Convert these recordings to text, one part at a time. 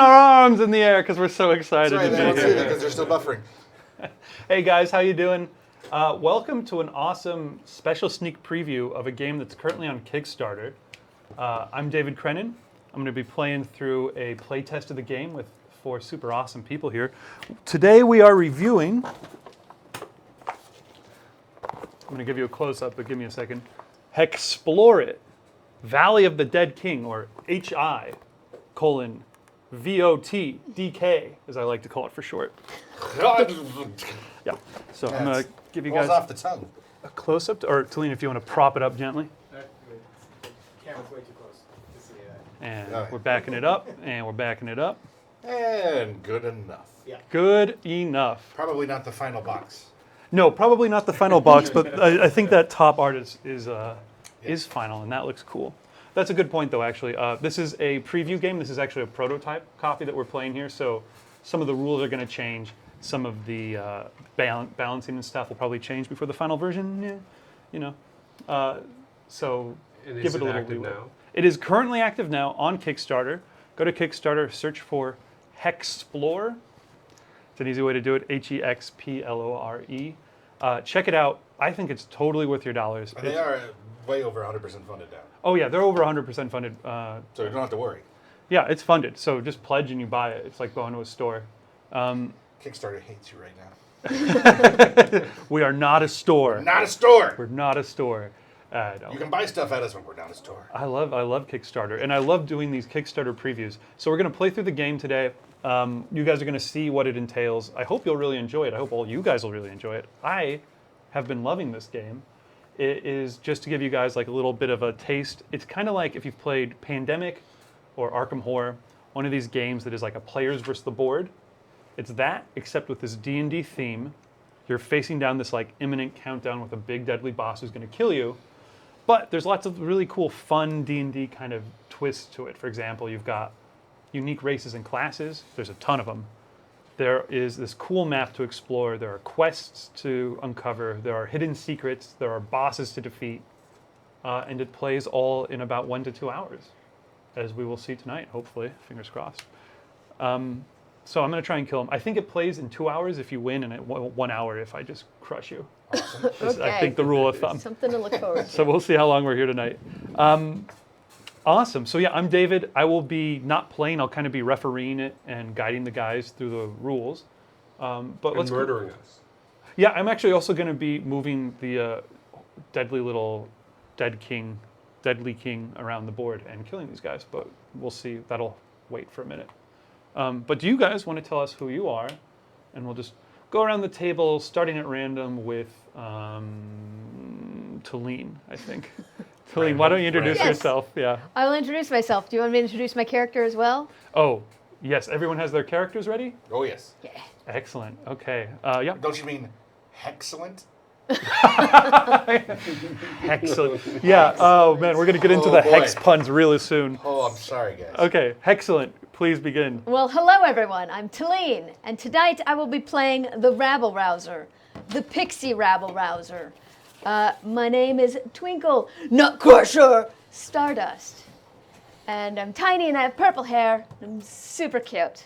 our arms in the air because we're so excited Sorry, to they don't be see here. that because they're still buffering. Hey guys, how you doing? Welcome to an awesome special sneak preview of a game that's currently on Kickstarter. I'm David Crennen. I'm going to be playing through a playtest of the game with 4 super awesome people here. Today we are reviewing... I'm going to give you a close-up, but give me a second. HEXplore It, Valley of the Dead King, or HI, VOTDK, as I like to call it for short. Yeah, so I'm going to give you guys off the tongue. a close-up, or Talene, if you want to prop it up gently. The camera's way too close to see that. And Okay. we're backing it up, and we're backing it up. And good enough. Yeah. Good enough. Probably not the final box. No, probably not the final box, but I think that top art is final, and that looks cool. That's a good point, though, actually. This is a preview game. This is actually a prototype copy that we're playing here, so some of the rules are going to change. Some of the balancing and stuff will probably change before the final version. Yeah, you know. So And give is it a it little active leeway. now? It is currently active now on Kickstarter. Go to Kickstarter, search for HEXplore. It's an easy way to do it, HEXplore. Check it out. I think it's totally worth your dollars. And they are way over 100% funded now. Oh yeah, they're over 100% funded. So you don't have to worry. Yeah, it's funded. So just pledge and you buy it. It's like going to a store. Kickstarter hates you right now. We are not a store. Not a store! We're not a store. You can buy stuff at us when we're not a store. I love Kickstarter, and I love doing these Kickstarter previews. So we're going to play through the game today. You guys are going to see what it entails. I hope you'll really enjoy it. I hope all you guys will really enjoy it. I have been loving this game. It is, just to give you guys like a little bit of a taste, it's kind of like if you've played Pandemic or Arkham Horror, one of these games that is like a players versus the board. It's that, except with this D&D theme. You're facing down this like imminent countdown with a big deadly boss who's going to kill you. But there's lots of really cool, fun D&D kind of twists to it. For example, you've got unique races and classes. There's a ton of them. There is this cool map to explore. There are quests to uncover. There are hidden secrets. There are bosses to defeat. And it plays all in about 1 to 2 hours, as we will see tonight, hopefully. Fingers crossed. So I'm going to try and kill him. I think it plays in 2 hours if you win, and 1 hour if I just crush you. Awesome. I think the rule of thumb. Something to look forward to. So we'll see how long we're here tonight. Awesome. So yeah, I'm David. I will be not playing. I'll kind of be refereeing it and guiding the guys through the rules. But And murdering us. Yeah, I'm actually also going to be moving the deadly king around the board and killing these guys. But we'll see. That'll wait for a minute. But do you guys want to tell us who you are? And we'll just go around the table, starting at random with Talene, I think. Talene, why don't you introduce Yes. yourself? Yeah. I will introduce myself. Do you want me to introduce my character as well? Oh, yes. Everyone has their characters ready? Oh, yes. Yeah. Excellent. Okay. Yeah. Don't you mean excellent? Excellent. Yeah. Oh, man. We're going to get into Oh, the boy. hex puns really soon. Oh, I'm sorry, guys. Okay. Excellent. Please begin. Well, hello everyone. I'm Talene, and tonight I will be playing the Rabble Rouser, the Pixie Rabble Rouser. My name is Twinkle Nutcrusher Stardust, and I'm tiny and I have purple hair. I'm super cute.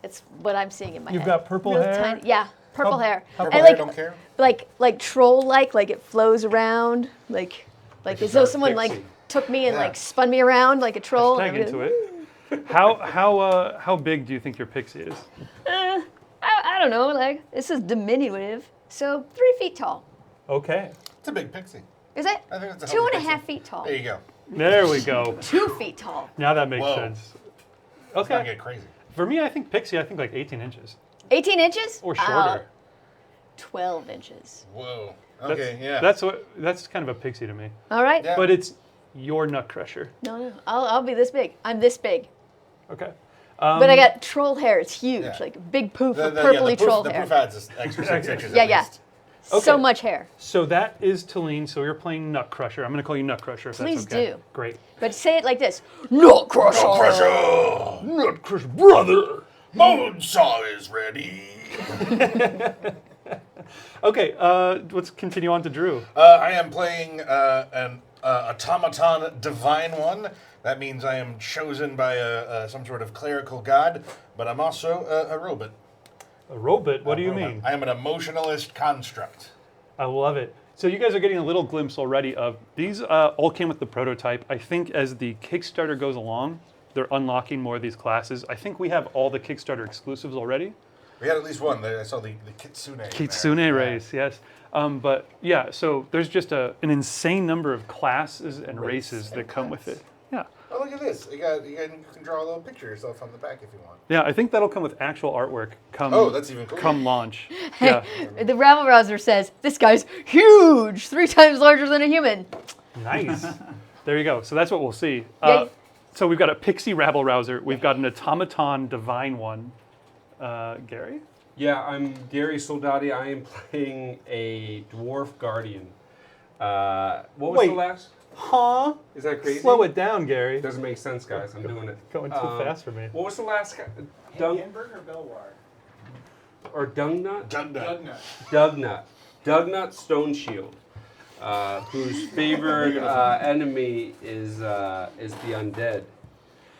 It's what I'm seeing in my head. You've got purple Real hair? Tiny. Yeah, purple hair. Purple And hair, don't care? like troll-like, like it flows around, like as though dark someone pixie. like took me and Yeah. like spun me around like a troll. Tag into it. How big do you think your pixie is? I don't know, like, this is diminutive, so 3 feet tall. Okay. It's a big pixie. Is it? I think it's a 2.5 pixie. feet tall. There you go. There we go. 2 feet tall. Now that makes Whoa. sense. It's gonna Okay. get crazy. For me, I think pixie, I think like 18 inches 18 inches? or shorter. 12 inches. Whoa. That's, Okay, yeah. That's kind of a pixie to me. All right? Yeah. But it's your nut crusher. No. I'll be this big. I'm this big. Okay. But I got troll hair. It's huge. Yeah. Like big poof of the purpley troll the hair. proof adds this extra 6 inches Yeah, at yeah. least. Okay. So much hair. So that is Talene. So you're playing Nut Crusher. I'm going to call you Nut Crusher if Please that's okay. do. Great. But say it like this. Nut crusher. Nut Crusher, brother. Bonesaw is ready. Okay, let's continue on to Drew. I am playing an automaton divine one. That means I am chosen by some sort of clerical god, but I'm also a robot. A robot? What do you Robot. mean? I am an emotionalist construct. I love it. So you guys are getting a little glimpse already of these. All came with the prototype. I think as the Kickstarter goes along, they're unlocking more of these classes. I think we have all the Kickstarter exclusives already. We had at least one. I saw the Kitsune. in there. Kitsune race, yes. But yeah, so there's just an insane number of classes and races that come with it. Yeah. Oh, look at this. You can draw a little picture of yourself on the back if you want. Yeah, I think that'll come with actual artwork come Oh, that's even cooler. come launch. Yeah. The rabble rouser says, "This guy's huge, 3 times larger than a human." Nice. There you go. So that's what we'll see. Yay. So we've got a pixie rabble rouser. We've got an automaton divine one. Gary? Yeah, I'm Gary Soldati. I am playing a dwarf guardian. What was Wait. the last? Huh? Is that crazy? Slow it down, Gary. Doesn't make sense, guys. I'm doing it. Going too fast for me. What was the last guy? Dung Hamburg or Belwar? or Dungnut? Dugnut. Dugnut. Dugnut Stone Shield, whose favored enemy is the undead.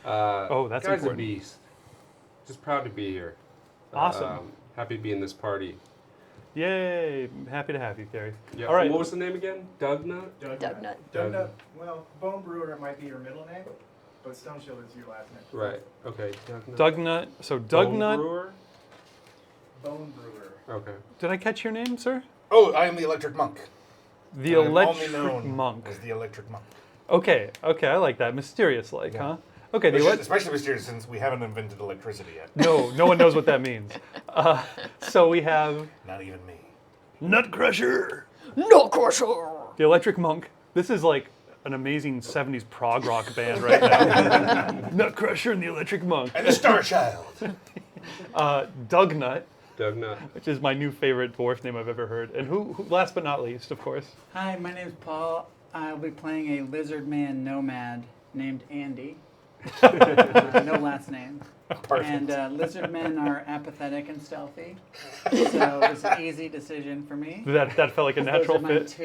Oh, that's guy's important. a beast. Just proud to be here. Awesome. Happy to be in this party. Yay. Happy to have you, Gary. Yeah. All right. What was the name again? Dugnut? Dugnut. Dugnut. Well, Bone Brewer might be your middle name, but Stone Shield is your last name. Right. Okay. Dugnut. Dugnut. So Bone Dugnut. Brewer? Bone Brewer. Okay. Did I catch your name, sir? Oh, I am the Electric Monk. The I am Electric only known Monk. as the Electric Monk. Okay, I like that. Mysterious like, Yeah. huh? Okay, the Especially mysterious since we haven't invented electricity yet. no one knows what that means. So we have Not even me. Nutcrusher, No crusher. the Electric Monk. This is like an amazing 70s prog rock band right now. Nutcrusher and the Electric Monk. And the Star Child. Dugnut, Dugnut. which is my new favorite dwarf name I've ever heard. And who last but not least, of course. Hi, my name's Paul. I'll be playing a lizard man nomad named Andy. No last name. Perfect. And lizard men are apathetic and stealthy, so it's an easy decision for me. That felt like a natural fit.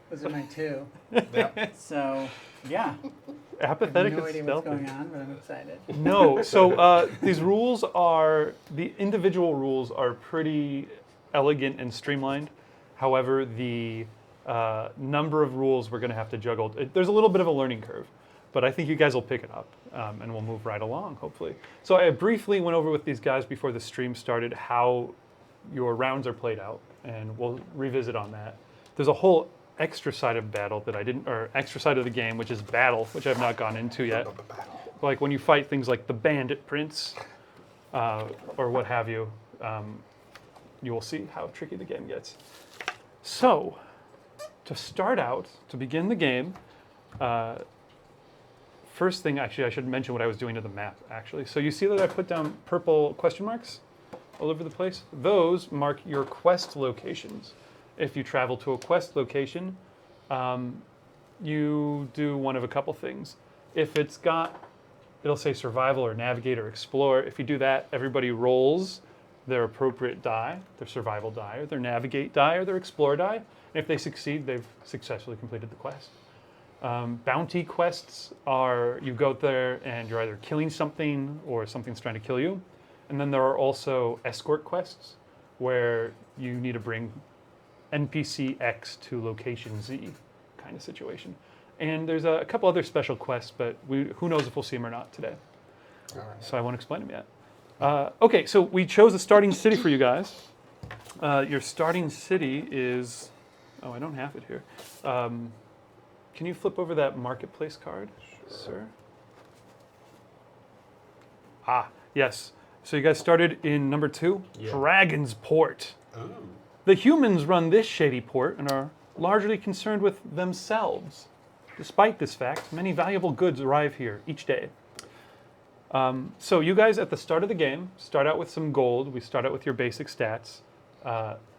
Those are my two. Yeah. So, yeah. I Apathetic have no and idea stealthy. what's going on, but I'm excited. No, so these rules are, the individual rules are pretty elegant and streamlined. However, the number of rules we're going to have to juggle, there's a little bit of a learning curve, but I think you guys will pick it up and we'll move right along, hopefully. So I briefly went over with these guys before the stream started how your rounds are played out, and we'll revisit on that. There's a whole extra side of battle that I didn't, or extra side of the game, which is battle, which I've not gone into yet. Like when you fight things like the Bandit Prince, or what have you, you will see how tricky the game gets. So, to start out, to begin the game, first thing, actually, I should mention what I was doing to the map, actually. So you see that I put down purple question marks all over the place? Those mark your quest locations. If you travel to a quest location, you do one of a couple things. If it's got, it'll say survival or navigate or explore. If you do that, everybody rolls their appropriate die, their survival die, or their navigate die, or their explore die. And if they succeed, they've successfully completed the quest. Bounty quests are, you go there and you're either killing something or something's trying to kill you. And then there are also escort quests where you need to bring NPC X to location Z kind of situation. And there's a couple other special quests, but who knows if we'll see them or not today. So I won't explain them yet. Okay, so we chose a starting city for you guys. Your starting city is, oh, I don't have it here. Can you flip over that marketplace card, sir? Ah, yes. So you guys started in number 2, Yeah. Dragon's Port. Ooh. The humans run this shady port and are largely concerned with themselves. Despite this fact, many valuable goods arrive here each day. So you guys at the start of the game start out with some gold. We start out with your basic stats.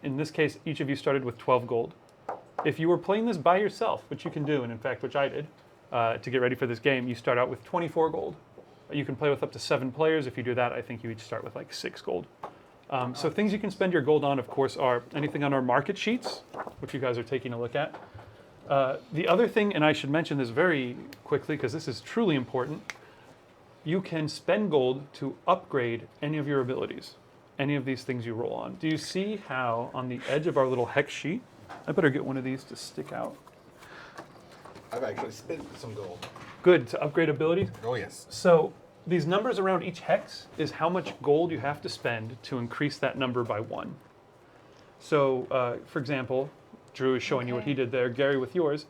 In this case, each of you started with 12 gold. If you were playing this by yourself, which you can do, and in fact, which I did, to get ready for this game, you start out with 24 gold. You can play with up to 7 players. If you do that, I think you each start with like 6 gold. So things you can spend your gold on, of course, are anything on our market sheets, which you guys are taking a look at. The other thing, and I should mention this very quickly because this is truly important, you can spend gold to upgrade any of your abilities, any of these things you roll on. Do you see how on the edge of our little hex sheet, I better get one of these to stick out. I've actually spent some gold. Good, to upgrade abilities. Oh, yes. So these numbers around each hex is how much gold you have to spend to increase that number by 1. So, for example, Drew is showing you what he did there. Gary, with yours,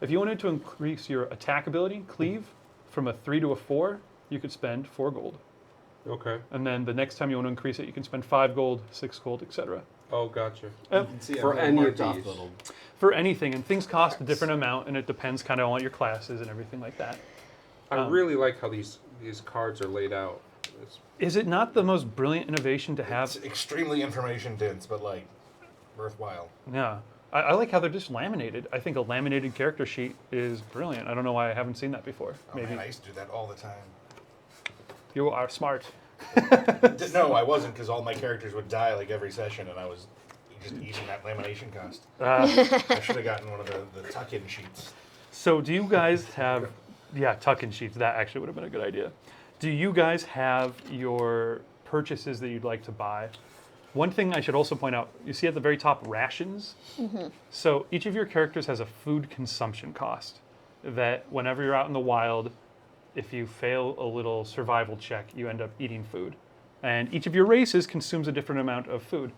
if you wanted to increase your attack ability, cleave, from a 3 to a 4, you could spend 4 gold. Okay. And then the next time you want to increase it, you can spend 5 gold, 6 gold, etc. Oh, gotcha. You can see For I've any of marked off these. little- For anything, and things cost a different amount, and it depends kind of on what your class is and everything like that. I really like how these cards are laid out. It's, Is it not the most brilliant innovation to have? It's extremely information dense, but like worthwhile. Yeah. I like how they're just laminated. I think a laminated character sheet is brilliant. I don't know why I haven't seen that before. Oh, Maybe man, I used to do that all the time. you are smart. No, I wasn't, because all my characters would die like every session, and I was just eating that lamination cost. I should have gotten one of the tuck-in sheets. So do you guys have, yeah, tuck-in sheets. That actually would have been a good idea. Do you guys have your purchases that you'd like to buy? One thing I should also point out, you see at the very top rations? So each of your characters has a food consumption cost that whenever you're out in the wild, if you fail a little survival check, you end up eating food. And each of your races consumes a different amount of food.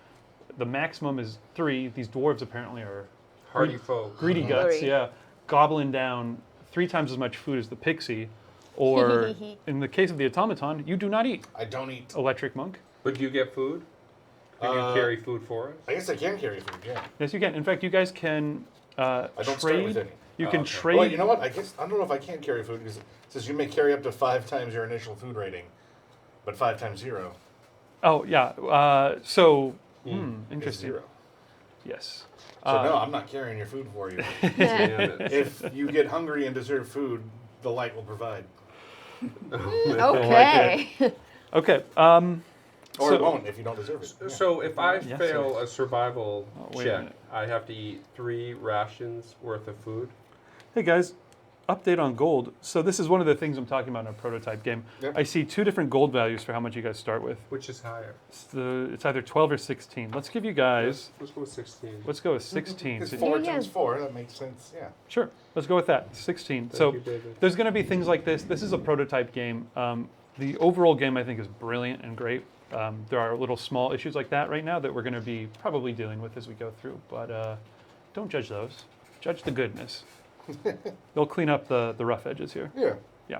The maximum is 3. These dwarves apparently are hardy folk. greedy guts, Three. yeah. Gobbling down 3 times as much food as the pixie. Or in the case of the automaton, you do not eat. I don't eat. Electric monk. But do you get food? Can you carry food for us? I guess I can carry food, yeah. Yes, you can. In fact, you guys can I don't trade. start with any. You can okay. trade. Well, you know what? I guess I don't know if I can carry food, because it says you may carry up to 5 times your initial food rating, but 5 times 0 Oh yeah. So is interesting. 0. Yes. So no, I'm not carrying your food for you. Damn it. If you get hungry and deserve food, the light will provide. Okay. Okay. Or So- it won't if you don't deserve it. Yeah. So if I Yeah, fail a survival Oh, wait a check, minute. I have to eat 3 rations worth of food. Hey guys, update on gold. So this is one of the things I'm talking about in a prototype game. Yep. I see 2 different gold values for how much you guys start with. Which is higher? It's either 12 or 16. Let's give you guys. Let's go with 16. Let's go with 16. Because So- 4 Yeah. times 4, that makes sense, yeah. Sure. Let's go with that. 16. Thank So you, David. there's going to be things like this. This is a prototype game. The overall game, I think, is brilliant and great. There are little small issues like that right now that we're going to be probably dealing with as we go through. But don't judge those. Judge the goodness. They'll clean up the rough edges here. Yeah. Yeah.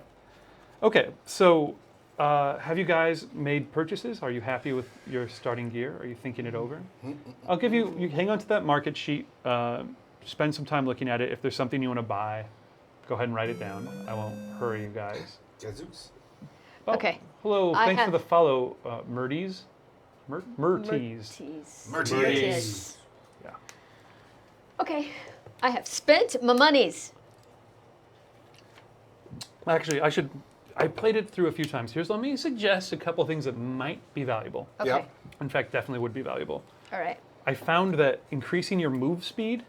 Okay. So have you guys made purchases? Are you happy with your starting gear? Are you thinking it over? I'll give you hang on to that market sheet. Spend some time looking at it. If there's something you want to buy, go ahead and write it down. I won't hurry you guys. Gazooks. Oh, Okay. Hello. I Thanks for have- the follow, Murties. Murties. Murties. Murties. Yeah. Okay. I have spent my monies. Actually, I played it through a few times. Let me suggest a couple things that might be valuable. Okay. Yep. In fact, definitely would be valuable. All right. I found that increasing your move speed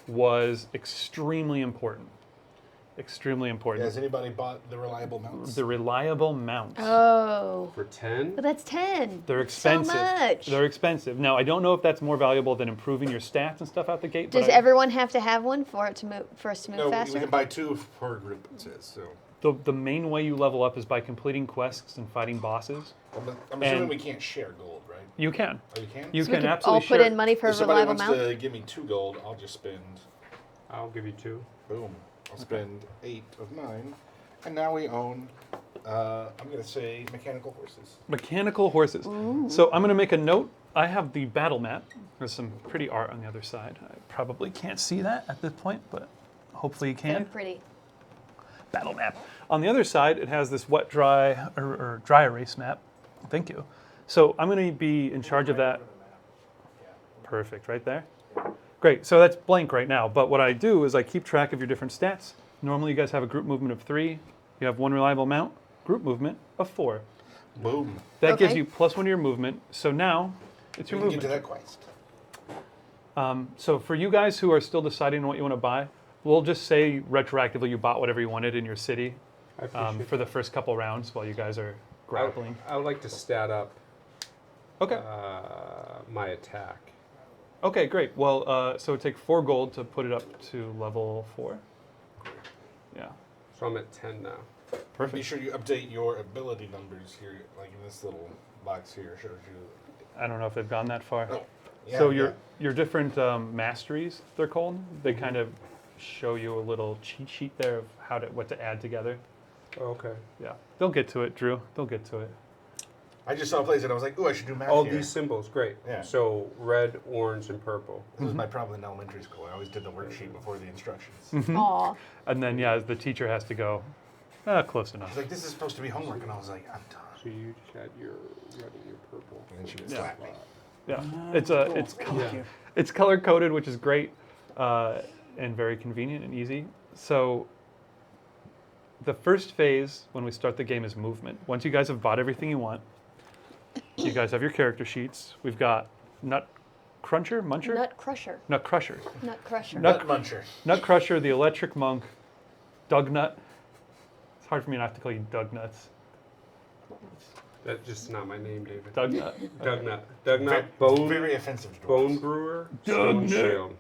was extremely important. Extremely important. Has anybody bought the reliable mounts? The reliable mounts. Oh. For 10? But that's 10. They're expensive. So much. They're expensive. Now, I don't know if that's more valuable than improving your stats and stuff out the gate. Does but everyone have to have one for it to move for us to move No, faster? we can buy 2 per group, it says. So the main way you level up is by completing quests and fighting bosses. I'm assuming And- we can't share gold, right? You can. Oh, you can? You So we can could absolutely all put share. in money for a If somebody reliable wants mount. to give me 2 gold, I'll just spend, I'll give you 2. boom, I'll spend 8 of mine. And now we own, I'm going to say mechanical horses. Mechanical horses. So I'm going to make a note. I have the battle map. There's some pretty art on the other side. I probably can't see that at this point, but hopefully you Very can. pretty. Battle map. On the other side, it has this wet, dry, or dry erase map. Thank you. So I'm going to be in charge of that. Perfect, right there. Great, so that's blank right now, but what I do is I keep track of your different stats. Normally you guys have a group movement of 3. You have 1 reliable mount, group movement of 4. Boom. That gives Okay. you +1 to your movement. So now it's We your can get to movement. that quest. So for you guys who are still deciding on what you want to buy, We'll just say retroactively you bought whatever you wanted in your city I appreciate for the first couple rounds while you guys are grappling. I would like to stat up Okay. my attack. Okay, great. Well, so take 4 gold to put it up to level 4. Yeah. So I'm at 10 now. Be Perfect. sure you update your ability numbers here, like in this little box here shows you. I don't know if they've gone that far. Oh, yeah, So yeah. your different masteries, they're called. They kind of show you a little cheat sheet there of what to add together. Oh, okay. Yeah, they'll get to it, Drew. They'll get to it. I just saw a place and I was like, ooh, I should do math All here. these symbols, great. Yeah. So red, orange, and purple. This was my problem in elementary school. I always did the worksheet before the instructions. Mm-hmm. Aw. And then the teacher has to go. Close She's enough. like, this is supposed to be homework, and I was like, I'm done. So you just had your red and your purple. And then she would Yeah. slap me. Yeah, Cool. it's Thank Yeah. you. it's color coded, which is great and very convenient and easy. So the first phase when we start the game is movement. Once you guys have bought everything you want, you guys have your character sheets. We've got Nut Cruncher, Muncher, Nut Crusher. Nut Crusher, Nut Crusher. Nut- Nut muncher. Nut Crusher, the Electric Monk, Doug Nut. It's hard for me not to call you Doug Nuts. That's just not my name, David. Doug Nut. Doug Nut. Doug Very, Nut. Bone. very offensive to Bone dwarves. brewer. Doug Stone Nut. shield.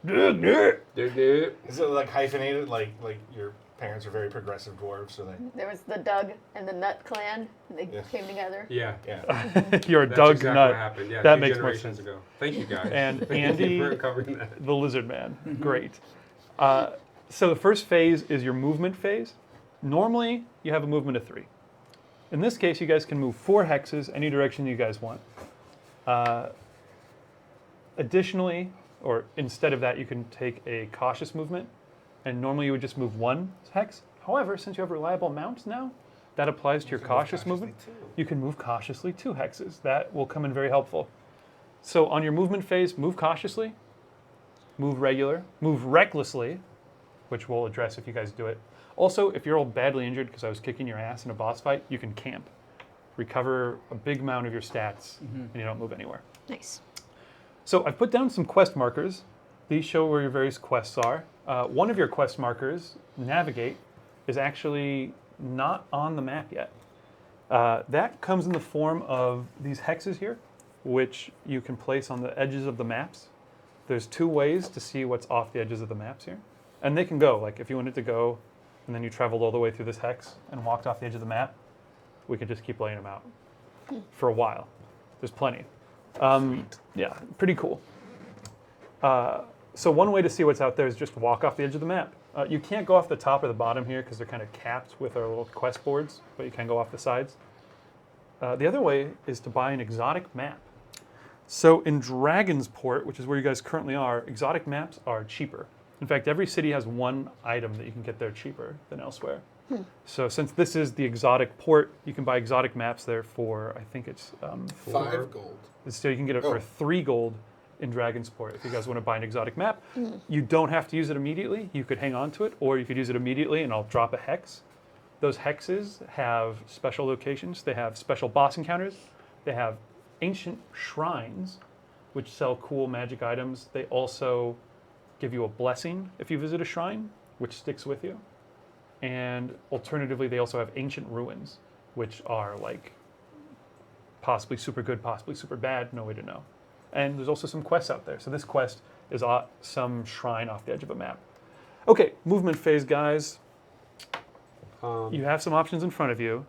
Doug Nut. Doug Nut. Is it like hyphenated, like your parents are very progressive dwarves, so they, There was the Doug and the Nut clan. And they Yeah. came together. Yeah. yeah. You're a That's Doug exactly Nut. what happened. Yeah, That 2 makes more generations sense. ago. Thank you guys. And Thank Andy- you for covering that. The Lizard Man. Great. So the first phase is your movement phase. Normally, you have a movement of 3. In this case, you guys can move 4 hexes any direction you guys want. Additionally, or instead of that, you can take a cautious movement, and normally you would just move 1 hex. However, since you have reliable mounts now, that applies to your You can move cautious movement. cautiously, too. You can move cautiously 2 hexes. That will come in very helpful. So on your movement phase, move cautiously, move regular, move recklessly, which we'll address if you guys do it. Also, if you're all badly injured because I was kicking your ass in a boss fight, you can camp. Recover a big amount of your stats, and you don't move anywhere. Nice. So I've put down some quest markers. These show where your various quests are. One of your quest markers, Navigate, is actually not on the map yet. That comes in the form of these hexes here, which you can place on the edges of the maps. There's 2 ways to see what's off the edges of the maps here. And they can go, like if you wanted to go and then you traveled all the way through this hex and walked off the edge of the map, we could just keep laying them out for a while. There's plenty. Yeah, pretty cool. So one way to see what's out there is just walk off the edge of the map. You can't go off the top or the bottom here because they're kind of capped with our little quest boards, but you can go off the sides. The other way is to buy an exotic map. So in Dragonsport, which is where you guys currently are, exotic maps are cheaper. In fact, every city has 1 item that you can get there cheaper than elsewhere. So since this is the exotic port, you can buy exotic maps there for, I think it's 5 gold. so you can get it Oh. for 3 gold in Dragonsport if you guys want to buy an exotic map. You don't have to use it immediately. You could hang on to it, or you could use it immediately and I'll drop a hex. Those hexes have special locations. They have special boss encounters. They have ancient shrines, which sell cool magic items. They also give you a blessing if you visit a shrine, which sticks with you. And alternatively, they also have ancient ruins, which are like possibly super good, possibly super bad, no way to know. And there's also some quests out there. So this quest is some shrine off the edge of a map. Okay, movement phase, guys. You have some options in front of you.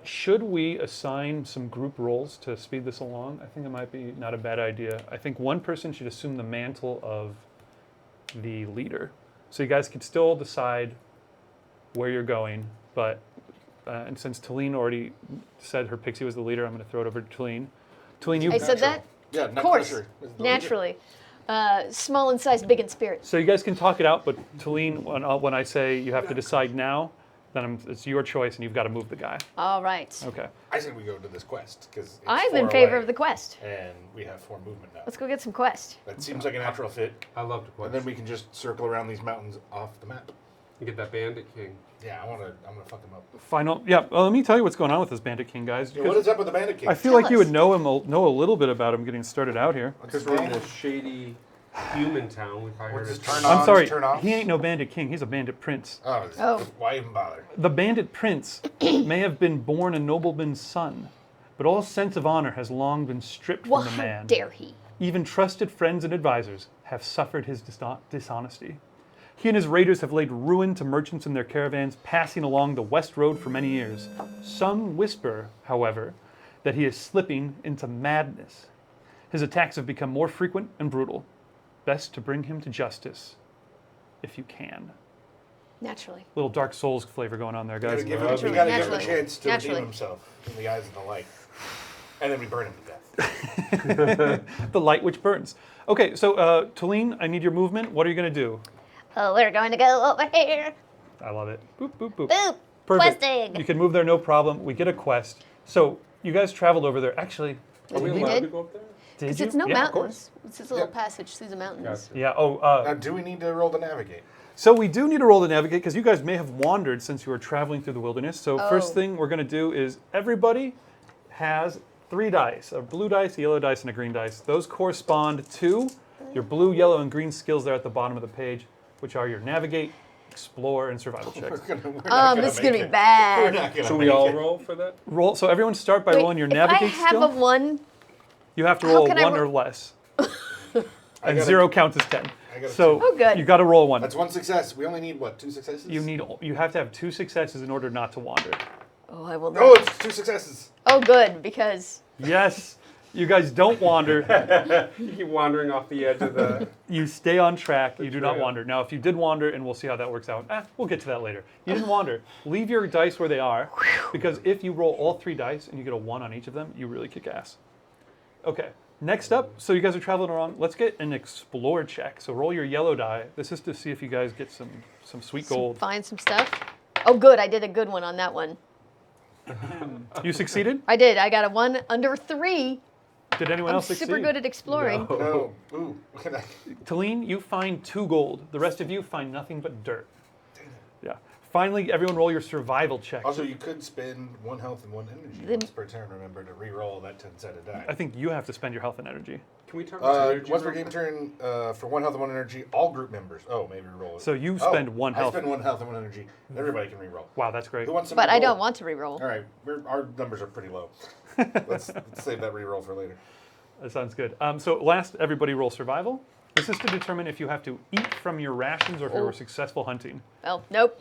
Should we assign some group roles to speed this along? I think it might be not a bad idea. I think one person should assume the mantle of the leader. So you guys could still decide where you're going, but and since Talene already said her pixie was the leader, I'm going to throw it over to Talene. Talene, you. I said that? Yeah, Of course. Naturally. Small in size, big in spirit. So you guys can talk it out, but Talene, when I say you have to decide now, then it's your choice and you've got to move the guy. All right. Okay. I said we go to this quest because I'm in favor of the quest. and we have 4 movement now. Let's go get some quest. That seems like a natural fit, I love to and then we can just circle around these mountains off the map. You get that Bandit King. Yeah, I'm gonna fuck him up. Final. Yeah. Well, let me tell you what's going on with this Bandit King, guys. Yeah, what is up with the Bandit King? I feel Tell like you us. would know a little bit about him getting started out here. What's his Because we're in name? a shady human town. We probably Or heard just it. turn I'm on, sorry, turn off. he ain't no bandit king, he's a bandit prince. Oh. Why even bother? The bandit prince may have been born a nobleman's son, but all sense of honor has long been stripped Well, from the how man. dare he? Even trusted friends and advisors have suffered his dishonesty. He and his raiders have laid ruin to merchants in their caravans passing along the west road for many years. Some whisper, however, that he is slipping into madness. His attacks have become more frequent and brutal. Best to bring him to justice, if you can. Naturally. Little Dark Souls flavor going on there, We gotta guys. give him, Naturally. we gotta give him a Naturally. chance to Naturally. redeem himself in the eyes of the light. And then we burn him to death. The light which burns. Okay, so Talene, I need your movement. What are you going to do? Oh, we're going to go over here. I love it. Boop, boop, boop. Boop. Perfect. Questing. You can move there, no problem. We get a quest. So you guys traveled over there. Actually, Are we We allowed did? to go up there? did Because you? it's no Yeah, of mountains. course. It's just a little Yeah. passage through the mountains. Gotcha. Yeah. Oh, Now, do we need to roll to navigate? so we do need a roll to navigate because you guys may have wandered since you were traveling through the wilderness. So first Oh. thing we're going to do is everybody has 3 dice, a blue dice, a yellow dice, and a green dice. Those correspond to your blue, yellow, and green skills there at the bottom of the page, which are your navigate, explore, and survival checks. This is going to be bad. We're not gonna So we make all it. roll for that? Roll. So everyone start by Wait, rolling your if navigate I have skill. a 1, You have to How roll a can I 1 ro- or less. I And got 0 counts as 10. I got a So 2. Oh, good. you got to roll a 1. That's 1 success. We only need, what, 2 successes? You have to have 2 successes in order not to wander. oh, I will No, not. it's 2 successes. Oh, good, because Yes, you guys don't wander. You keep wandering off the edge of the. You stay on track. You do not trail. wander. Now, if you did wander, and we'll see how that works out. We'll get to that later. You didn't wander. Leave your dice where they are, because if you roll all 3 dice and you get a 1 on each of them, you really kick ass. Okay. Next up, so you guys are traveling around. Let's get an explore check. So roll your yellow die. This is to see if you guys get some sweet gold. find some stuff. Oh, good, I did a good one on that one. You succeeded? I did. I got a 1 under 3. Did anyone I'm else succeed? super good at exploring. No. No. Ooh. Can I? Talene, you find 2 gold. The rest of you find nothing but dirt. Yeah. Finally, everyone roll your survival check. Also, you could spend 1 health and 1 energy Then- once per turn. Remember to re-roll that 10-sided die. I think you have to spend your health and energy. Can we talk about energy? Once per real game quick? turn, for 1 health and 1 energy, all group members. Oh, maybe re-roll it. So you spend 1 health. I spend 1 health and 1 energy. Everybody can re-roll. Wow, that's great. Who wants some But I re-roll? don't want to reroll. All right, our numbers are pretty low. let's save that re-roll for later. That sounds good. So last, everybody roll survival. This is to determine if you have to eat from your rations or if you Oh. were successful hunting. Oh, nope.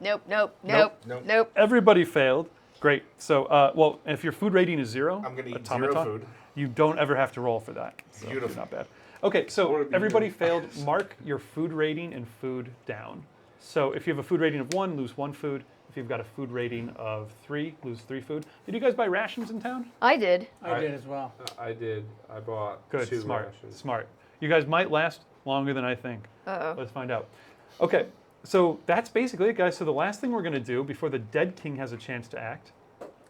Nope, nope, nope, Nope. nope. Everybody failed. Great. So, well, if your food rating is 0, I'm gonna eat automaton, 0 food. You don't ever have to roll for that. So Beautiful. Not bad. Okay, I so wanna be everybody you. failed. Mark your food rating and food down. So if you have a food rating of 1, lose 1 food. If you've got a food rating of 3, lose 3 food. Did you guys buy rations in town? I did. I did as well. I did. I bought Good, 2 smart, rations. smart. You guys might last longer than I think. Uh-oh. Let's find out. Okay, so that's basically it, guys. So the last thing we're going to do before the dead king has a chance to act.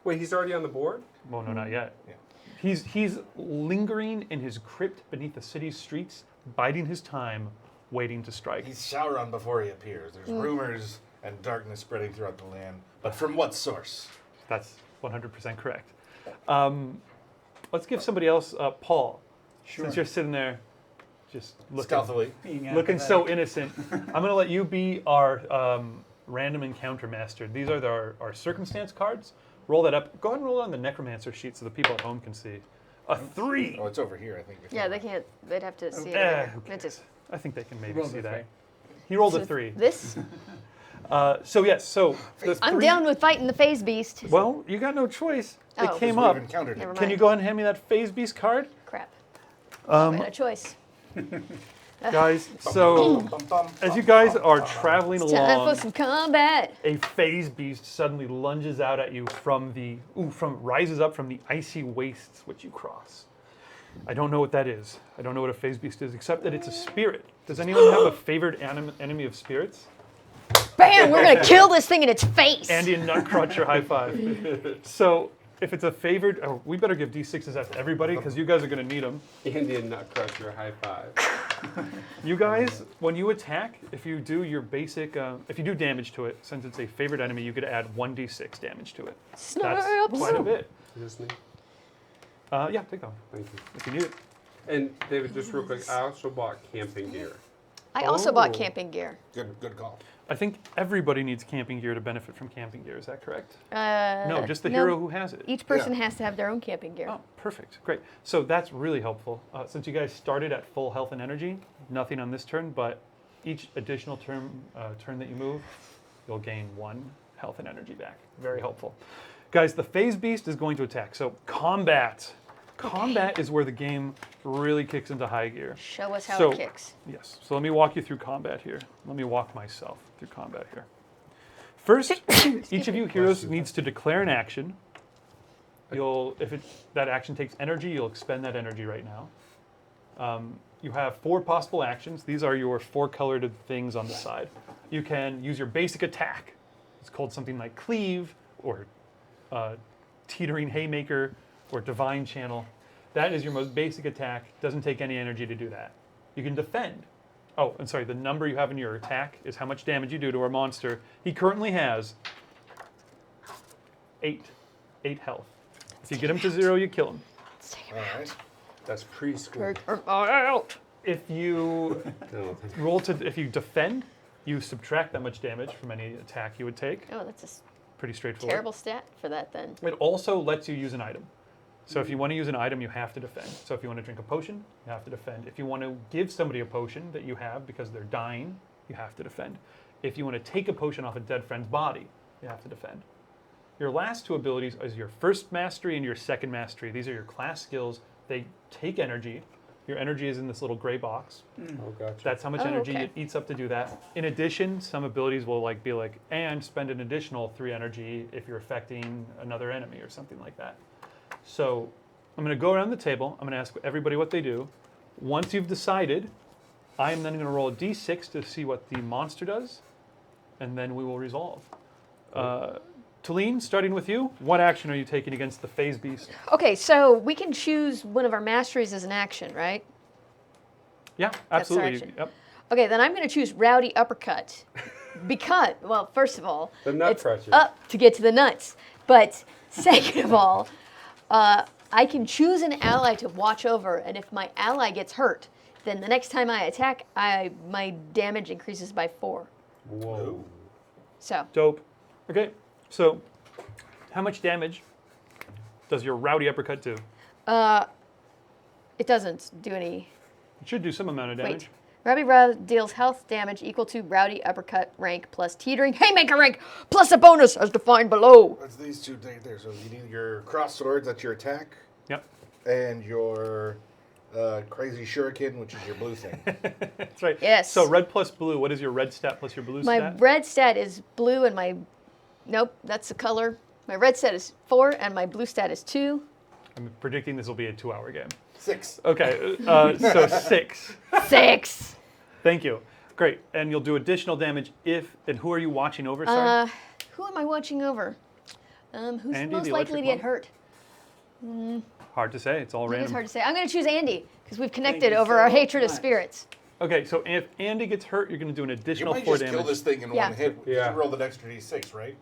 Wait, he's already on the board? Well, no, not yet. Yeah. He's lingering in his crypt beneath the city's streets, biding his time, waiting to strike. He's Sauron before he appears. There's rumors and darkness spreading throughout the land. But from what source? That's 100% correct. Let's give somebody else, Paul. Sure. Since you're sitting there, just looking, Stealthily. Being looking so apathetic. innocent. I'm going to let you be our random encounter master. These are our circumstance cards. Roll that up. Go ahead and roll it on the necromancer sheet so the people at home can see. A 3. Oh, it's over here, I think. Yeah, they can't. They'd have to see it. Who It cares? just- I think they can maybe Rolled see a that. 3. He rolled a so 3. This? So yes, so the I'm 3 down with fighting the phase beast. Well, you got no choice. Oh. It came We've up. encountered Never him. Can you mind. go ahead and hand me that phase beast card, Crap. I had a choice. guys? So as you guys are traveling Time along, for some combat. a phase beast suddenly lunges out at you rises up from the icy wastes which you cross. I don't know what that is. I don't know what a phase beast is, except that it's a spirit. Does anyone have a favorite enemy of spirits? Bam! We're gonna kill this thing in its face. Andy and Nutcruncher high five. So if it's a favored, we better give D6s out to everybody because you guys are going to need them. Indian Nutcruncher, high five. You guys, when you attack, if you do your basic, if you do damage to it, since it's a favorite enemy, you could add 1d6 damage to it. That's Snarps. quite a bit. Is this me? Yeah, take that one Thank you. if you need it. And David, just real quick, I also bought camping gear. I also bought Oh. camping gear. Good call. I think everybody needs camping gear to benefit from camping gear. Is that correct? No, just the no. hero who has it. Each person has to have their own camping gear. Oh, perfect. Great. So that's really helpful. Since you guys started at full health and energy, nothing on this turn, but each additional turn that you move, you'll gain 1 health and energy back. Very helpful. Guys, the phase beast is going to attack. So combat. Combat is where the game really kicks into high gear. Show us how So- it kicks. Yes. So let me walk you through combat here. Let me walk myself through combat here. First, each of you heroes needs to declare an action. That action takes energy, you'll expend that energy right now. You have 4 possible actions. These are your 4 colored things on the side. You can use your basic attack. It's called something like Cleave or Teetering Haymaker or Divine Channel. That is your most basic attack. Doesn't take any energy to do that. You can defend. Oh, and sorry, the number you have in your attack is how much damage you do to our monster. He currently has 8 health. If you get him to 0, you kill him. Let's take it All out. right. That's preschool. Out. If you No, if you defend, you subtract that much damage from any attack you would take. Oh, that's a Pretty straightforward. terrible stat for that then. It also lets you use an item. So if you want to use an item, you have to defend. So if you want to drink a potion, you have to defend. If you want to give somebody a potion that you have because they're dying, you have to defend. If you want to take a potion off a dead friend's body, you have to defend. Your last 2 abilities is your first mastery and your second mastery. These are your class skills. They take energy. Your energy is in this little gray box. Oh, gotcha. That's how much Oh, energy okay. it eats up to do that. In addition, some abilities will be like, and spend an additional 3 energy if you're affecting another enemy or something like that. So I'm going to go around the table. I'm going to ask everybody what they do. Once you've decided, I am then going to roll a d6 to see what the monster does, and then we will resolve. Talene, starting with you, what action are you taking against the phase beast? Okay, so we can choose one of our masteries as an action, right? Yeah, That's our absolutely. action. Yep. Okay, then I'm going to choose Rowdy Uppercut. Because, well, first of all, The nut it's crusher. up to get to the nuts. But second of all, I can choose an ally to watch over, and if my ally gets hurt, then the next time I attack, my damage increases by 4. Whoa. So, Dope. Okay, so how much damage does your Rowdy Uppercut do? it doesn't do any. It should do some amount of damage. Wait. Rowdy Row deals health damage equal to Rowdy Uppercut rank plus Teetering Haymaker rank plus a bonus as defined below. That's these 2 there. So you need your cross swords, that's your attack, Yep. and your crazy shuriken, which is your blue thing. That's right. Yes. So red plus blue, what is your red stat plus your blue My stat? red stat is blue and my, nope, that's the color. My red stat is 4 and my blue stat is 2. I'm predicting this will be a 2-hour game. 6. Okay, so 6. 6. Thank you. Great. And you'll do additional damage if, and who are you watching over, sorry? Who am I watching over? Who's Andy, most the likely to electric get hurt? Hard to say, it's all It's random. hard to say. I'm going to choose Andy because we've connected you over our so hatred of much. spirits. Okay, so if Andy gets hurt, you're going to do an You additional might 4 just damage. kill this thing in Yeah. one hit. Yeah. You rolled an extra d6, right?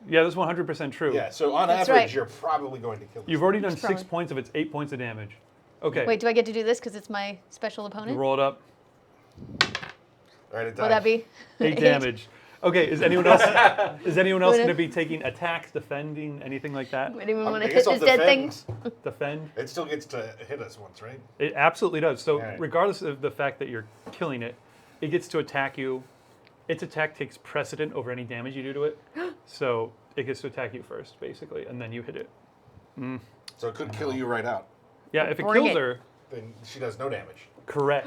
Yeah, that's 100% true. Yeah, so on That's average, right. you're probably going to kill this You've thing. already done 6 Probably. points of its 8 points of damage. Okay. Wait, do I get to do this because it's my special You opponent? roll it up. All right, it Will that died. be 8 damage. Okay, is anyone else Wanna- going to be taking attacks, defending, anything like that? Anyone want I to guess hit I'll this dead defend. thing? Defend? It still gets to hit us once, right? It absolutely does. So Alright. regardless of the fact that you're killing it, it gets to attack you. Its attack takes precedent over any damage you do to it. So it gets to attack you first, basically, and then you hit it. So it could kill you right out. Yeah, if it Bring kills it. her, Then she does no damage. correct.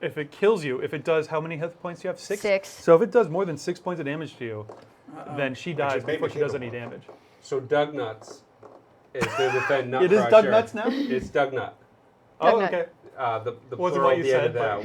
If it kills you, if it does, how many hit points do you have? 6? 6. So if it does more than 6 points of damage to you, then she dies is maybe before she does any capable. damage. So Doug Nuts is to defend Nut It is Crusher. Doug Nuts now? It's Doug Nut. Oh, Nut. okay. The Wasn't plural what at you the end said, of that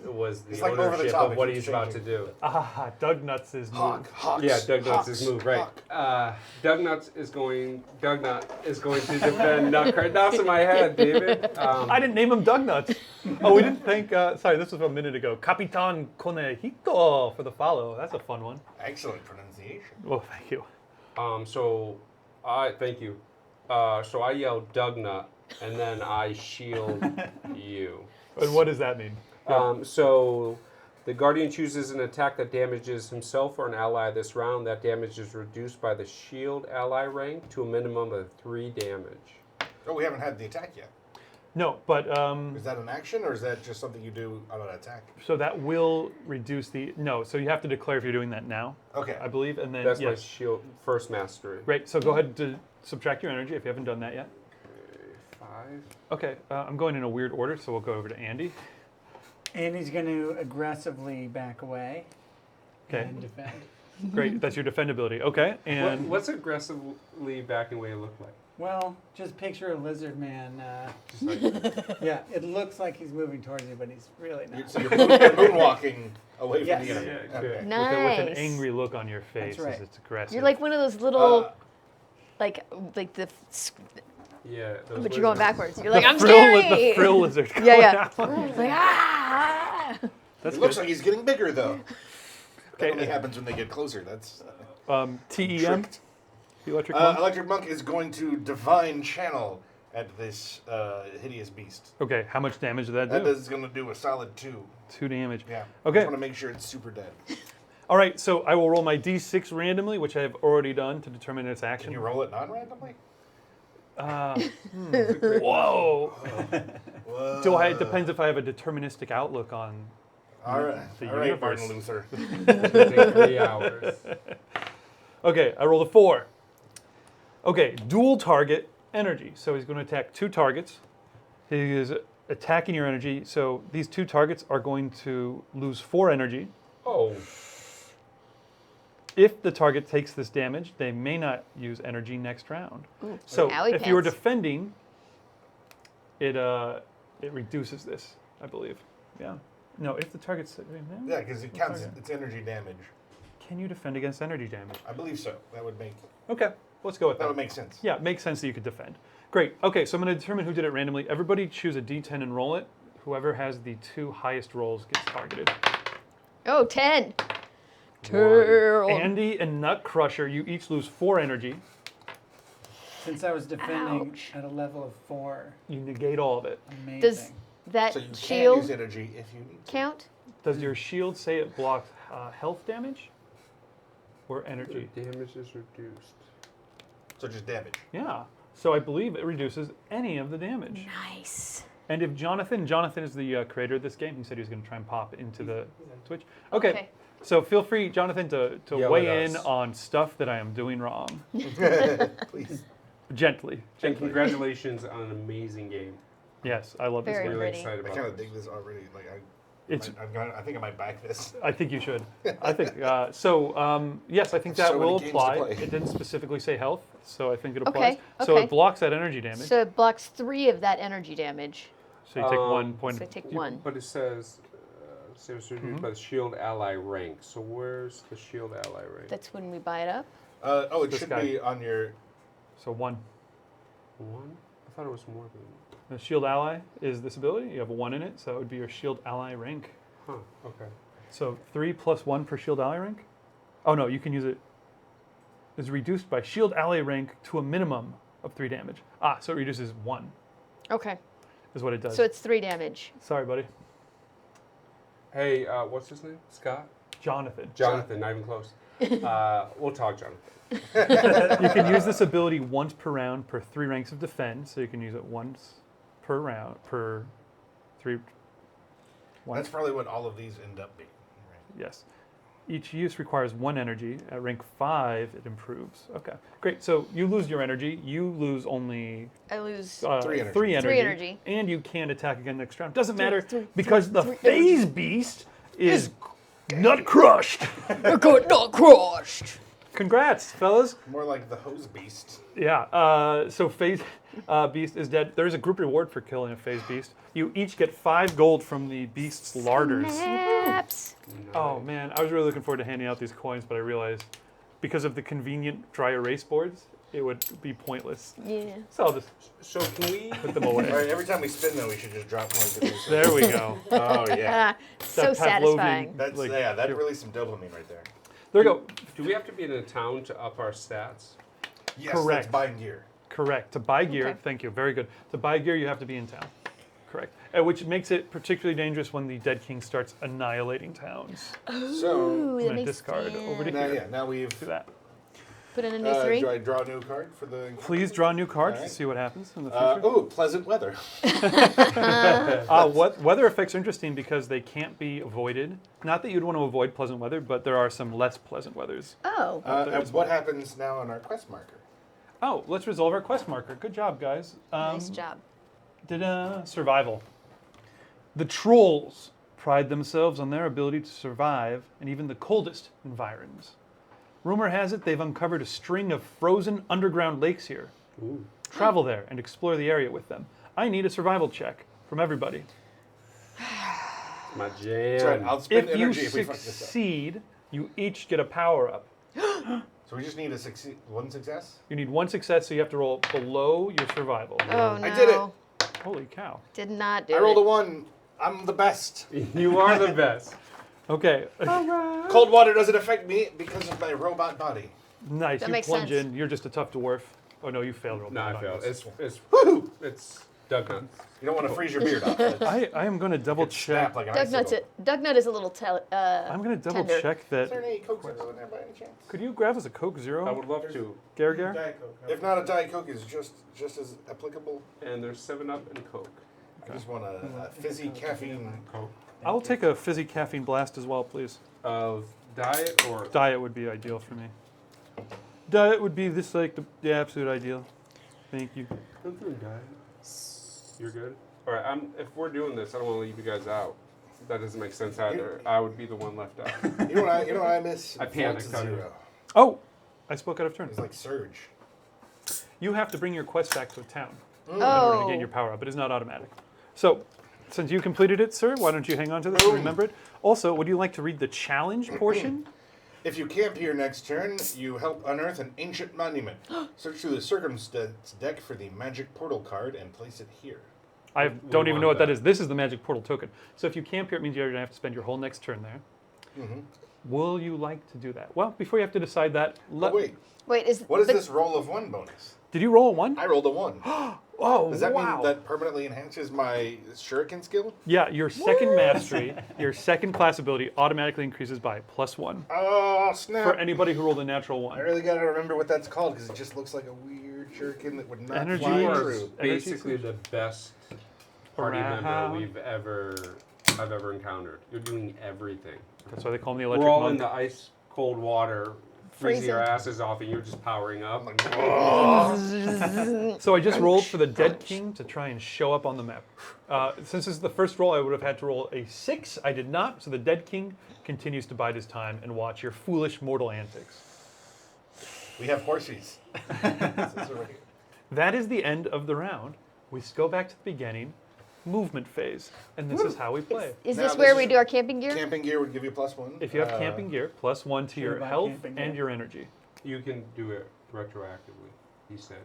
but, was the It's like over the ownership top, of it what keeps he's about to changing. do. Ah, Doug Nuts is Hawk, hawks, Yeah, Doug Nuts hawks, is moved, right. hawk. Doug Nut is going to defend Nut Crusher. That's in my head, David. I didn't name him Doug Nuts. Oh, we didn't thank, sorry, this was a minute ago. Capitan Conejito for the follow. That's a fun one. Excellent pronunciation. Well, thank you. So I thank you. So I yelled Doug Nut and then I shield you. And what does that mean? So the Guardian chooses an attack that damages himself or an ally this round. That damage is reduced by the shield ally rank to a minimum of 3 damage. Oh, we haven't had the attack yet. No, but Is that an action, or is that just something you do on an attack? so that will reduce the no. So you have to declare if you're doing that now, Okay. I believe, and then That's my yes. shield first mastery. Great. So go ahead to subtract your energy if you haven't done that yet. 5. Okay, I'm going in a weird order, so we'll go over to Andy. Andy's going to aggressively back away Okay, and defend. great. That's your defend ability. Okay, and What's aggressively backing away look like? Well, just picture a lizard man. Just like Yeah, it looks like he's moving towards you, but he's really not. So you're moonwalking away from Yes. the enemy. Yeah, Okay. good. with Nice. an angry look on your face right. as it's aggressive. You're like one of those little, Uh, like the. Yeah. those But you're going lizards. backwards. You're like, I'm the scary. frill lizard. Yeah, going yeah. out. It's like ah. That's it looks good. like he's getting bigger, though. Okay. That only happens when they get closer. That's TEM, tricked. the electric monk. Electric Monk is going to divine channel at this hideous beast. Okay, how much damage did that That do? is going to do a solid 2. 2 damage. Yeah. Okay. I just want to make sure it's super dead. All right, so I will roll my d6 randomly, which I have already done to determine its action. Can you roll it non-randomly? Whoa! Whoa. Do I? It depends if I have a deterministic outlook on. All right, the all right, universe. Martin Luther. It's gonna take 3 hours. Okay, I rolled a 4. Okay, dual target energy. So he's going to attack 2 targets. He is attacking your energy. So these 2 targets are going to lose 4 energy. Oh. If the target takes this damage, they may not use energy next round. Ooh, So owie if you were pants. defending, it reduces this, I believe. Yeah. No, if the target's Yeah, because it counts. It's energy damage. Can you defend against energy damage? I believe so. That would make Okay, let's go with that that. would make sense. Yeah, it makes sense that you could defend. Great. Okay, so I'm going to determine who did it randomly. Everybody choose a d10 and roll it. Whoever has the 2 highest rolls gets targeted. Oh, 10. Andy and Nut Crusher, you each lose 4 energy. Since I was defending Ouch. at a level of 4, You negate all of it. amazing. Does that So you can shield use energy if you need to. count? Does your shield say it blocks health damage or The energy? damage is reduced. So just damage. Yeah. So I believe it reduces any of the damage. Nice. And if Jonathan is the creator of this game, he said he was going to try and pop into the Twitch. Okay. So feel free, Jonathan, to Yell weigh at in us. on stuff that I am doing wrong. Please. Gently. And Gently. congratulations on an amazing game. Yes, I love this Very game. Really pretty. excited I about kind of this. dig this already. Like It's. I think I might back this. I think you should. I think so. Yes, I think There's that so many will games to apply. play. It didn't specifically say health, so I think it Okay, applies. So okay. it blocks that energy damage. So it blocks 3 of that energy damage. So you take 1 point. So I take 1. But it says reduced by the shield ally rank. So where's the shield ally rank? That's when we buy it up. It This should guy. be on your. So 1. 1? I thought it was more than. The shield ally is this ability. You have a 1 in it, so it would be your shield ally rank. Huh. Okay. So 3 plus 1 for shield ally rank? Oh no, you can use it. Is reduced by shield ally rank to a minimum of 3 damage. So it reduces 1, Okay. is what it does. So it's 3 damage. Sorry, buddy. Hey, what's his name? Scott? Jonathan. Jonathan, not even close. We'll talk, Jonathan. You can use this ability once per round per 3 ranks of defend, so you can use it once per round, per 3. That's probably what all of these end up being. Right? Yes. Each use requires 1 energy. At rank 5, it improves. Okay, great. So you lose your energy. You lose only I lose 3 energy. 3 energy. 3 energy. And you can't attack again next round. Doesn't matter three, because the three phase beast is nut crushed. not crushed. Congrats, fellas. More like the hose beast. Yeah. So phase beast is dead. There is a group reward for killing a phase beast. You each get 5 gold from the beast's larders. Snaps. Oh man, I was really looking forward to handing out these coins, but I realized because of the convenient dry erase boards, it would be pointless. Yeah. So I'll just So can we? put them away. All right, every time we spin though, we should just drop coins. There we go. Oh yeah. So That Pavlovian- satisfying. That's Like, that's you're- really some dopamine right there. There we go. Do we have to be in a town to up our stats? Yes, Correct. that's buying gear. Correct. To buy gear, Okay. thank you, very good. To buy gear, you have to be in town. Correct. Which makes it particularly dangerous when the Dead King starts annihilating towns. So Ooh, I'm that going to makes discard over to now, here. now we've. Do that. Put in a new 3. Do I draw a new card for the? Please draw a new card All right. to see what happens in the future. Ooh, pleasant weather. What weather effects are interesting because they can't be avoided. Not that you'd want to avoid pleasant weather, but there are some less pleasant weathers. Oh. And what happens now on our quest marker? Oh, let's resolve our quest marker. Good job, guys. Nice job. Survival. The trolls pride themselves on their ability to survive in even the coldest environs. Rumor has it they've uncovered a string of frozen underground lakes here. Ooh. Travel there and explore the area with them. I need a survival check from everybody. My That's right. jam. I'll spend If you energy if we fuck this up. succeed, you each get a power up. So we just need a one success. You need one success, so you have to roll below your survival. Oh, no. I did it. Holy cow. Did not do I rolled a it. 1. I'm the best. You are the best. Okay, Cold water doesn't affect me because of my robot body. nice. That You makes plunge sense. in. You're just a tough dwarf. Oh no, you failed. Roll No, I that. failed. It's Woo! Doug nuts. You don't want to freeze your beard off. But I am going to double it snap check. like an Doug nuts icicle. it. Doug nut is a little I'm going to double tender. check Is there that. any Coke Zero in there by any chance? Could you grab us a Coke I Zero, would love to. Gargar? Diet Coke. If not, a Diet Coke is just as applicable. And there's 7-Up and Coke. I just want a fizzy caffeine. Coke. I'll take a fizzy caffeine blast as well, please. Of diet or Diet would be ideal for me. Diet would be this like the absolute ideal. Thank you. I'm doing diet. You're good. All right. If we're doing this, I don't want to leave you guys out. That doesn't make sense either. I would be the one left out. You know what I miss? I panicked, Forza honey. Zero. Oh, I spoke out of turn. It's like Surge. You have to bring your quest back to a town in Oh. order to get your power up. It is not automatic. So, since you completed it, sir, why don't you hang on to this and remember it? Also, would you like to read the challenge portion? If you camp here next turn, you help unearth an ancient monument. Search through the circumstance deck for the magic portal card and place it here. I We don't even know want what that that. is. This is the magic portal token. So if you camp here, it means you're going to have to spend your whole next turn there. Mm-hmm. Will you like to do that? Well, before you have to decide that, Oh, wait. Wait, is What is but- this roll of 1 bonus? Did you roll a 1? I rolled a 1. Oh, Does that wow. mean that permanently enhances my shuriken skill? Yeah, your second mastery, your second class ability automatically increases by +1 Oh, for snap. anybody who rolled a natural I 1. really gotta remember what that's called because it just looks like a weird shuriken that would not Energy fly You are through. basically the best party member Around. I've ever encountered. You're doing everything. That's why they call me the We're electric all in monk. the ice cold water, freezing our Freezing. asses off, and you're just powering up. I'm like, oh. So I just rolled for the Dead King to try and show up on the map. Since this is the first roll, I would have had to roll a 6. I did not, so the Dead King continues to bide his time and watch your foolish mortal antics. We have horses. That is the end of the round. We go back to the beginning, movement phase, and this is how we play. Is Now, this this where is- we do our camping gear? Camping gear would give you +1. If you have camping gear, +1 to your Sure, buy health camping and gear. your energy. You can do it retroactively, he said.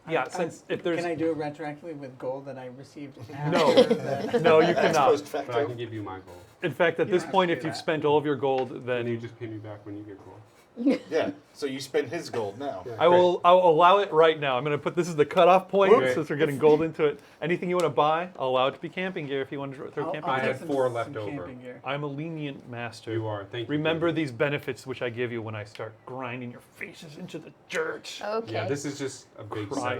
Yeah, since if there's Can I do it retroactively with gold that I received No. after the- no, you Ex cannot. post But I facto. can give you my gold. In fact, at You this don't have point, to if do you've that. spent all of your gold, Then you then just pay me back when you get gold. Yeah, so you spend his gold now. Yeah. I'll allow it right now. I'm going to put this as the cutoff point Okay. since we're getting gold into it. Anything you want to buy, I'll allow it to be camping gear if you want to throw I'll- camping I'll I gear. take had 4 some left over. camping gear. I'm a lenient master. You are. Thank you. Remember David. these benefits which I give you when I start grinding your faces into the dirt. Okay. Yeah, this is just a big Crying.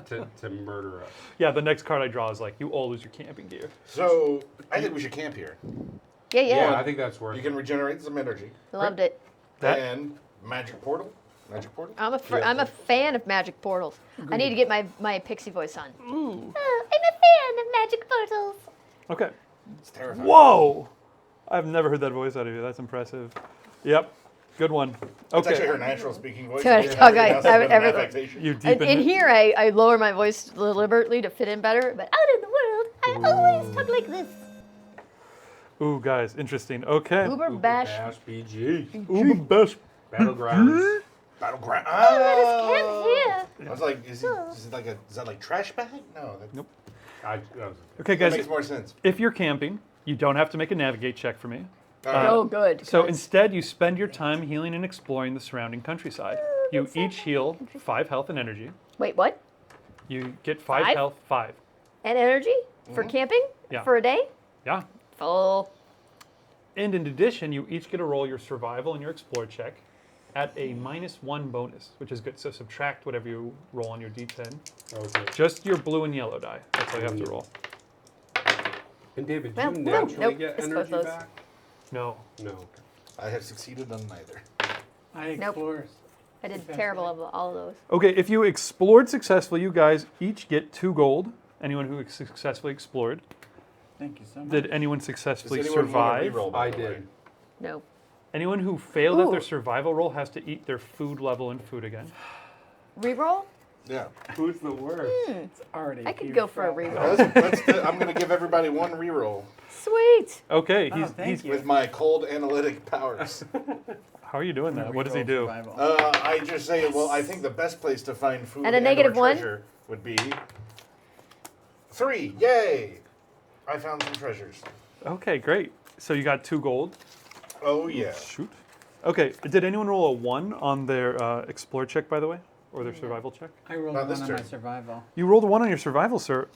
setup to murder us. Yeah, the next card I draw is like, you all lose your camping gear. So I think we should camp here. yeah, yeah. I think that's worth You it. can regenerate some energy. Loved it. That- And magic portal. Magic portal. I'm a fan of magic portals. I need to get my pixie voice on. Ooh. I'm a fan of magic portals. Okay. It's terrifying. Whoa! I've never heard that voice out of you. That's impressive. Yep. Good one. It's actually Okay. her natural speaking voice. Sorry, Everything Doug, else has been an everything. affectation. You And deepen in it. here, I lower my voice deliberately to fit in better, but out in the world, I always talk like this. Ooh, guys, interesting. Okay. Uber bash. BG. Uber best. Battlegrounds. Battleground. Oh, let us camp here. I was like, is that like trash bag? No. That, Nope. I, Okay, that guys, makes more sense. if you're camping, you don't have to make a navigate check for me. All right. Oh, good. So good. instead, you spend your time healing and exploring the surrounding countryside. You each heal 5 health and energy. Wait, what? You get 5 5? health, 5. And energy for camping? Yeah. For a day? Yeah. Full. And in addition, you each get to roll your survival and your explore check at a -1 bonus, which is good. So subtract whatever you roll on your d10. Okay. Just your blue and yellow die. That's all you have to roll. And David, do Well, you no, naturally nope, get it's both energy those. back? No. No. I have succeeded on neither. I Nope. explore. I did terrible of all of those. Okay, if you explored successfully, you guys each get 2 gold. Anyone who successfully explored. Thank you so much. Did anyone Does successfully anyone want to survive? reroll, by I the way? did. No. Anyone who failed at their Ooh. survival roll has to eat their food level and food again. Reroll? Yeah. Who's the worst? It's already. I could huge go for a problem. reroll. I'm going to give everybody 1 reroll Sweet. Okay, Oh, thank you. with my cold analytic powers. how are you doing that? What does he do? Survival. I just say, well, I think the best place to find food And a negative or 1? treasure would be 3. Yay! I found some treasures. Okay, great. So you got 2 gold. Oh yeah. Shoot. Okay, did anyone roll a 1 on their explore check, by the way? Or their survival check? I rolled Not one this on my turn. survival. You rolled a 1 on your survival, sir.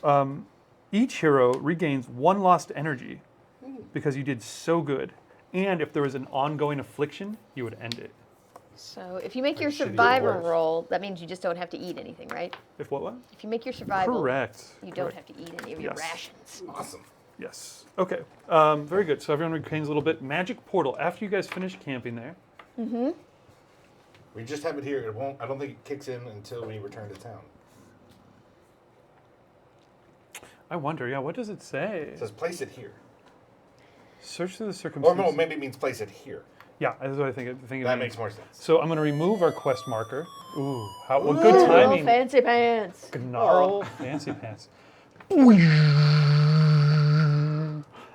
Each hero regains 1 lost energy because you did so good. And if there was an ongoing affliction, you would end it. So if you make your shitty survival worse. roll, that means you just don't have to eat anything, right? If what? If you make your survival, Correct. you don't Correct. have to eat any of your Yes. rations. Awesome. Yes. Okay. Very good. So everyone retains a little bit. Magic portal. After you guys finish camping there, We just have it here. It won't. I don't think it kicks in until we return to town. I wonder. Yeah. What does it say? It says place it here. Search through the Or circumstances. no, maybe it means place it here. Yeah, that's what I think. It That means. makes more sense. So I'm going to remove our quest marker. Ooh, how what good timing. Oh, fancy pants. Gnarl, fancy pants.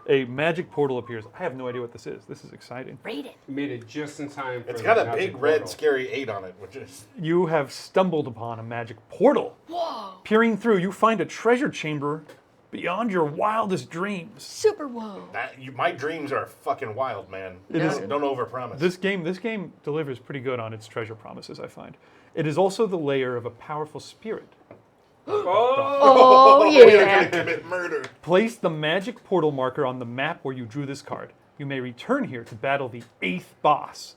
A magic portal appears. I have no idea what this is. This is exciting. Read it. You made it just in time for It's the got a magic big red portal. scary 8 on it, which is You have stumbled upon a magic portal. Whoa. Peering through, you find a treasure chamber beyond your wildest dreams. Super whoa. my dreams are fucking wild, man. It is- Don't overpromise. This game delivers pretty good on its treasure promises, I find. It is also the lair of a powerful spirit. Oh! Oh, We are yeah. gonna commit murder. Place the magic portal marker on the map where you drew this card. You may return here to battle the 8th boss.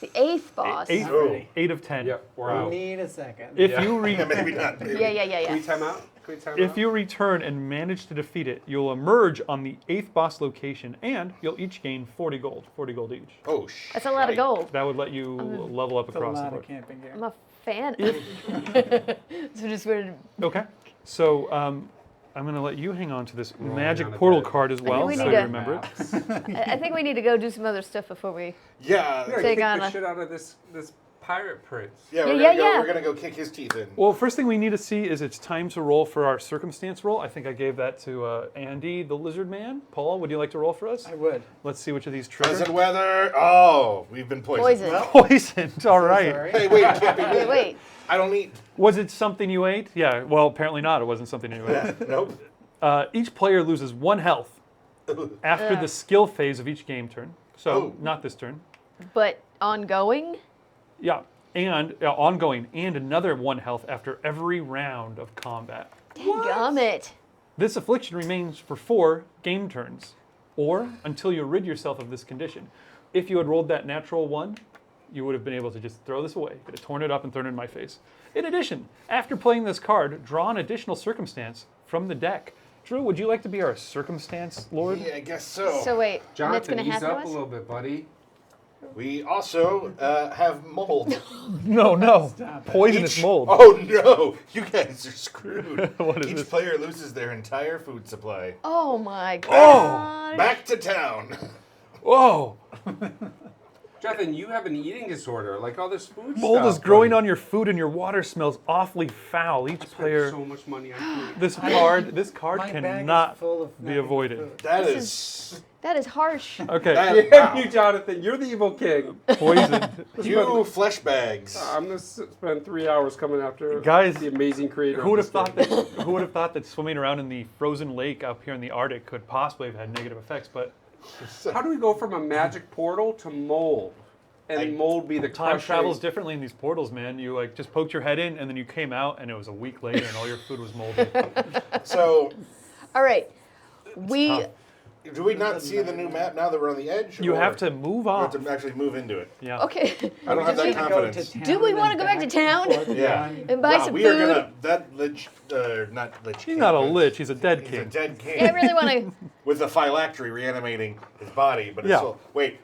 The 8th boss. Eighth, Oh. 8 of 10. Yep, we're out. Need a second. If Yeah. you Yeah, maybe not. Maybe. Yeah. Can we time out? Can we time out? If you return and manage to defeat it, you'll emerge on the 8th boss location, and you'll each gain 40 gold each. Oh shit. That's a lot of gold. That would let you level up It's a across the lot board. of camping gear. I'm a fan. So just wanted Okay. So I'm going to let you hang on to this magic on the portal bed. card as well, we so need you to- remember it. I think we need to go do some other stuff before we. Yeah. We gotta Take kick on the a- shit out of this pirate prince. Yeah, Yeah. we're gonna go kick his teeth in. Well, first thing we need to see is it's time to roll for our circumstance roll. I think I gave that to Andy, the lizard man. Paul, would you like to roll for us? I would. Let's see which of these Pleasant trigger. weather. Oh, we've been poisoned. Poison. Poisoned. All right. Sorry. Hey, wait, it can't be me. Wait. I don't eat. Was it something you ate? Yeah. Well, apparently not. It wasn't something you ate. Nope. Each player loses 1 health after Ugh. the skill phase of each game turn. So Oh. not this turn. But ongoing? Yeah. And ongoing, and another 1 health after every round of combat. Dadgummit. This affliction remains for 4 game turns, or until you rid yourself of this condition. If you had rolled that natural 1, you would have been able to just throw this away. Could have torn it up and thrown it in my face. In addition, after playing this card, draw an additional circumstance from the deck. Drew, would you like to be our circumstance lord? Yeah, I guess so. So wait, Mitt's Jonathan, gonna ease happen to up a us? little bit, buddy. We also have mold. No. Stop it. Poisonous mold. Oh no, you guys are screwed. What is Each this? player loses their entire food supply. Oh my god. Back to town. Whoa! Jonathan, you have an eating disorder. Like all this food Mold stuff. is growing buddy. on your food, and your water smells awfully foul. Each I spent player, so much money on food. this card My bag is cannot full of be nothing avoided. food. That This is. That is harsh. Okay, That, Damn wow. you, Jonathan. You're the evil king. poison. You flesh bags. I'm gonna spend 3 hours coming after Guys, the amazing creator. Who would have of this thought game. that? Who would have thought that swimming around in the frozen lake up here in the Arctic could possibly have had negative effects? But How do we go from a magic portal to mold? and mold be the Time crushing. travels differently in these portals, man. You like just poked your head in, and then you came out, and it was a week later, and all your food was moldy. So, All right. We tough. do we not see the new map now that we're on the edge? You or have to move we have off. to actually move into it. Yeah. okay. I don't have that confidence. Do we wanna go back to town? Yeah. And buy Wow, some we food? are gonna that lich, not lich. He's king, not a but lich. He's a dead He's king. a dead king Yeah, I really want to. with a phylactery reanimating his body, but it's Yeah. still. Wait,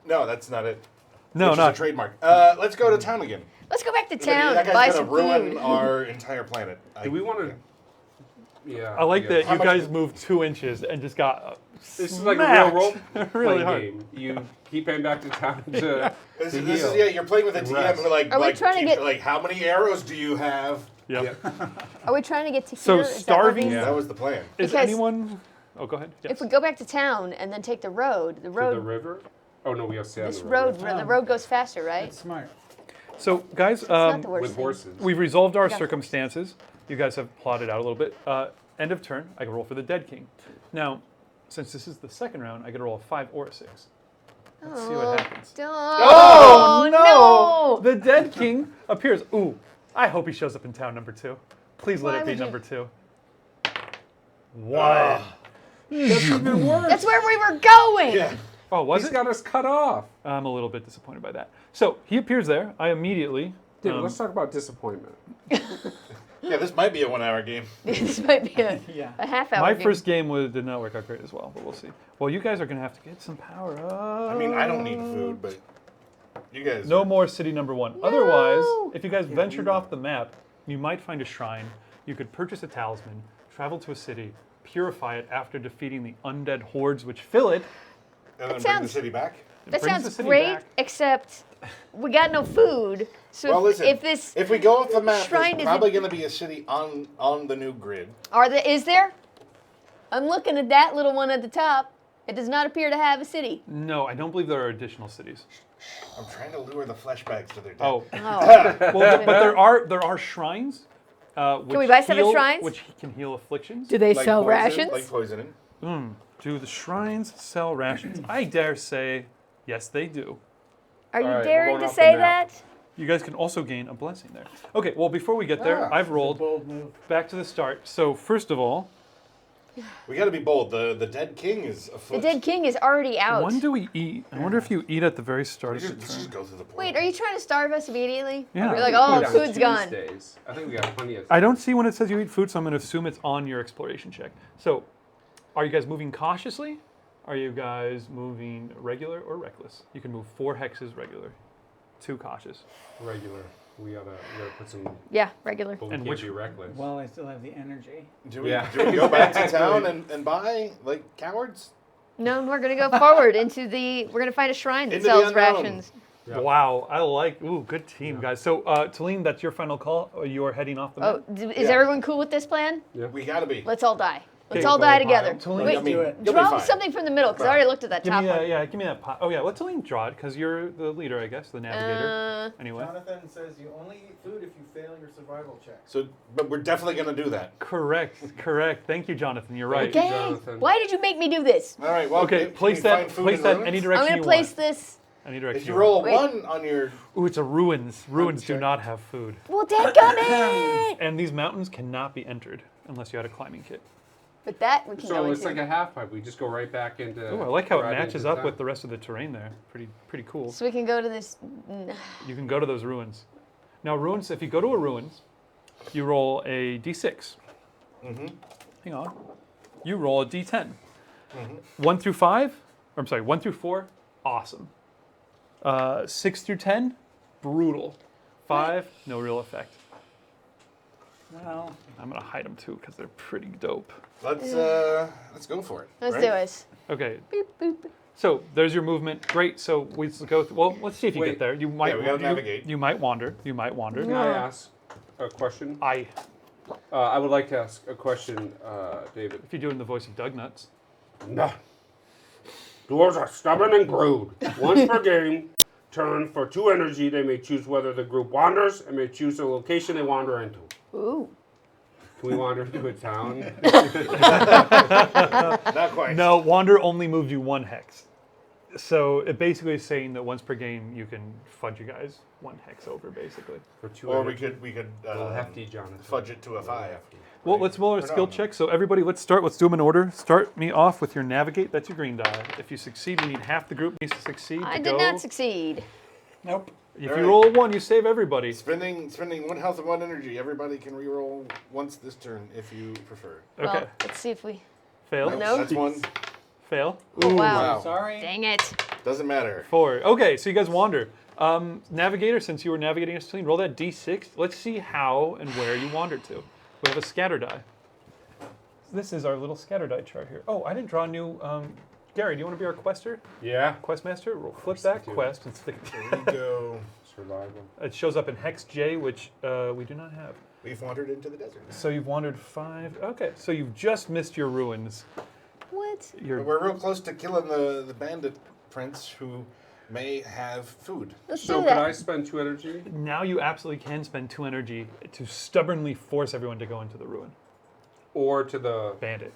no, that's not it. No, Which is not. a trademark. Let's go to town again. Let's go back to town That and buy guy's some gonna ruin food. our entire planet. Do we want to? Yeah. I like that How you much- guys moved 2 inches and just got. This is like a real role really playing hard. game. You keep heading back to town to, This to is heal. yeah. You're playing with a And DM rest. who like Are we like trying to keeps- get- like how many arrows do you have? Yep. Are we trying to get to here? So Is that what starving- we- Yeah. That was the plan. Is Because- anyone? Oh, go ahead. Yes. If we go back to town and then take the road, To the river? Oh no, we have to stay on this the road, river. the road goes faster, right? That's smart. So, guys, It's not the worst With thing. horses. we've resolved our Gotcha. circumstances. You guys have plotted out a little bit. End of turn, I can roll for the dead king. Now, since this is the second round, I get to roll a 5 or a 6. Let's see what happens. Oh, no! The dead king appears. Ooh, I hope he shows up in town number 2. Please let Why it be would you- number 2. 1. That's even worse. That's where we were going! Yeah. Oh, was He's it? got us cut off. I'm a little bit disappointed by that. So he appears there. I immediately. David, let's talk about disappointment. Yeah, this might be a 1 hour game. This might be a, Yeah. a half hour My game. first game did not work out great as well, but we'll see. Well, you guys are going to have to get some power up. I mean, I don't need food, but you guys. No more city number 1. Otherwise, if you guys ventured off the map, you might find a shrine. You could purchase a talisman, travel to a city, purify it after defeating the undead hordes which fill it. And then bring the sounds- city back. It That brings the sounds city great, back. except we got no food. So Well, listen. if we go off the map, shrine there's is probably going to be a city on the new grid. is there? I'm looking at that little one at the top. It does not appear to have a city. No, I don't believe there are additional cities. I'm trying to lure the flashbacks to their death. Oh, Oh. well, but there are shrines. Which we buy some heal, shrines? Which can heal afflictions. Do they Like sell poison, rations? Like poisoning. Do the shrines sell rations? I dare say, yes, they do. Are you All right, we're daring going to off the say map. that? You guys can also gain a blessing there. Okay, well, before we get there, I've rolled Bold move. back to the start. So first of all, We got to be bold. The dead king is The afoot. dead king is already out. when do we eat? I wonder if you eat at the very start Let's of the just, let's turn. just go through the portal. Wait, are you trying to starve us immediately? Yeah. We're like, Put oh, it on food's gone. Tuesdays. I think we got plenty of. I don't see when it says you eat food, so I'm going to assume it's on your exploration check. So, are you guys moving cautiously? Are you guys moving regular or reckless? You can move 4 hexes regular, 2 cautious. regular. We gotta put some. Yeah, regular. But we And can't which- be reckless. Well, I still have the energy. Do we, Yeah. do we go back to town and buy like cowards? No, we're gonna go forward into the. We're gonna find a shrine that Into the sells unknown. rations. Yeah. Wow, I like. Ooh, good team, guys. So, Talene, that's your final call. Or you are heading off the map. Oh, is Yeah. everyone cool with this plan? We got to be. Let's all die. Let's Okay, all die go together. pile. Talene, Wait, I mean, do it. you'll be draw fine. something from the middle because I already looked at that give top me one. give me that pot. Oh yeah, let Talene draw it because you're the leader, I guess, the navigator. Anyway, Jonathan says you only eat food if you fail your survival check. So, but we're definitely going to do that. correct. Thank you, Jonathan. You're right. Thank you, Dang! Jonathan. Why did you make me do this? All right. Well, Okay, can place we that. find food Place in that ruins? any I'm direction gonna you place want. this. Any direction. If you you roll a Wait. 1 on your, Ooh, it's a ruins. Ruins do check. not have food, Well, dadgummit! and these mountains cannot be entered unless you had a climbing kit. But that we can go So it's into. like a half pipe. We just go right back into. Oh, I like how it right matches into up town. with the rest of the terrain there. Pretty cool. So we can go to this. You can go to those ruins. Now, ruins. If you go to a ruins, you roll a d6. Hang on. You roll a d10. 1 through 5. Or, I'm sorry, 1 through 4. Awesome. 6 through 10. Brutal. 5. No real effect. Well, I'm gonna hide them too because they're pretty dope. let's go for it. Let's right? do it. Okay. Boop, boop. So there's your movement. Great. So we go. Well, let's see if you Wait. get there. You might. we gotta navigate. You might wander. You might wander. Can I ask a question? I. I would like to ask a question, David. If you do it in the voice of Doug Nuts. No. Dwarves are stubborn and crude. Once per game, turn for 2 energy, they may choose whether the group wanders and may choose the location they wander into. Ooh. Can we wander into a town? Not quite. No, wander only moved you 1 hex. So it basically is saying that once per game you can fudge you guys 1 hex over, basically. For 2 Or energy. we could Little hefty, Jonathan. fudge it to a 5. Well, right? let's roll our Or no, skill no. check. So everybody, let's start. Let's do them in order. Start me off with your navigate. That's your green die. If you succeed, we need half the group needs to succeed. I to did go. not succeed. Nope. If All you right. roll a 1, you save everybody. Spending 1 health and 1 energy. Everybody can reroll once this turn if you prefer. Okay. Well, let's see if we. Fail. No. That's 1. Fail. Oh, wow. Wow. Sorry. Dang it. Doesn't matter. 4. Okay, so you guys wander. Navigator, since you were navigating us, roll that d6. Let's see how and where you wandered to. We have a scatter die. This is our little scatter die chart here. Oh, I didn't draw a new. Gary, do you want to be our quester? Yeah. Quest master? We'll flip course that I do. quest and stick it. Here we go. Survival. It shows up in Hex J, which we do not have. We've wandered into the desert. So you've wandered 5. Okay, so you've just missed your ruins. What? Your We're real close to killing the bandit prince who may have food. Let's So do could that. I spend 2 energy? now you absolutely can spend 2 energy to stubbornly force everyone to go into the ruin. Or to the Bandit.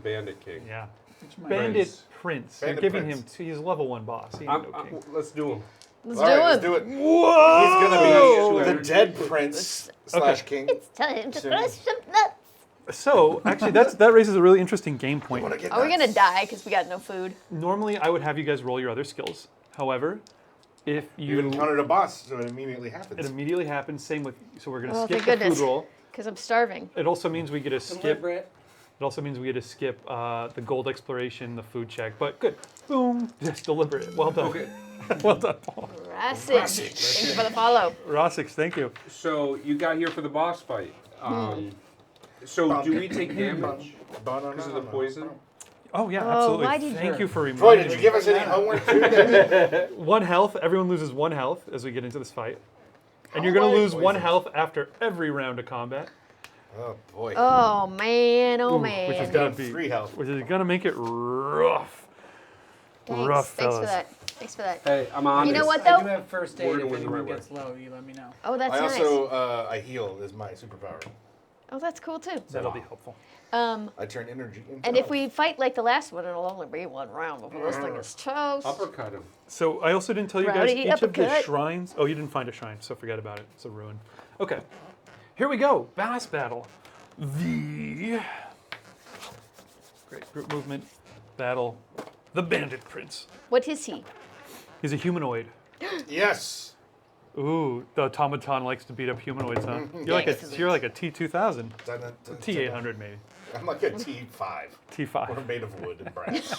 Bandit king? Yeah. It's my Bandit Prince. Bandit You're giving Prince. him. He's level 1 boss. He ain't no king. Let's do him. Let's All do right, it. let's do it. Whoa! He's gonna Two be the dead prince slash king. It's time to Soon. crush some nuts. So actually, that raises a really interesting game point. Wanna get Are we nuts? gonna die because we got no food? Normally, I would have you guys roll your other skills. However, if You you encountered a boss, so it immediately happens. it immediately happens. Same with. So we're gonna Oh, skip thank the goodness. food roll. Because I'm starving. It also means we get to skip. Deliberate. It also means we get to skip the gold exploration, the food check. But good. Boom. Just deliberate. Well done. Okay. Well done, Paul. Rassig. Thank you for the follow. Rossix, thank you. So you got here for the boss fight. So do we take damage because of the poison? Oh yeah, Oh, absolutely. why did Thank you- you for Troy, reminding did you me. give us any homework too? Then? 1 health. Everyone loses 1 health as we get into this fight. And you're How going to am I lose 1 poisoned? health after every round of combat, Oh boy. Oh man, oh man. which is Got going to be 3 health. which is going to make it rough. Thanks. rough, Thanks for fellas. that. Thanks for that. Hey, I'm on You know this. what, I though? do have first We're aid. gonna If win the anyone right gets low, you let me know. Oh, that's I nice. also I heal is my superpower. Oh, that's cool too. That'll be helpful. I turn energy into And if health. we fight like the last one, it'll only be 1 round before this thing is toast. Uppercut him. So I also didn't tell you guys Rowdy each of the uppercut. shrines. Oh, you didn't find a shrine, so forget about it. It's a ruin. Okay, here we go. Boss battle. The great group movement battle. The Bandit Prince. What is he? He's a humanoid. Yes. Ooh, the automaton likes to beat up humanoids, huh? Excellent. You're like a T2000, Dun, dun, dun, T800 maybe, I'm like a T5. We're T5, made of wood and brass.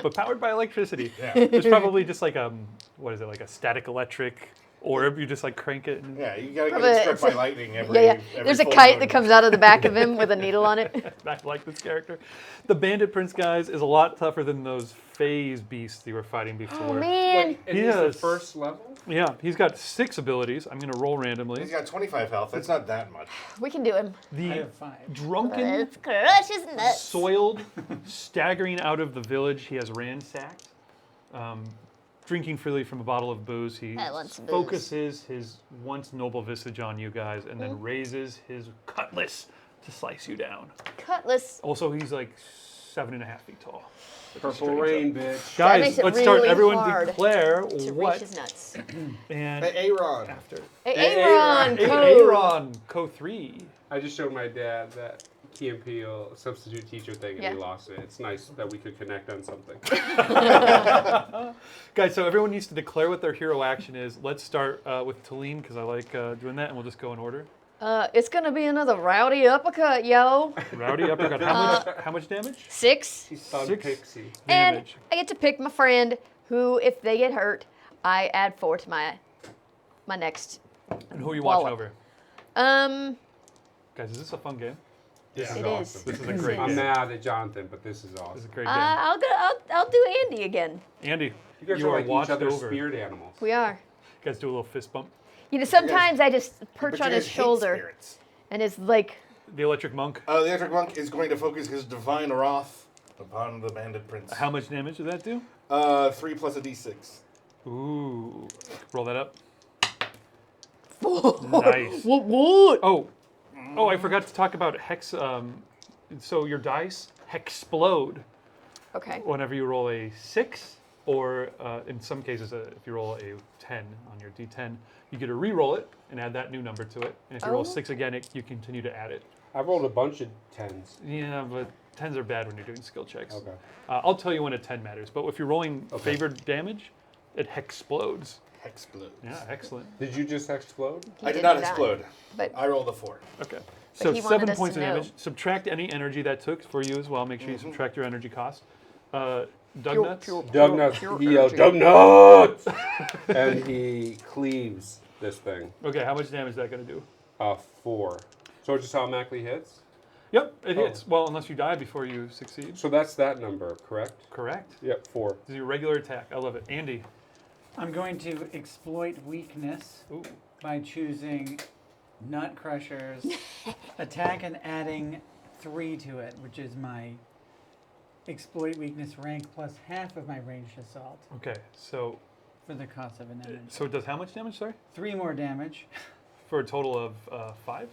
but powered by electricity. Yeah. There's probably just like what is it, like a static electric orb? You just like crank it. And Yeah, you gotta get Probably it struck it's by a- lightning every. Yeah, yeah. every There's a full kite moon. that comes out of the back of him with a needle on it. I like this character. The Bandit Prince, guys, is a lot tougher than those phase beasts you were fighting before. Oh man. And he's the Yes. first level? Yeah, he's got 6 abilities. I'm going to roll randomly. He's got 25 health. That's not that much. We can do him. I The have 5. drunken, Let's crush his nuts. soiled, staggering out of the village he has ransacked, drinking freely from a bottle of booze. He I want some booze. focuses his once noble visage on you guys and then raises his cutlass to slice you down. Cutlass. Also, he's like 7.5 feet tall. Purple rain, bitch. Guys, makes it let's start. really Everyone hard declare To reach what his nuts. and Hey, Aaron. after. Hey, Aaron, code. Aaron, Co 3. I just showed my dad that Key and Peele substitute teacher thing and Yeah. he lost it. It's nice that we could connect on something. Guys, so everyone needs to declare what their hero action is. Let's start with Talene because I like doing that, and we'll just go in order. It's gonna be another rowdy uppercut, yo. Rowdy uppercut. How much damage? 6. He's Thug 6 Pixie. And damage. I get to pick my friend who, if they get hurt, I add 4 to my next. And who are you watching wallop. over? Guys, is this a fun game? This It is is. awesome. This is a great I'm game. mad at Jonathan, but this is This is a awesome. great game. I'll do Andy again. Andy, You guys you are are like each watched other's over. spirit animals. We are. You guys do a little fist bump. You know, sometimes I just But perch you on guys his hate shoulder spirits. and it's like, The electric monk. The electric monk is going to focus his divine wrath upon the bandit prince. How much damage does that do? 3 plus a d6. Ooh. Roll that up. what? Nice. What? Oh, I forgot to talk about hex. So your dice HEXplode. Okay. Whenever you roll a 6, or in some cases, if you roll a 10 on your D10, you get to re-roll it and add that new number to it. And if you roll a 6 again, you continue to add it. I rolled a bunch of 10s. Yeah, but 10s are bad when you're doing skill checks. Okay. I'll tell you when a 10 matters, but if you're rolling favored damage, it hexplodes. Hexplode. Yeah, excellent. Did you just explode? He I did not that. explode. But I rolled a 4. Okay. So he wanted 7 us points to of know. damage. Subtract any energy that took for you as well. Make sure you subtract your energy cost. Doug Nuts. Donuts. He yelled, Donuts! And he cleaves this thing. Okay, how much damage is that going to do? 4. So it just automatically hits? Yep, it hits. Well, unless you die before you succeed. So that's that number, correct? Correct. Yep, 4. This is your regular attack. I love it. Andy. I'm going to exploit weakness Ooh. by choosing Nut Crusher's attack and adding 3 to it, which is my exploit weakness rank plus half of my ranged assault Okay, so for the cost of an energy. it does how much damage, sorry? 3 more damage. For a total of 5?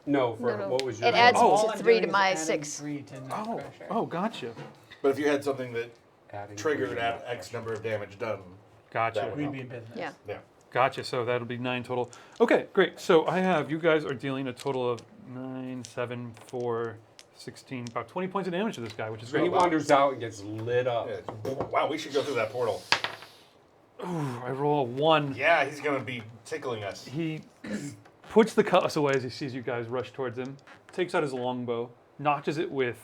No, for No. what was your It adds Oh. All to I'm 3 doing to is my adding 6. 3 to Nut Crusher. Oh, gotcha. But if you had something that adding triggered three? at X number of damage done, Gotcha. That would We'd be in business. Yeah. yeah. Gotcha. So that'll be 9 total. Okay, great. So you guys are dealing a total of 9, 7, 4, 16, about 20 points of damage to this guy, which is So he great. wanders out and gets lit up. Yeah. Wow, we should go through that portal. Ooh, I roll a 1. Yeah, he's gonna be tickling us. He puts the cutlass away as he sees you guys rush towards him, takes out his longbow, notches it with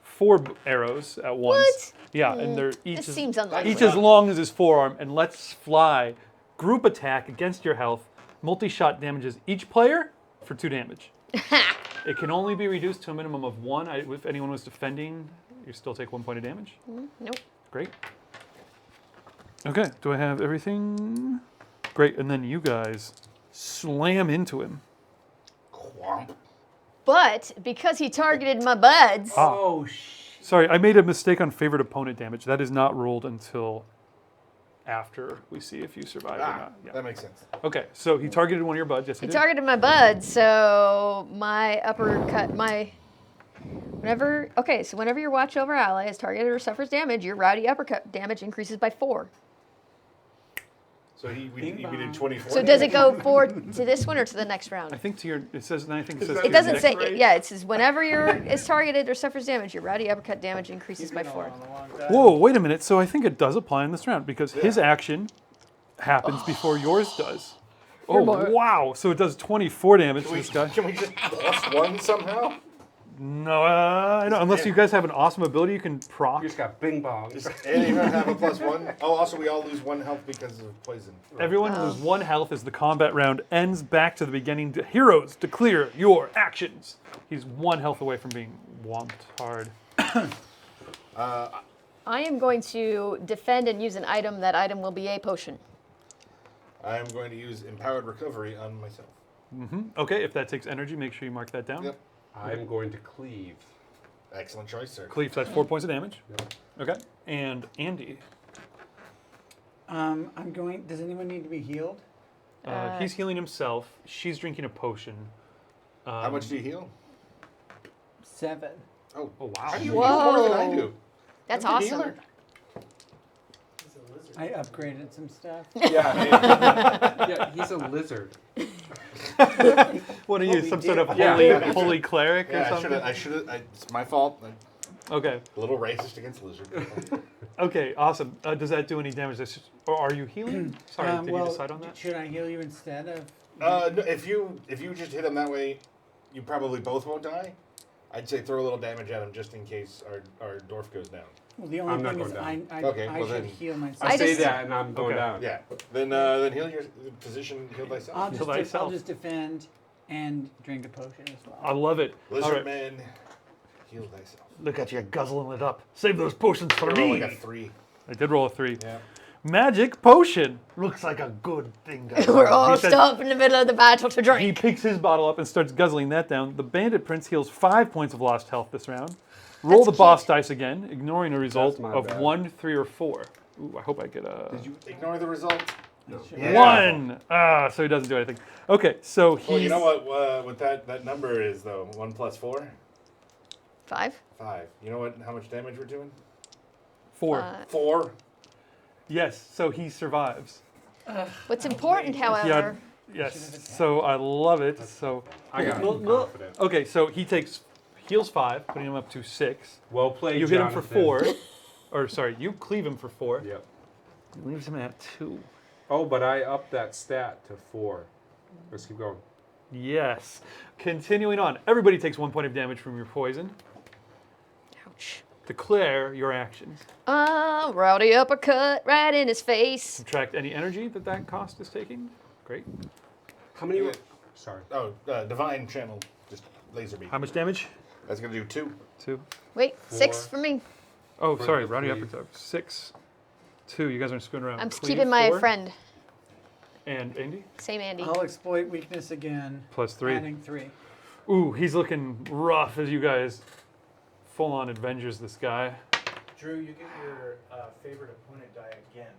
4 arrows at once. What? Yeah, and they're This seems unlikely. each as long as his forearm, and lets fly. Group attack against your health. Multi-shot damages each player for 2 damage. It can only be reduced to a minimum of 1. If anyone was defending, you still take 1 point of damage. Nope. Great. Okay, do I have everything? Great, and then you guys slam into him. Quamp. But because he targeted my buds, Oh, Sorry, I made a mistake on favorite opponent damage. That is not rolled until after we see if you survive or Ah, not. Yeah. that makes sense. Okay, so he targeted one of your buds. Yes, he he did. targeted my buds, so my uppercut, whenever your watch over ally is targeted or suffers damage, your rowdy uppercut damage increases by 4. So we Bing did bong. 24. So does it go forward to this one or to the next round? I think to your. It says. I think it says. It to It your doesn't next say. raise. Yeah, it says whenever is targeted or suffers damage, your rowdy uppercut damage increases by 4. Whoa, wait a minute. So I think it does apply in this round because his action happens before yours does. Oh, more. wow. So it does 24 damage to Can we, this guy. can we just plus 1 somehow? No, I don't. Unless you guys have an awesome ability you can proc. You just got bing bong. Does anyone have a plus 1? Oh, also we all lose 1 health because of poison. Everyone loses 1 health as the combat round ends. Back to the beginning. Heroes, declare your actions. He's 1 health away from being whomped hard. I am going to defend and use an item. That item will be a potion. I am going to use empowered recovery on myself. Okay, if that takes energy, make sure you mark that down. Yep. I'm going to cleave. Excellent choice, sir. Cleave, that's 4 points of damage. Okay. And Andy, I'm going. Does anyone need to be healed? he's healing himself. She's drinking a potion. How much do you heal? 7. Oh, Oh, wow. how do you heal more than I do? That's I'm the awesome. healer. I upgraded some stuff. Yeah, he's a lizard. What are you, we some did. sort of Yeah. holy cleric or Yeah, something? I should have. It's my fault. I'm Okay. a little racist against lizard people. Okay, awesome. Does that do any damage? Or are you healing? Sorry, did you decide on that? Should I heal you instead of? No, if you just hit him that way, you probably both won't die. I'd say throw a little damage at him just in case our dwarf goes down. Well, the I'm only not thing is going I Okay, well should then- heal myself. I I say just- that and I'm going Okay. down. Yeah. Then heal your position. Heal thyself. I'll Heal just, thyself. I'll just defend and drink a potion as well. I love it. All Lizard right. man, heal thyself. Look at you guzzling it up. Save those potions for Roll me. like a 3. I did roll a 3. Yeah. Magic potion. Looks like a good thing. To We're all He says- stopped in the middle of the battle to He drink. picks his bottle up and starts guzzling that down. The bandit prince heals 5 points of lost health this round. Roll That's the boss cute. dice again, ignoring a result my of bad. 1, 3, or 4. Ooh, I hope I get a Did you ignore the result? Yeah. 1. So he doesn't do anything. Okay, so he's Well, you know what that number is though? 1 plus 4, 5. 5. You know what? How much damage we're doing? 4. 4. Yes, so he survives. What's important, Yeah, however, yes. So I love it. So I got Well, well, confident. okay, so he heals 5, putting him up to 6. Well played, You hit him for Jonathan. 4. Or sorry, you cleave him for 4. Yep. Leaves him at 2. Oh, but I upped that stat to 4. Let's keep going. Yes. Continuing on. Everybody takes 1 point of damage from your poison. ouch. Declare your actions. Rowdy uppercut right in his face. Subtract any energy that cost is taking. Great. How many? Yeah. Sorry. Oh, divine channel, just laser beam. How much damage? That's gonna do 2. 2. Wait, 6 4. for me. Oh, For sorry, the rounding three. upwards. 6. 2. You guys aren't screwing around. I'm Cleave, keeping my 4. friend. And Andy? Same Andy. I'll exploit weakness again. Plus 3. Adding 3. Ooh, he's looking rough as you guys full-on Avengers this guy. Drew, you get your favorite opponent die again.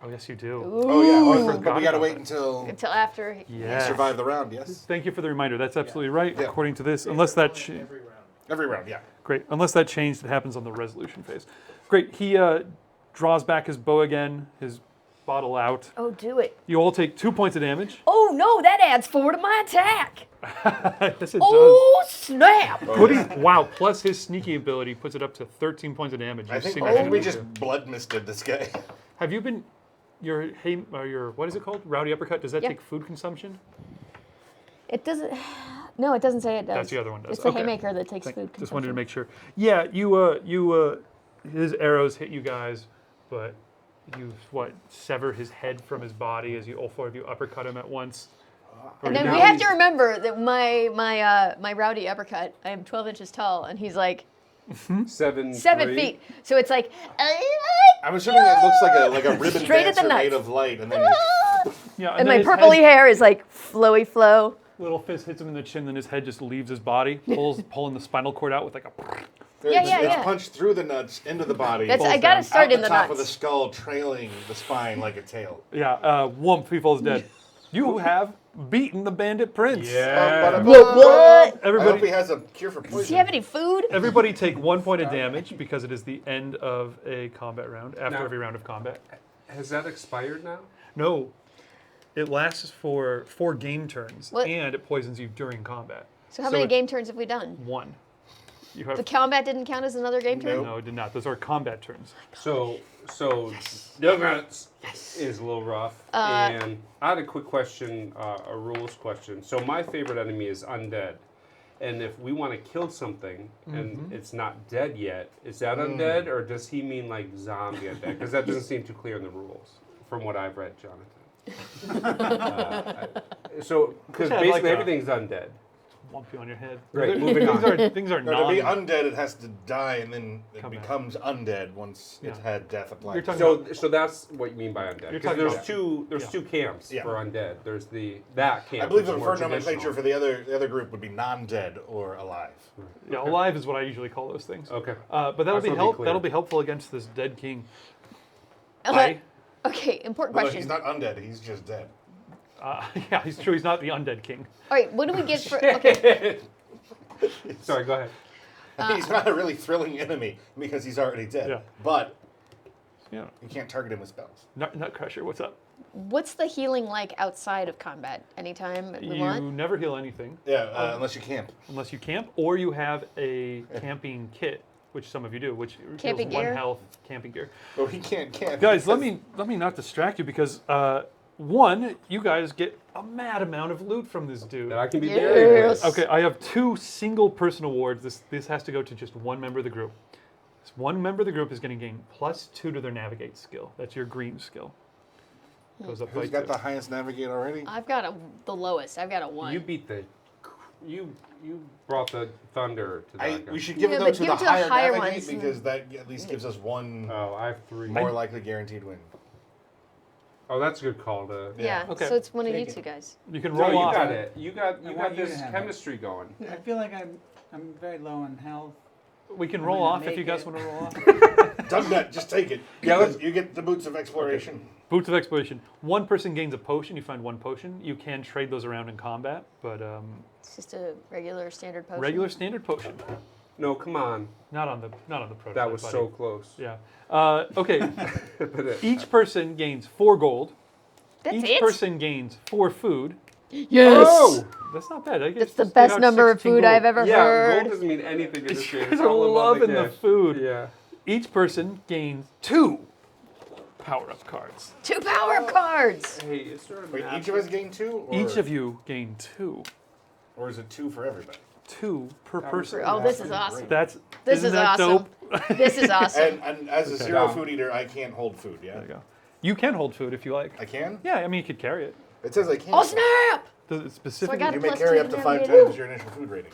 Oh, yes, you do. Oh yeah, Ooh. but we gotta Forgot wait about until Until after. we Yes. survive the round. Yes, Thank you for the reminder. That's absolutely right, Yeah. according to this. Favorite Unless that opponent every round. every round. Yeah. great. Unless that changed, it happens on the resolution phase. Great. He draws back his bow again, his bottle out. Oh, do it. You all take 2 points of damage. Oh, no, that adds 4 to my attack. Yes, it Oh, snap. Wow. Plus his sneaky ability puts it up to 13 points of damage. I You think single-handedly we do. just blood misted this guy. Have you been your what is it called? Rowdy uppercut. Does that Yeah. take food consumption? It doesn't. No, it doesn't say it does. That's the other one does. It's the Okay. haymaker that takes food. Just wanted to consumption. make sure. Yeah, you his arrows hit you guys, but you sever his head from his body as all 4 of you uppercut him at once. And then Now we have he's- to remember that my rowdy uppercut. I am 12 inches tall, and he's like 7 7 feet. So it's like. I'm assuming it looks like a ribbon Straight at the dancer made nuts. of light, and then you Yeah, And then my his purpley head- hair is like flowy flow. Little fist hits him in the chin, then his head just leaves his body, pulling the spinal cord out with like a. it's punched through the nuts into the body. That's, I Falls gotta down. start out in the the top nuts. of the skull, trailing the spine like a tail. Yeah, whoomp, he falls dead. You have beaten the bandit prince. Yeah. What? I Everybody, hope he has a cure for poison. Does he have any food? everybody take 1 point of damage because it is the end of a combat round. After Now- every round of combat. Has that expired now? No, it lasts for 4 game turns, What? and it poisons you during combat. So how many it- game turns have we done? 1. You have The combat didn't count as another game turn? Nope. no, it did not. Those are combat turns. So donuts is a little rough. And I had a quick question, a rules question. So my favorite enemy is undead. And if we want to kill something and it's not dead yet, is that undead or does he mean like zombie undead? Because that doesn't seem too clear in the rules, from what I've read, Jonathan. So, because Yeah, I basically like that. everything's undead. Womp you on your head. Great, moving on. Things are No, to be non. undead, it has to die, and then it Come back. becomes undead once it's Yeah. had death applied. You're to it. talking So that's what you mean by undead. You're Because talking there's about- there's two camps Yeah. for undead. There's that camp. I believe which the is more preferred nomenclature traditional. for the other group would be non-dead or alive. Yeah, alive is what I usually call those things. Okay. But that'll That's be what we clear. that'll be helpful against this dead king. Okay. Okay, important Well, question. he's not undead; he's just dead. Yeah, he's true. He's not the undead king. All right, what do we get for. Okay, Sorry, go ahead. He's not a really thrilling enemy because he's already dead. Yeah. But Yeah. you can't target him with spells. Nutcrusher, what's up? what's the healing like outside of combat? Anytime we You want? never heal anything Yeah, unless you camp. unless you camp, or you have a camping kit, which some of you do, which Camping heals 1 gear? health camping gear. Oh, he can't camp. Guys, let because- me not distract you because one, you guys get a mad amount of loot from this dude. That I can be Yes. buried with. Okay, I have 2 single person awards. This has to go to just 1 member of the group. This 1 member of the group is going to gain +2 to their navigate skill. That's your green skill. Goes up by Who's got 2. the highest navigate already? I've got the lowest. I've got a 1. You beat you brought the thunder to that guy. We should give Yeah, it though but to give the it to the higher higher navigate ones. because that at least gives us 1 Oh, I have 3. more likely guaranteed win. Oh, that's a good call to. yeah, Okay. so it's one of you Take it. two guys. You can No, roll you off. got it. You got I want you this to have it. chemistry going. I feel like I'm very low on health. We can I'm roll gonna off if make you guys it. want to roll off. Done that. Just take it. Yeah, let's- You get the boots of exploration. Boots of exploration. 1 person gains a potion. You find 1 potion. You can trade those around in combat, but It's just a regular standard potion. regular standard potion. No, come on. Not on the prototype. That was buddy. so close. Yeah. Okay. But Each person gains 4 gold. That's Each it? person gains 4 food. Yes. Oh! That's not bad. I guess That's the just gave best out number of 16 food gold. I've ever Yeah, heard. gold doesn't mean anything in this You game. guys It's are all about loving the cash. food. Yeah. Each person gains 2 power-up cards. 2 power cards. Hey, it's sort of Wait, math. each of us gain 2? Or, Each of you gain 2. Or is it 2 for everybody? 2 per That was person. Oh, this is That's awesome. great. That's This isn't is that awesome. dope? This is awesome. And as a Okay. zero Yeah. food eater, I can't hold food, yeah? There you go. You can hold food if you like. I can? Yeah, I mean you could carry it. It says I can. Oh, snap! Does it specifically? got You may plus carry 2 up to to 5 navigate. times your initial food rating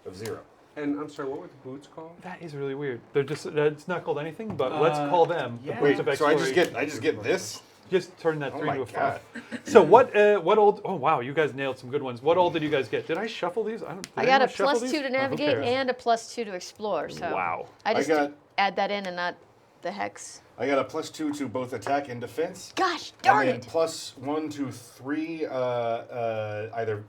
of 0. And I'm sorry, what were the boots called? That is really weird. They're just it's not called anything, but let's call them the yeah. boots Wait, of so I exploration. just get this? Just turn that Oh 3 my to a God. 5. So what old? Oh wow, you guys nailed some good ones. What all did you guys get? Did I shuffle these? Did I got a anyone shuffle plus these? 2 to Oh, who navigate cares? and a plus 2 to explore. So Wow. I just got- add that in and not the hex. I got a plus 2 to both attack and defense. Gosh darn and then it! plus 1 to 3 either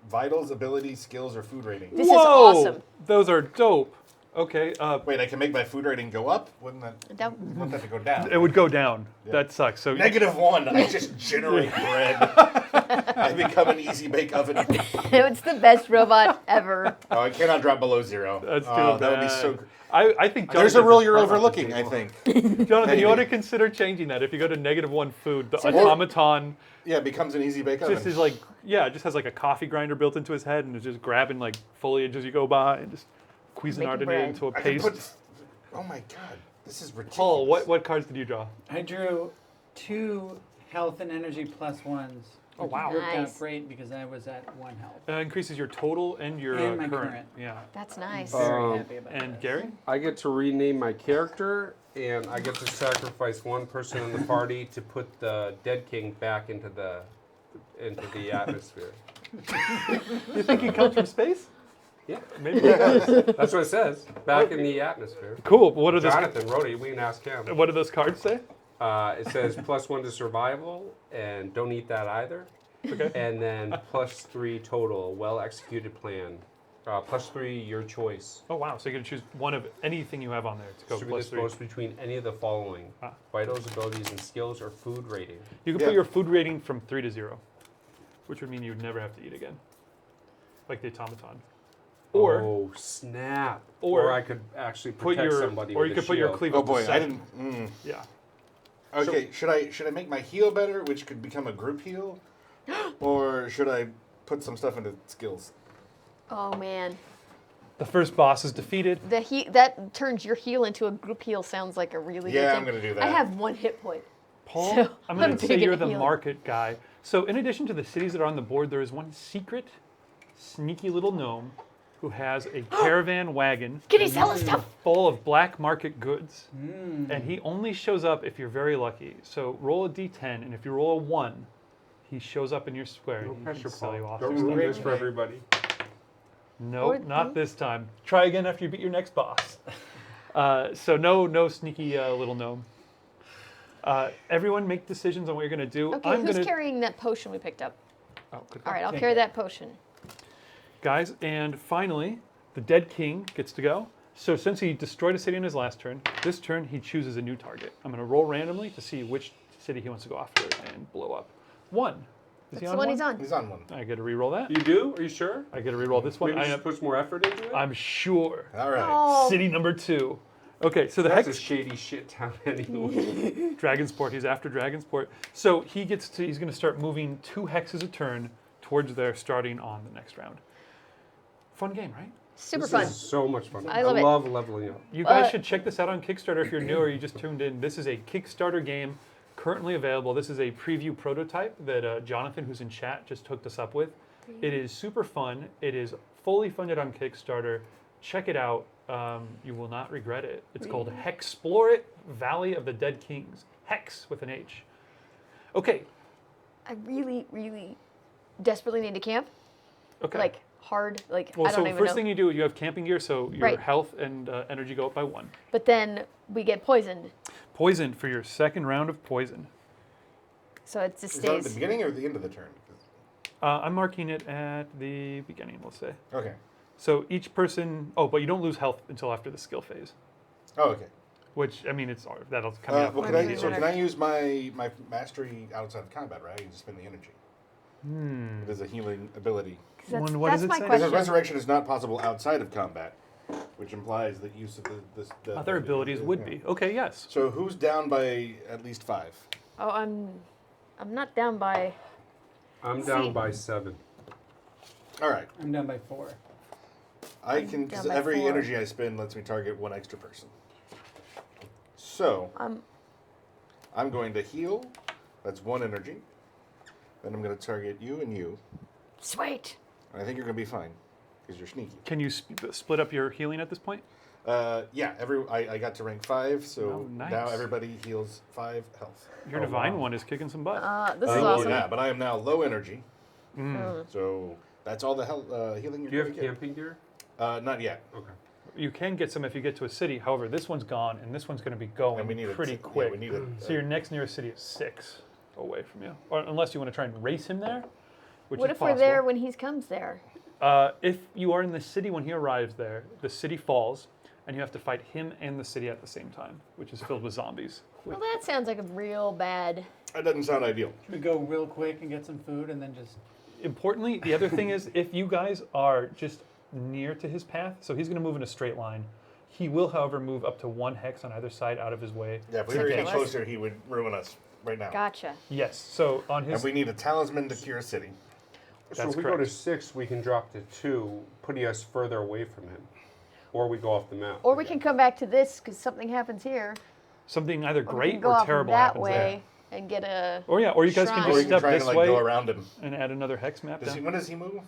vitals, abilities, skills, or food rating. This is Whoa! awesome. Those are dope. Okay, Wait, I can make my food rating go up? Wouldn't that? That- I want that to go down. it would go down. That sucks. So -1. I just generate bread. I become an easy bake oven. it's the best robot ever. Oh, I cannot drop below 0. that's too Oh, bad. that would be so. I think There's a Jonathan- rule you're part of the overlooking, I table. think. Jonathan, you Maybe. ought to consider changing that. If you go to -1 food, the So- automaton Yeah, it becomes an easy bake oven. just is like, yeah, it just has like a coffee grinder built into his head and is just grabbing like foliage as you go by and just Cuisinarting bread. it into a I can paste. put. Oh my god, this is ridiculous. Paul, what cards did you draw? I drew 2 health and energy plus 1s. Oh, wow. Worked out Nice. great because I was at 1 health. Increases your total and your And my current. current. Yeah. That's nice. Very happy about And that. Gary? I get to rename my character, and I get to sacrifice one person in the party to put the dead king back into the atmosphere. You think he comes from space? Yeah, Maybe he does. that's what it says. Back in the atmosphere. Cool. But what are those? Jonathan wrote it. We can ask him. What do those cards say? It says +1 to survival, and don't eat that either. Okay. And then +3 total, well executed plan. +3 your choice. Oh wow! So you can choose one of anything you have on there to go Should be +3. disposed between any of the following: Ah. vitals, abilities, and skills, or food rating. You can Yeah. put your food rating from 3 to 0, which would mean you would never have to eat again, like the automaton. Or oh snap! or Or I could actually put protect your, somebody. or with you a could put your shield. cleave Oh up to boy, I 7. didn't. Yeah. Okay, should I make my heal better, which could become a group heal, or should I put some stuff into skills? Oh man, The first boss is defeated. that turns your heal into a group heal. Sounds like a really good Yeah, thing. I'm gonna do I that. have 1 hit point. Paul, So, I'm going I'm to say big you're into the healing. market guy. So in addition to the cities that are on the board, there is one secret, sneaky little gnome who has a caravan wagon Can he sell us stuff? full of black market goods. And he only shows up if you're very lucky. So roll a d10, and if you roll a 1, he shows up in your square. No and he pressure, can sell you Paul. off Don't some ruin stuff. this for everybody. Nope, Or- not this time. Try again after you beat your next boss. So no sneaky little gnome. Everyone make decisions on what you're going to do. Okay, I'm who's gonna, carrying that potion we picked up? Oh, good All right, I'll Take carry it. that potion. Guys, and finally, the dead king gets to go. So since he destroyed a city in his last turn, this turn he chooses a new target. I'm going to roll randomly to see which city he wants to go after and blow up. 1. Is That's he the on one one? he's on. He's on one. I get to re-roll that. You do? Are you sure? I get to re-roll this one. Maybe just puts more effort into it. I'm sure. All right. Oh, City number 2. Okay, so the That's a hex shady shit town anyway. Dragonsport. He's after Dragonsport. So he's going to start moving 2 hexes a turn towards there, starting on the next round. Fun game, right? super This fun. is so much fun. I love it. love leveling up. You guys should check this out on Kickstarter if you're new or you just tuned in. This is a Kickstarter game currently available. This is a preview prototype that Jonathan, who's in chat, just hooked us up with. It is super fun. It is fully funded on Kickstarter. Check it out. You will not regret it. It's called HEXplore It, Valley of the Dead Kings. Hex with an H. Okay. I really, really desperately need to camp. Okay. Like hard, like well, I don't so even first know. thing you do, you have camping gear, so your Right. health and energy go up by 1. But then we get poisoned, Poison for your second round of poison. so it just Is that at the stays. beginning or the end of the turn? I'm marking it at the beginning, we'll say. Okay. So each person. Oh, but you don't lose health until after the skill phase. Oh, okay. Which I mean, that'll come out. Well, Maybe can I use my mastery outside of combat? Right, I can just spend the energy. It is a healing ability. 'Cause that's, What does that's it my say? Because question. resurrection is not possible outside of combat, which implies that use of the Other abilities would be. Okay, yes. So who's down by at least 5? Oh, I'm not down by. I'm See. down by 7. All right. I'm down by 4. I can, down because by every 4. energy I spend lets me target one extra person. So, I'm going to heal. That's 1 energy. Then I'm going to target you and you. Sweet. And I think you're going to be fine, because you're sneaky. Can you split up your healing at this point? Yeah, I got to rank 5, so Oh, nice. now everybody heals 5 health. Your divine one is kicking some butt. This is Oh, awesome. yeah, but I am now low energy, Mm. so that's all the healing you're Do you going have to camping gear? get. Not yet. Okay. You can get some if you get to a city. However, this one's gone, and this one's going to be going And we need pretty yeah, quick. we need it. So your next nearest city is 6 away from you, or unless you want to try and race him there, which What is if possible. we're there when he comes there? If you are in the city when he arrives there, the city falls, and you have to fight him and the city at the same time, which is filled with zombies. Well, that sounds like a real bad. That doesn't sound ideal. Should we go real quick and get some food and then just... Importantly, the other thing is if you guys are just near to his path, so he's going to move in a straight line. He will, however, move up to 1 hex on either side out of his way. Yeah, if we To were any kill us? closer, he would ruin us right now. Gotcha. Yes. So on And his we need a talisman to cure a city. So That's if we go to correct. 6, we can drop to 2, putting us further away from him. Or we go off the map. Or we can come back to this because something happens here. something either Or we great can go or off terrible that happens way and get a. there. Or yeah, or you guys can Shrine. Or just you can step try this and like way go around him. and add another hex map down. When does he move?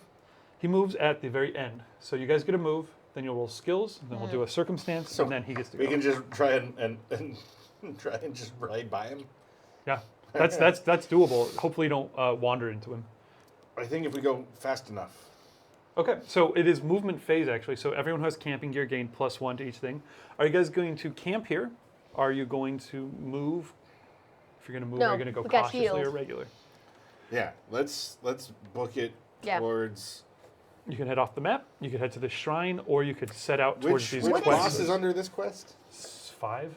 He moves at the very end. So you guys get a move, then you'll roll skills, then we'll do a circumstance, So and then he gets to We go. can just try and try and just ride by him. Yeah, that's doable. Hopefully you don't wander into him. I think if we go fast enough. Okay, so it is movement phase actually. So everyone who has camping gear gain +1 to each thing. Are you guys going to camp here? Are you going to move? If you're going to move, No, are you going to go we got cautiously or healed. regular? Yeah, let's book it Yeah. towards. You can head off the map. You could head to the shrine, or you could set out towards Which these boss quests. is under this quest? 5,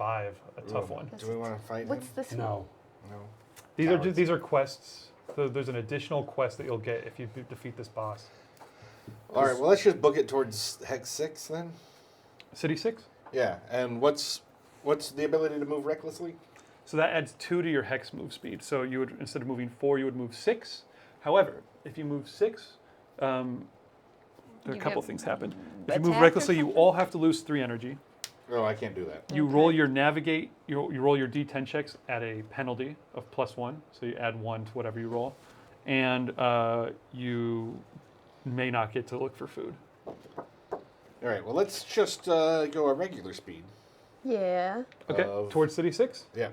a tough one. Do we want to fight What's him? this? No. No. These are Cowards. these are quests. So there's an additional quest that you'll get if you defeat this boss. All right. Well, let's just book it towards Hex 6 then. City 6. Yeah. And what's the ability to move recklessly? So that adds 2 to your hex move speed. So you would, instead of moving 4, you would move 6. However, if you move 6, there are a You couple get things happen. If attack you move or recklessly, you something? all have to lose 3 energy. Oh, I can't do that. You Okay. roll your navigate. You roll your D10 checks at a penalty of +1. So you add 1 to whatever you roll, and you may not get to look for food. All right. Well, let's just go a regular speed. Yeah. Okay, Of- towards City 6. Yeah.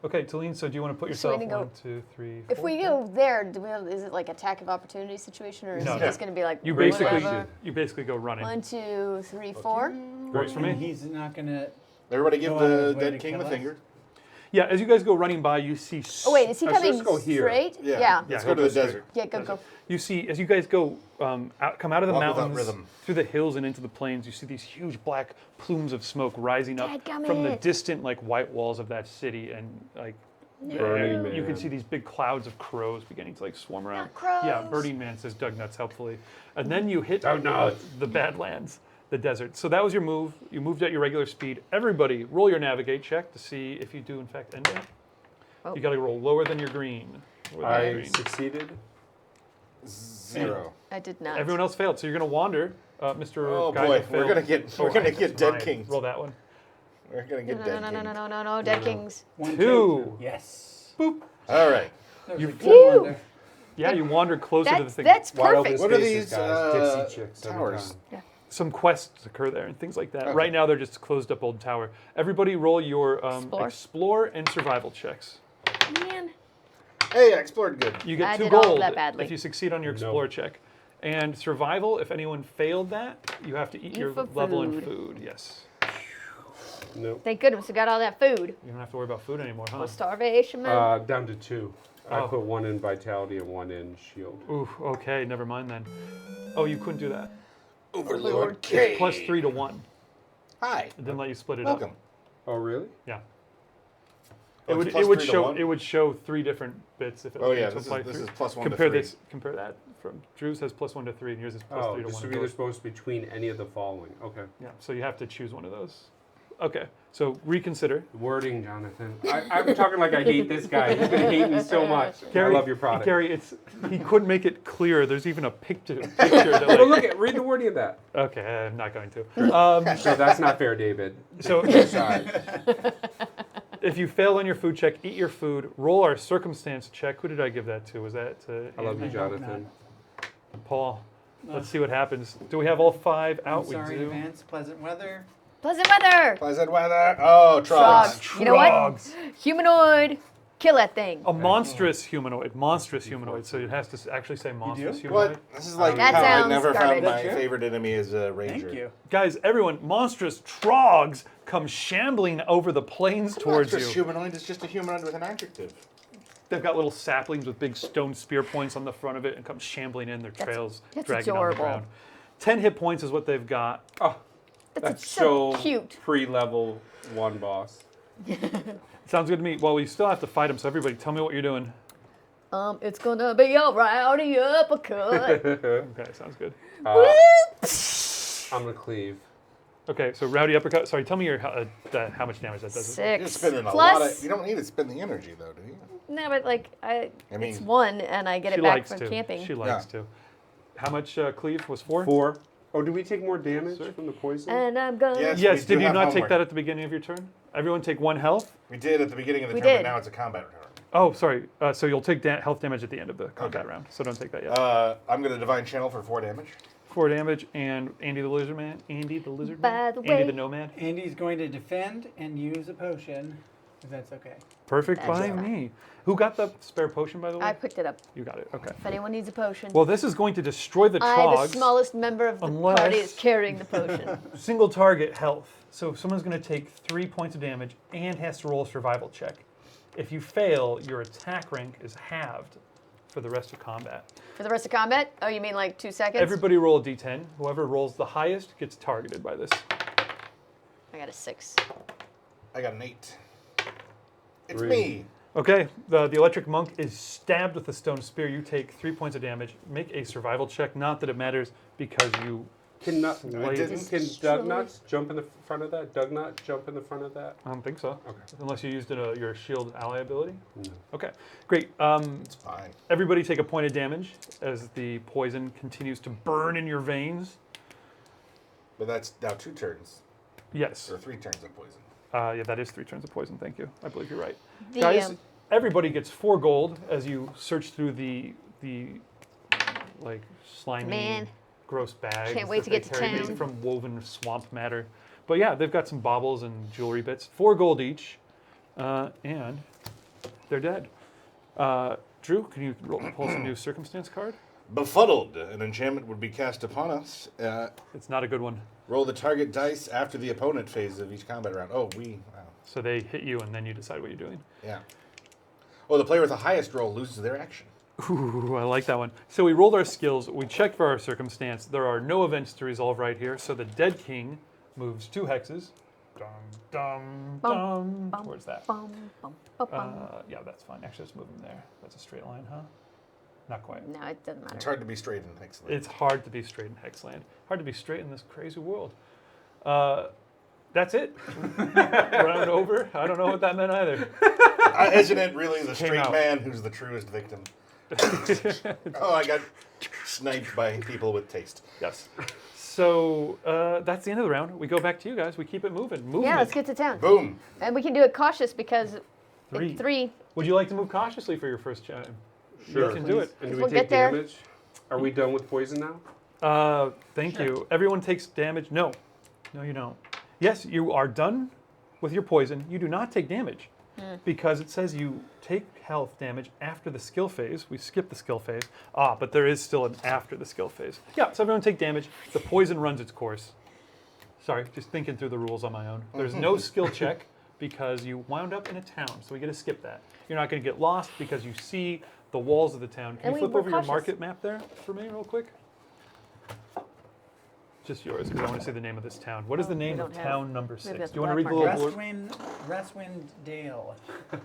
Okay, Talene. So do you want to put So we yourself need to go- 1, 2, 3, If 4, we 5? go there, is it like attack of opportunity situation, or is No. it just going to be like You whatever? basically go running. 1, 2, 3, 4. Works for me. And he's not going to... Everybody give Go on the his way dead to king kill the us. finger. Yeah, as you guys go running by, you see. Oh wait, is he Let's coming just go here. straight? Yeah. Yeah. Let's Yeah, go to he'll the go desert. Yeah, go. You see, as you guys go come out of the Walk without mountains, rhythm. through the hills and into the plains, you see these huge black plumes of smoke rising up Dadgummit. from the distant, like white walls of that city, and like Burning you can Man. see these big clouds of crows beginning to like swarm around. crows. Yeah, Burning Man says Doug Nuts helpfully, and then you hit Doug Nuts. the Badlands, the desert. So that was your move. You moved at your regular speed. Everybody, roll your navigate check to see if you do in fact end it. Oh. You got to roll lower than your green. Lower than your I green. succeeded. 0. I did not. Everyone else failed, so you're going to wander. Mr. Oh Guy boy, that we're failed. gonna get dead Ryan, kings. Roll that one. We're gonna No, get no, dead no, no, kings. no, no, no, no, Dead Kings. 1, 2. Yes. Boop. All right. There's You- a good Phew. one there. Yeah, you wander closer to the That's thing. that's Wide open perfect. What are spaces, these, guys. Dixie chicks every towers? time. Some quests occur there and things like that. Okay. Right now, they're just a closed up old tower. Everybody, roll your Explore. explore and survival checks. Man. Hey, I explored good. You get I 2 did all of gold that badly. if you succeed on your No. explore check. And survival, if anyone failed that, you have to eat your for level in food. food. Yes. Nope. Thank goodness we got all that food. You don't have to worry about food anymore, huh? Oh, starvation, man. Down to 2. I Oh. put 1 in vitality and 1 in shield. Ooh, okay, never mind then. Oh, you couldn't do that. Overlord It's K. +3 to 1. Hi. It didn't let you split it Welcome. up. Oh, really? Yeah. Oh, It it's would +3 to 1? it would show 3 different bits if it Oh let you yeah, this apply is 3. +1 Compare to 3. compare that from Drew's has +1 to 3 and yours is +3 Oh, to just 1. so and either yours- supposed between any of the following. Okay. Yeah, so you have to choose one of those. Okay, so reconsider. Wording, Jonathan. I'm talking like I hate this guy. He's gonna hate me so much. I love your product. Gary, he couldn't make it clearer. There's even a picture that Well, look at read the wording of that. Okay, I'm not going to. So that's not fair, David. So Sorry. if you fail on your food check, eat your food. Roll our circumstance check. Who did I give that to? Was that to I love you, Andy? Jonathan. Paul? Let's see what happens. Do we have all 5 I'm out? sorry we in do. advance. Pleasant weather. Pleasant weather. Pleasant weather. Oh, Trogs. Frogs. You know what? Frogs. Humanoid. Kill that thing. A monstrous humanoid. Monstrous humanoid. So it has to actually say monstrous do? humanoid. What? This is like That how I sounds never found garbage. my favorite enemy as a ranger. Thank you. Guys, everyone, monstrous trogs come shambling over the plains towards Monstrous you. humanoid is just a humanoid with an adjective. They've got little saplings with big stone spear points on the front of it and come shambling in, their trails that's dragging adorable. on the ground. 10 hit points is what they've got. Oh, That's so cute. pre-level 1 boss. Sounds good to me. Well, we still have to fight them, so everybody tell me what you're doing. It's gonna be a rowdy uppercut. Okay, sounds good. I'm gonna cleave. Okay, so rowdy uppercut. Sorry, tell me your how much damage that does. You're 6 spending a plus. lot of. You don't need to spend the energy though, do you? No, but like I mean, it's 1, and I get She it back likes from to. camping. She likes to. How much cleave was 4? 4. Oh, do we take more damage Sir? from the poison? And I'm gonna. Yes. Yes, we do did you have not take homework. that at the beginning of your turn? Everyone take 1 health? We did at the beginning of the We turn, did. but now it's a combat turn. Oh, sorry. So you'll take health damage at the end of the combat round, so don't take that yet. I'm going to divine channel for 4 damage. 4 damage, and Andy the Lizard Man. Andy the Lizard By Man? the Andy way- the Nomad. Andy's going to defend and use a potion, if that's okay. Perfect That's by fine. me. Who got the spare potion, by the way? I picked it up. You got it, okay. If anyone needs a potion. Well, this is going to destroy the I, trogs. the smallest member of the unless- party, is carrying the potion. Single target health. So someone's going to take 3 points of damage and has to roll a survival check. If you fail, your attack rank is halved for the rest of combat. For the rest of combat? Oh, you mean like 2 seconds? Everybody roll a d10. Whoever rolls the highest gets targeted by this. I got a 6. I got an 8. It's 3. me. Okay, the electric monk is stabbed with a stone spear. You take 3 points of damage. Make a survival check. Not that it matters because you Can didn't. Dugnuts jump in the front of that? Dugnut jump in the front of that? I don't think so. Okay. Unless you used your shield ally ability. No. Okay, great. It's fine. Everybody take a point of damage as the poison continues to burn in your veins. But that's now 2 turns, Yes. or 3 turns of poison. Yeah, that is 3 turns of poison. Thank you. I believe you're right. The, Guys, everybody gets 4 gold as you search through the like slimy, Man. gross bags. Can't wait that to they get to carry town. from woven swamp matter. But yeah, they've got some baubles and jewelry bits. 4 gold each, and they're dead. Drew, can you pull some new circumstance card? Befuddled. An enchantment would be cast upon us. It's not a good one. Roll the target dice after the opponent phase of each combat round. Oh, wow. So they hit you, and then you decide what you're doing. Yeah. Oh, the player with the highest roll loses their action. Ooh, I like that one. So we rolled our skills. We checked for our circumstance. There are no events to resolve right here. So the dead king moves 2 hexes. Dum, dum, dum. bum, Where's that? Bum, bum, bum, bum. Yeah, that's fine. Actually, let's move him there. That's a straight line, huh? Not quite. No, it doesn't matter. It's hard to be straight in Hexland. It's hard to be straight in Hexland. Hard to be straight in this crazy world. That's it. Round over. I don't know what that meant either. Isn't it really the straight out. man who's the truest victim? Oh, I got sniped by people with taste. Yes. So that's the end of the round. We go back to you guys. We keep it moving. Movement. Yeah, let's get to town. Boom. And we can do it cautious because 3. 3. Would you like to move cautiously for your first time? Sure. You can do it. And do we We'll take get there. damage? Are we done with poison now? Thank you. Everyone takes damage. No, you don't. Yes, you are done with your poison. You do not take damage because it says you take health damage after the skill phase. We skip the skill phase. But there is still an after the skill phase. Yeah, so everyone take damage. The poison runs its course. Sorry, just thinking through the rules on my own. There's no skill check because you wound up in a town, so we get to skip that. You're not going to get lost because you see the walls of the town. Can And you we flip were over your cautious. market map there for me real quick? Just yours, because I want to say the name of this town. What is the name of don't have- town number got 6? the Do you want to read black the market. little blurb? Restwind Dale. The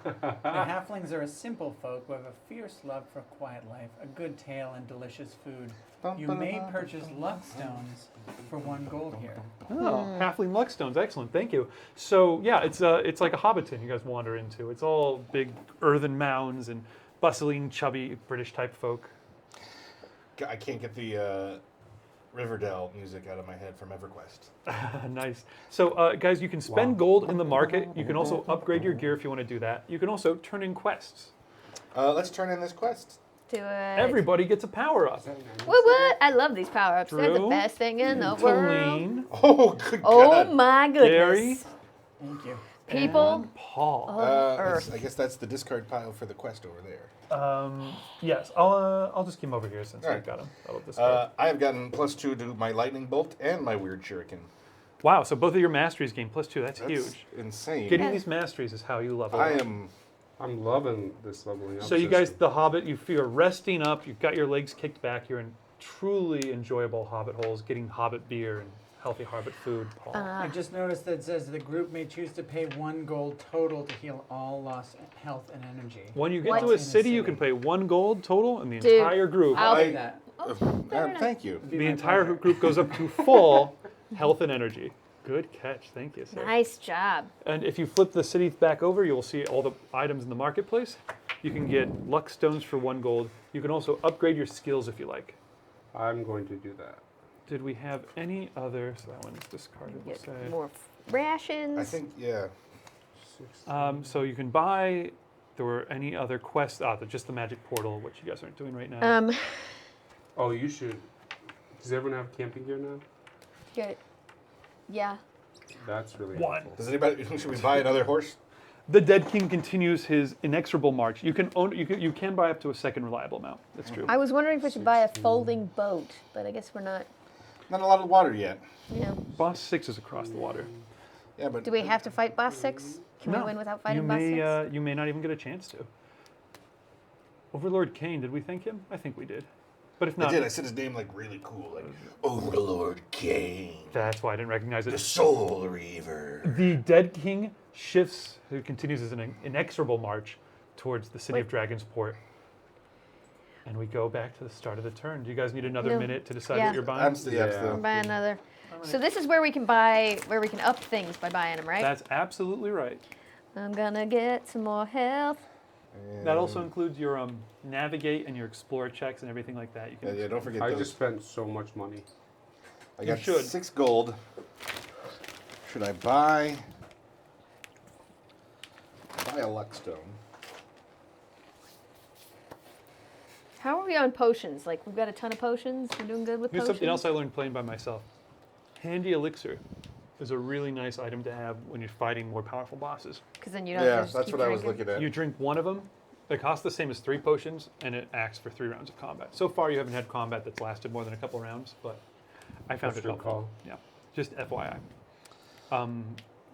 halflings are a simple folk who have a fierce love for quiet life, a good tale, and delicious food. You may purchase luck stones for 1 gold here. Oh, halfling luckstones, excellent, thank you. So yeah, it's like a hobbiton you guys wander into. It's all big earthen mounds and bustling, chubby British type folk. I can't get the Riverdale music out of my head from EverQuest. Nice. So guys, you can spend gold in the market. You can also upgrade your gear if you want to do that. You can also turn in quests. Let's turn in this quest. Do it. Everybody gets a power up. What? I love these power-ups. They're the Drew, best thing in the world. Talene, Oh, good Oh God. my goodness. Gary, Thank you. People and Paul. of Earth. I guess that's the discard pile for the quest over there. Yes, I'll just keep him over here since All we've right. got him. That'll discard. I have gotten +2 to my lightning bolt and my weird shuriken. Wow, so both of your masteries gain +2. That's That's huge. insane. Getting these masteries is how you level I up. am. I'm loving this leveling up. So you guys, system. the Hobbit, you feel resting up. You've got your legs kicked back. You're in truly enjoyable Hobbit holes, getting Hobbit beer and healthy Hobbit food. Paul. I just noticed that it says the group may choose to pay 1 gold total to heal all lost health and energy. When you get What? to a city, you can pay 1 gold total, and the Dude, entire group, I'll- I'll do that. Thank you. It'd be the my entire pleasure. group goes up to full health and energy. Good catch, thank you, sir. Nice job. And if you flip the city back over, you will see all the items in the marketplace. You can get luck stones for 1 gold. You can also upgrade your skills if you like. I'm going to do that. Did we have any other? So that one's discarded. We'll Get say. more rations. I think, yeah. So you can buy. There were any other quests? Just the magic portal, which you guys aren't doing right now. Oh, you should. Does everyone have camping gear now? Good. Yeah. That's really One. helpful. Does anybody? Should we buy another horse? The Dead King continues his inexorable march. You can own. You can buy up to a second reliable mount. That's true. I was wondering if we should buy a folding boat, but I guess we're not. Not a lot of water yet. You know. Boss 6 is across the water. Yeah, but Do we have to fight boss 6? Can we win without fighting you boss may, 6? you may not even get a chance to. Overlord Kane, did we thank him? I think we did. But if I not, did. I said his name like really cool, like Overlord Kane, that's why I didn't recognize the it. Soul Reaver. The Dead King shifts, who continues his inexorable march towards the city of Dragonsport. And we go back to the start of the turn. Do you guys need another No. minute to decide Yeah. what you're buying? I'm still, yeah, I'm Yeah. still. Buy another. So this is where we can buy, where we can up things by buying them, right? That's absolutely right. I'm gonna get some more health. That also includes your navigate and your explore checks and everything like that. You can Yeah, don't forget I those. just spent so much money. I got should. 6 gold. Should I buy a luck stone? How are we on potions? Like, we've got a ton of potions. We're doing good with Here's potions. something else I learned playing by myself. Handy elixir is a really nice item to have when you're fighting more powerful bosses. Because then you don't Yeah, just that's keep what I was drinking. looking at. You drink one of them, it costs the same as 3 potions, and it acts for 3 rounds of combat. So far, you haven't had combat that's lasted more than a couple rounds, but I found That's it your helpful. call. Yeah, just FYI.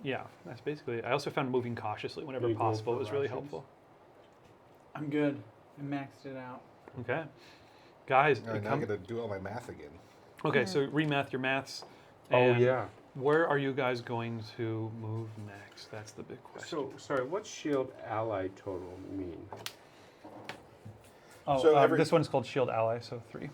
Yeah, that's basically it. I also found moving cautiously whenever You go possible for was really rations? helpful. I'm good. I maxed it out. Okay. Guys, All right, now I got to do all my math again. okay, so remath your maths. Oh and yeah. Where are you guys going to move next? That's the big question. So sorry, what's shield ally total mean? Oh, so this one's called Shield Ally, so 3.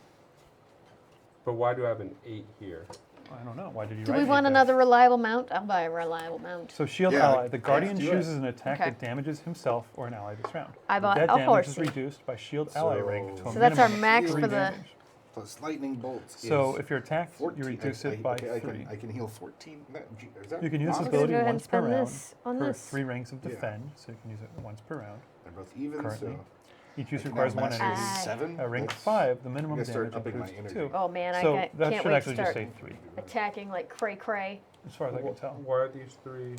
But why do I have an 8 here? I don't know. Why did you Do write we want that? another reliable mount? I'll buy a reliable mount. So Shield Yeah, Ally. The Guardian do it. chooses an attack Okay. that damages himself or an ally this round. I bought that a damage is horsey. reduced by Shield Ally rank to a So that's our minimum of max 3 for the- damage. Plus lightning bolts. So is if you're attacked, 14. you reduce it by 3. I can heal 14. Is that You can use this honest? ability Go ahead and once per spend round this on for this. 3 ranks of Yeah. defend, so you can use it once per round. They're both even, Currently. so Each use I can requires now 1 master energy. 7. At rank That's- 5, the I'm minimum gonna start damage upping my improves to energy. 2. Oh man, So I that can't should wait to actually just start say 3, attacking like cray cray. as far as I can tell. Why are these 3?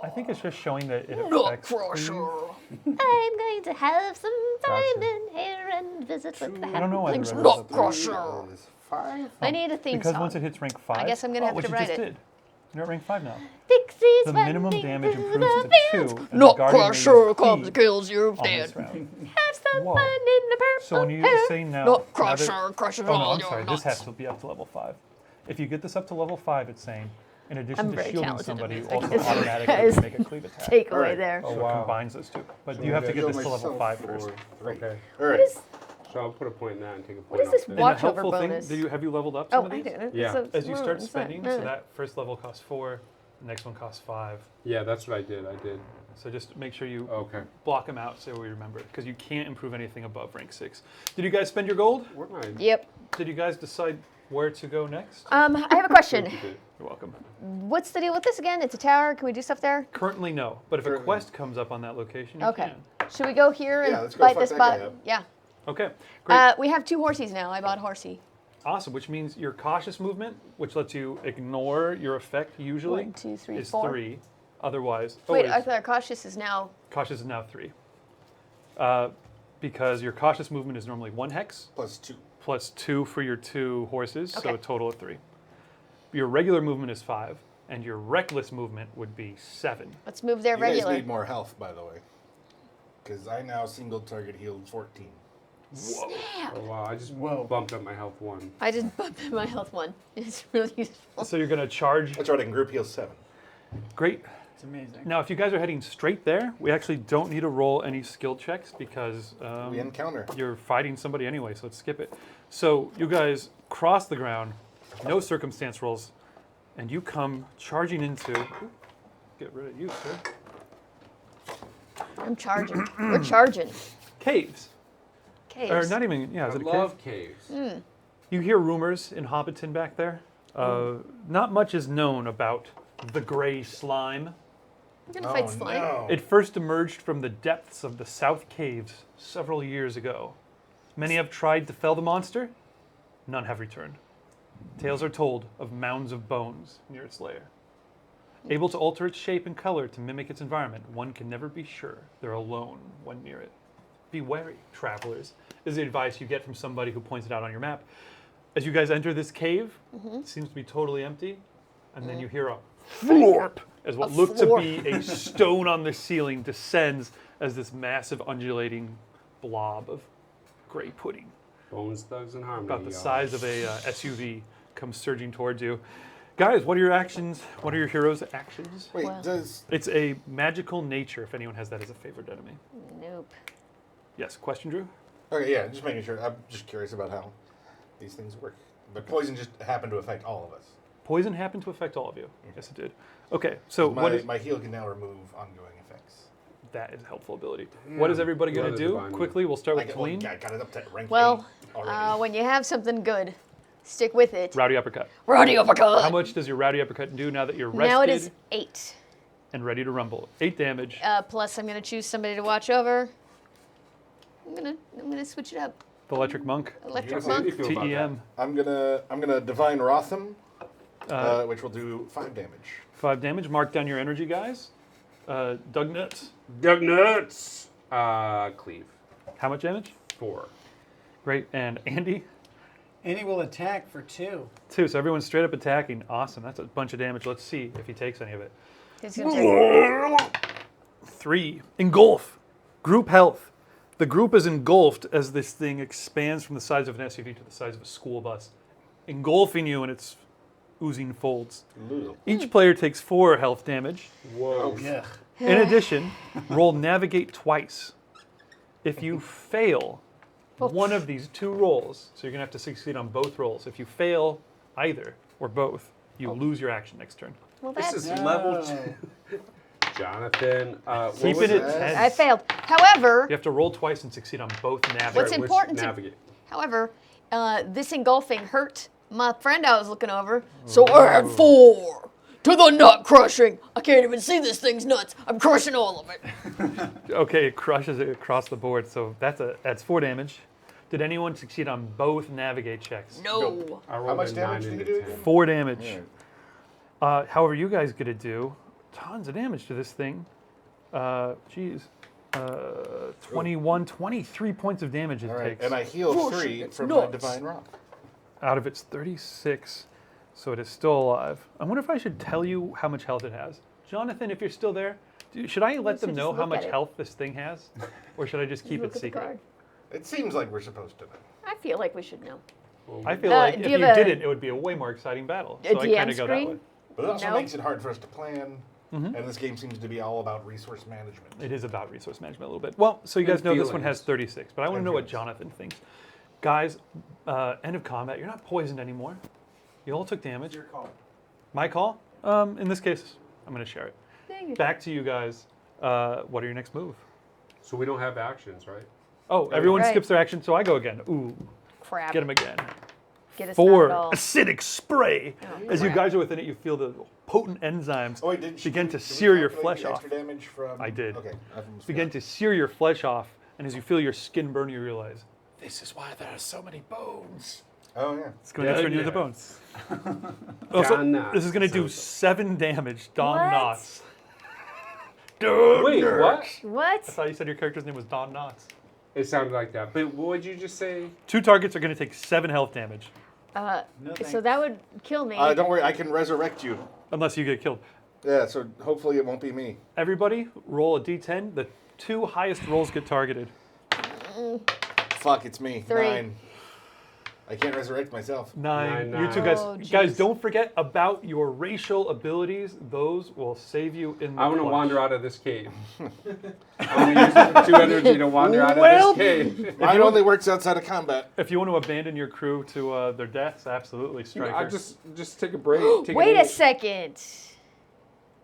I think it's just showing that it affects I'm going to have some time Gotcha. in here and visit with the I don't know why the halflings. rest of Nutcrusher. Is 5. I need a theme because song. once it hits rank 5, guess I'm gonna have which to you write just it. did. You're at rank 5 now. Pixies The minimum running damage through improves the to fields. 2, and the Guardian may use Nutcrusher comes feet kills you on dead. this round. Have some Whoa. fun in the purple So when you hair. say now that- Nutcrusher crushes Oh no, all I'm your sorry. nuts. This has to be up to level 5. If you get this up to level 5, it's saying, in addition I'm to very shielding talented at somebody, you this. I can also just- automatically guys, can make a cleave attack. Takeaway Alright. there. Oh, So it wow. combines those two. But So you have to I'm get gonna this to heal level 5 myself first. for 3. Okay. All right. What is, So I'll put a point in that and take a point what is off this there. And a watch over helpful bonus? thing, have you leveled up some Oh, of I these? did. Yeah. As you start what's spending, that? so that first level costs 4, the next one costs 5. Yeah, that's what I did. So just make sure you Okay. block them out so we remember, because you can't improve anything above rank 6. Did you guys spend your gold? Where am I? Yep. Did you guys decide where to go next? I have a question. You're welcome. What's the deal with this again? It's a tower. Can we do stuff there? Currently, no. But if a Currently. quest comes up on that location, you Okay. can. Should we go here and Yeah, let's go bite fuck this that spot? guy up. Yeah. Okay, great. We have 2 horsies now. I bought horsey. Awesome, which means your cautious movement, which lets you ignore your effect usually, 1, 2, 3, is 4. 3. Otherwise, Wait, always, I thought cautious is now. cautious is now 3. Because your cautious movement is normally 1 hex, Plus 2. plus 2 for your 2 horses, so Okay. a total of 3. Your regular movement is 5, and your reckless movement would be 7. Let's move there You guys regular. need more health, by the way. Because I now single target healed 14. Whoa. Oh, wow. I just Whoa. bumped up my health 1. I just bumped my health 1. It's really useful. So you're going to charge. That's right, I can group heal 7. Great. It's amazing. Now, if you guys are heading straight there, we actually don't need to roll any skill checks because We encounter. you're fighting somebody anyway, so let's skip it. So you guys cross the ground, no circumstance rolls, and you come charging into. Get rid of you, sir. I'm charging. We're charging. Caves. Caves. Or not even, yeah, I is it a love cave? caves. You hear rumors in Hobbiton back there. Not much is known about the gray slime. We're gonna fight slime. No. It first emerged from the depths of the South Caves several years ago. Many have tried to fell the monster, none have returned. Tales are told of mounds of bones near its lair. Able to alter its shape and color to mimic its environment, one can never be sure they're alone when near it. Be wary, travelers, is the advice you get from somebody who points it out on your map. As you guys enter this cave, it seems to be totally empty, and then you hear a florp as what A looked to florp. be a stone on the ceiling descends as this massive undulating blob of gray pudding, Bones, thugs, and harmony. about the y'all. size of a SUV, comes surging towards you. Guys, what are your actions? What are your heroes' actions? Wait, Well. does. It's a magical nature, if anyone has that as a favorite enemy. Nope. Yes, question, Drew? Okay, yeah, just making sure. I'm just curious about how these things work. But poison just happened to affect all of us. Poison happened to affect all of you. Yes, it did. Okay, so what is My heal can now remove ongoing effects. that is a helpful ability. What is everybody What going to a do? divine move. Quickly, we'll start I with got, Talene. I got it up to rank Well, 8 already. when you have something good, stick with it. Rowdy Uppercut. Rowdy uppercut. How much does your Rowdy Uppercut do now that you're rested Now it is 8. and ready to rumble? 8 damage. Plus, I'm gonna choose somebody to watch over. I'm gonna switch it up. The Electric Monk. Electric Beautiful. How do you monk. feel about TEM. I'm gonna divine Rotham, which will do 5 damage. 5 damage. Mark down your energy, guys. Dug Nuts. that? Dug nuts. Cleave. How much damage? 4. Great. And Andy? Andy will attack for 2. 2. So everyone's straight up attacking. Awesome. That's a bunch of damage. Let's see if he takes any of it. Who's gonna take 3. Engulf. Group health. The group is engulfed as this thing expands from the size of an SUV to the size of a school bus, engulfing you in its oozing folds. Ooh. Each player takes 4 health damage. Whoa. Yeah. In addition, roll Navigate twice. If you fail one of these 2 rolls, so you're going to have to succeed on both rolls. If you fail either or both, you lose your action next turn. Well, This that's. is level 2. Jonathan. What Keep was it at that? 10. I failed. However, You have to roll twice and succeed on both Navigate. What's Which important to- navigate? however, this engulfing hurt my friend I was looking over. So I had 4 to the nut crushing. I can't even see this thing's nuts. I'm crushing all of it. Okay, it crushes it across the board, so that's 4 damage. Did anyone succeed on both Navigate checks? No. I rolled much a damage 9 did into you do 10. again? 4 damage. Alright. However, you guys get to do tons of damage to this thing. 21, 23 points of damage it All right, takes and I heal 3 from my divine rock. out of its 36, so it is still alive. I wonder if I should tell you how much health it has. Jonathan, if you're still there, should I let them should know just how look much at it. health this thing has? Or should I just keep Look it at the secret? card. It seems like we're supposed to know. I feel like we should know. I feel like do if you you have did a- it, it would be a way more exciting battle. A So I DM kind of go that way. screen? But it also No. makes it hard for us to plan. And this game seems to be all about resource management. It is about resource management a little bit. Well, so you guys And know this one has feelings. 36, but I want to And know what feelings. Jonathan thinks. Guys, end of combat. You're not poisoned anymore. You all took damage. It's your call. My call? In this case, I'm going to share it. Dang it. Back to you guys. What are your next move? So we don't have actions, right? Oh, everyone Right. skips their action, so I go again. Ooh, Crap. get him again. Get us 4 not at all. acidic spray. Oh, As you crap. guys are within it, you feel the potent enzymes Oh wait, did begin to sear your flesh off. Extra damage from. I did. Okay. I almost Begin forgot. to sear your flesh off, and as you feel your skin burn, you realize this is why there are so many bones. Oh yeah. It's going to turn you into Yeah. bones. Also, Don Knotts. this is going to do Sounds- 7 damage. Don What? Knotts. Don Wait, Knotts. what? What? I thought you said your character's name was Don Knotts. It sounded like that. But what would you just say? 2 targets are going to take 7 health damage, No So thanks. that would kill me. Don't worry, I can resurrect you. unless you get killed. Yeah, so hopefully it won't be me. Everybody, roll a d10. The 2 highest rolls get targeted. Fuck, it's me. 3. 9. I can't resurrect myself. 9. Nine, You two nine. guys, Oh, guys, jeez. don't forget about your racial abilities. Those will save you in the I want to clutch. wander out of this cave. I want to use the 2 energy to wander out Well, of this cave. Mine only works outside of combat. If you want to abandon your crew to their deaths, absolutely, Striker. I'll just take a break. Take Wait a minute. second.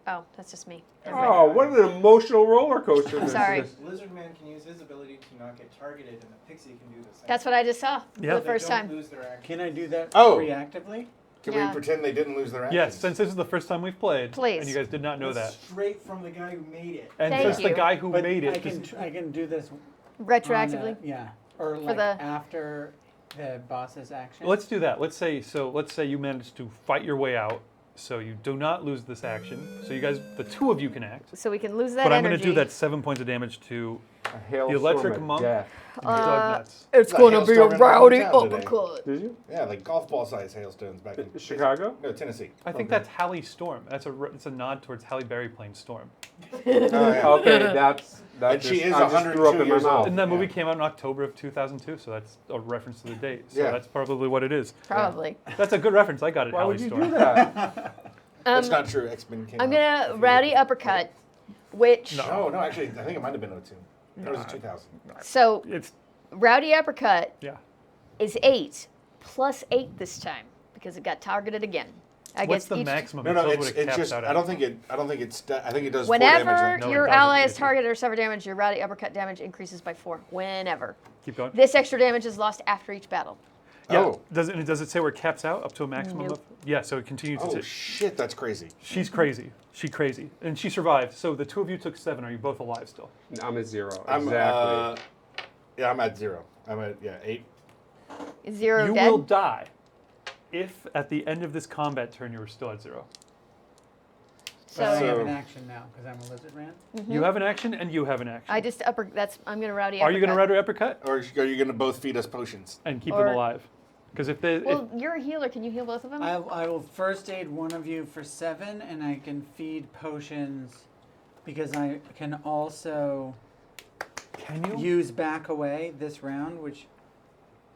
Oh, that's just me. Oh, what an emotional roller coaster this Sorry. is. Lizard Man can use his ability to not get targeted, and the Pixie can do the same. That's what I just saw Yeah. for the They first don't time. lose their action. Can I do that Oh. reactively? Can Yeah. we pretend they didn't lose their actions? Yes, since this is the first time we've played, Please. and you guys did not know That's that, straight from the guy who made it. and Thank since the you. guy who But made I it, can I can do this on Retroactively. yeah, or like the- after the boss's action. let's do that. Let's say you managed to fight your way out, so you do not lose this action. So you guys, the 2 of you can act. So we can lose that But I'm energy. going to do that 7 points of damage to A hailstorm the electric of monk. death. Doug Nuts. It's It's a going to be a hailstorm in rowdy hometown today. uppercut. Did you? Yeah, like golf ball size hailstones back in Chicago? No, Tennessee. I think that's Halle Storm. It's a nod towards Halle Berry playing Storm. Oh, yeah. Okay, that's And she is I just 102 threw up in my years old. mouth. And that movie Yeah. came out in October of 2002, so that's a reference to the date. So Yeah. that's probably what it is. Probably. That's a good reference. I got it. Why Halle would you Storm. do that? That's not true. X-Men came I'm out gonna a few rowdy years ago. uppercut, which No, actually, I think it might have been 02. That was 2000. so It's rowdy uppercut yeah. is 8 plus 8 this time because it got targeted again. I What's guess the each, maximum? No, It tells it's what it caps just. out I at. don't think it's. I think it does. Whenever 4 damage. No, it your doesn't. ally is It- targeted or suffer damage, your rowdy uppercut damage increases by 4. Whenever. Keep going. This extra damage is lost after each battle. Yeah. Oh. Does it say where it caps out up to a maximum Nope. of? Yeah. So it continues Oh to. shit, that's crazy. She's crazy. She's crazy, and she survived. So the 2 of you took 7. Are you both alive still? I'm at 0. I'm Exactly. yeah, I'm at 0. I'm at 8. Is 0 You dead? will die if at the end of this combat turn you were still at 0. So I have So- an action now because I'm a lizard man. You have an action, and you have an action. I just I'm gonna rowdy Are you going to uppercut. rowdy uppercut Or are you going to both feed us potions? and keep Or- them alive? Because if they, Well, you're a healer. Can you heal both of them? I will first aid one of you for 7, and I can feed potions because I can also can you? use back away this round, which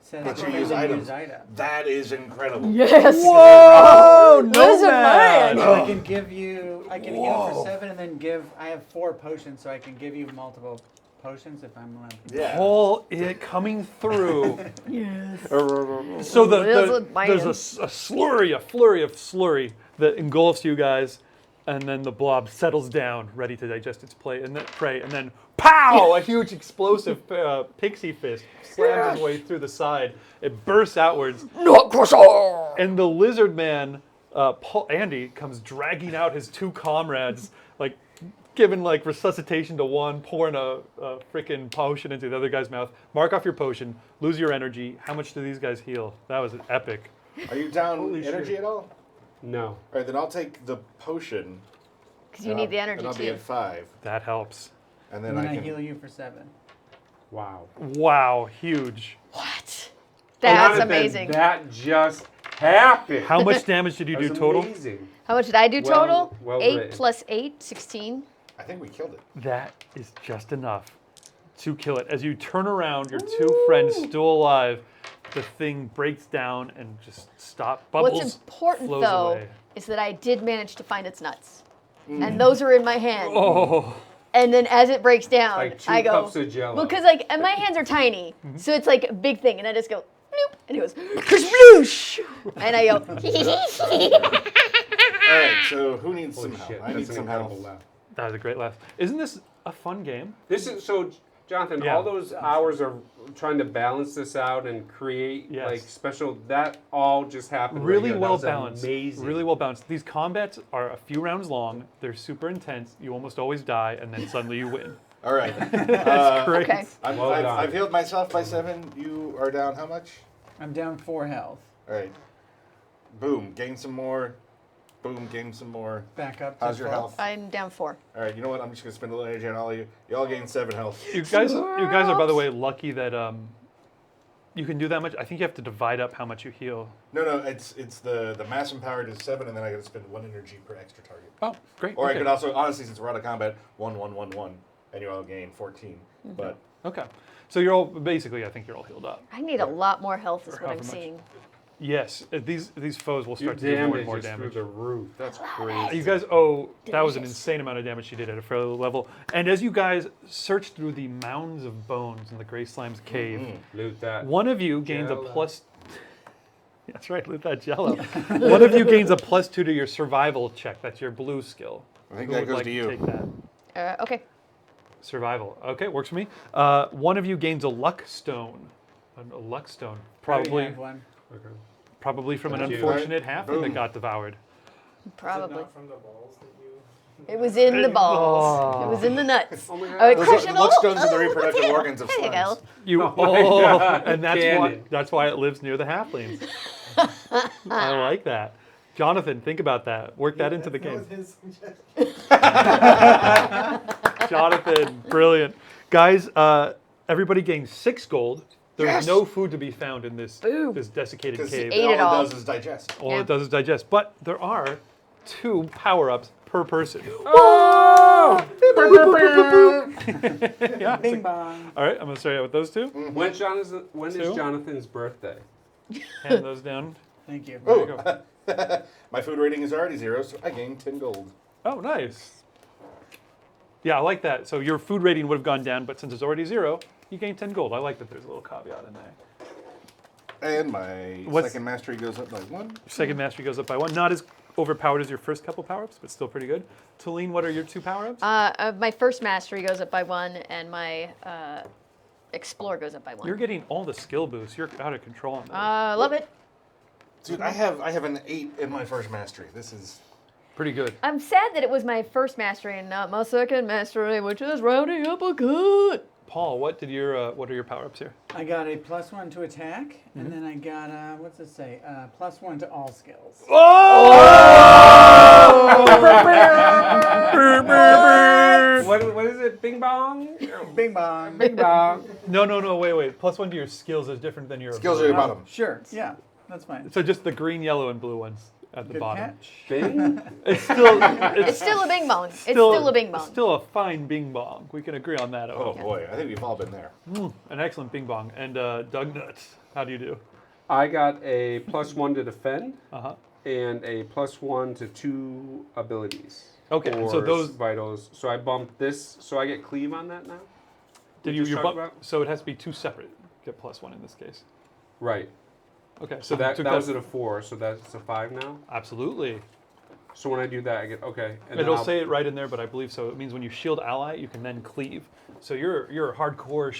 says But you defend use and items. use item. That is incredible. Yes. Whoa! No Lizard man! So I can give you, I can heal Whoa. for 7 and then give, I have 4 potions, so I can give you multiple potions if I'm allowed to. Yeah. Pull it coming through. Yes. So Lizard man. there's a flurry of slurry that engulfs you guys, and then the blob settles down, ready to digest its prey, and then pow! A huge explosive pixie fist slams its way through the side. It bursts outwards, and the lizard man, Andy, comes dragging out his 2 comrades, like giving like resuscitation to one, pouring a freaking potion into the other guy's mouth. Mark off your potion, lose your energy. How much do these guys heal? That was epic. Are you down Holy energy shit. at all? No. All right, then I'll take the potion. Because you and need I'll- the energy and I'll be too. at 5, That helps. and And then then I can. heal you for 7. Wow. Wow, huge. What? That's Jonathan, amazing. That just happened. How much damage did you do That's total? Amazing. How much did I do Well- total? well 8 written. plus 8, 16. I think we killed it. That is just enough to kill it. As you turn around, your 2 friends still alive, the thing breaks down and just bubbles. What's important flows though away. is that I did manage to find its nuts, and those are in my hand. Oh, And then as it breaks down, Like 2 I go. cups of Jello. Well, because and my hands are tiny, Mm-hmm. so it's like a big thing, and I just go bloop, and it goes kersloosh, and I go. All right, so who needs Holy some help? shit, I need that's an some incredible help. laugh. that was a great laugh. Isn't this a fun game? This is so, Jonathan. Yeah. All those hours of trying to balance this out and create Yes. like special. That all just happened. right Really here. That well was balanced. Amazing. Really well balanced. These combats are a few rounds long. They're super intense. You almost always die, and then suddenly you win. All right. Great. Okay. Well done. I've healed myself by 7. You are down how much? I'm down 4 health. All right. Boom. Gain some more. Boom. Gain some more. Back up to How's your full. health? I'm down 4. All right. You know what? I'm just gonna spend a little energy on all of you. You all gain 7 health. You guys are, by the way, lucky that you can do that much. I think you have to divide up how much you heal. No. It's the mass empowered is 7, and then I got to spend 1 energy per extra target. Oh, great. Or okay. I could also, honestly, since we're out of combat, 1, 1, 1, 1, and you all gain 14. But Okay. So you're all basically. I think you're all healed up. I need a lot more health, is what I'm however much. seeing. Yes. These foes will Your start to do more damage and more is damage. through the roof. That's crazy. You guys, that was an Delicious. insane amount of damage she did at a fairly low level. And as you guys search through the mounds of bones in the Gray Slime's cave, Loot that. one of you gains a Jello. plus. That's right, loot that Jello. One of you gains a +2 to your survival check. That's your blue skill. I think Who that would goes like to you. Take that. Okay. Survival. Okay, works for me. One of you gains a luck stone. A luck stone. I already Probably, have one. Okay. probably from an Thank you. unfortunate halfling that Boom. got devoured. Probably. Not from the balls that you. It was in the balls. Oh. It was in the nuts. Oh my God. All right, Those crush are- it the luck all. stones are the Oh, reproductive potato. organs of There you slimes. go. You Oh my God, and that's Cannon. why it lives near the halflings. I like that. Jonathan, think about that. Work that into the That was game. his suggestion. Jonathan, brilliant. Guys, everybody gains 6 gold. There's Yes. no food to be found in this Boom. desiccated Because cave. Ate it all. does is digest. All Yeah. it does is digest. But there are 2 power-ups per person. Yeah. Bing bong. All right, I'm going to start out with those 2. When is Two. Jonathan's birthday? Hand those down. Thank you. There you go. My food rating is already 0, so I gain 10 gold. Oh, nice. Yeah, I like that. So your food rating would have gone down, but since it's already 0, you gain 10 gold. I like that there's a little caveat in there. And my What's- second mastery goes up by 1. Second mastery goes up by 1. Not as overpowered as your first couple power-ups, but still pretty good. Talene, what are your 2 power-ups? My first mastery goes up by 1, and my explore goes up by 1. You're getting all the skill boosts. You're out of control on those. Love it. Dude, I have an 8 in my first mastery. This is... Pretty good. I'm sad that it was my first mastery and not my second mastery, which is rounding up a good. Paul, what are your power-ups here? I got a +1 to attack, and then I got what's it say? +1 to all skills. What is it? Bing bong? Bing bong. Bing bong. No, wait. +1 to your skills is different than your Skills are your ability. bottom. Sure. Yeah, that's fine. So just the green, yellow, and blue ones at the Good bottom. catch. Bing? It's still It's still a bing bong. It's still a bing bong. Still a fine bing bong. We can agree on that. Oh Owen. boy, I think we've all been there. An excellent bing bong. And Doug Nuts, how do you do? I got a +1 to defend Uh-huh. and a +1 to 2 abilities. Okay, and so Or those- vitals. So I bumped this. So I get cleave on that now. Did just you talked bump? about? So it has to be 2 separate. Get +1 in this case. Right. Okay, So you that took was at a 4. So that's a 5 now. Absolutely. So when I do that, I get okay. And then It'll I'll- say it right in there, but I believe so. It means when you shield ally, you can then cleave. So you're a hardcore.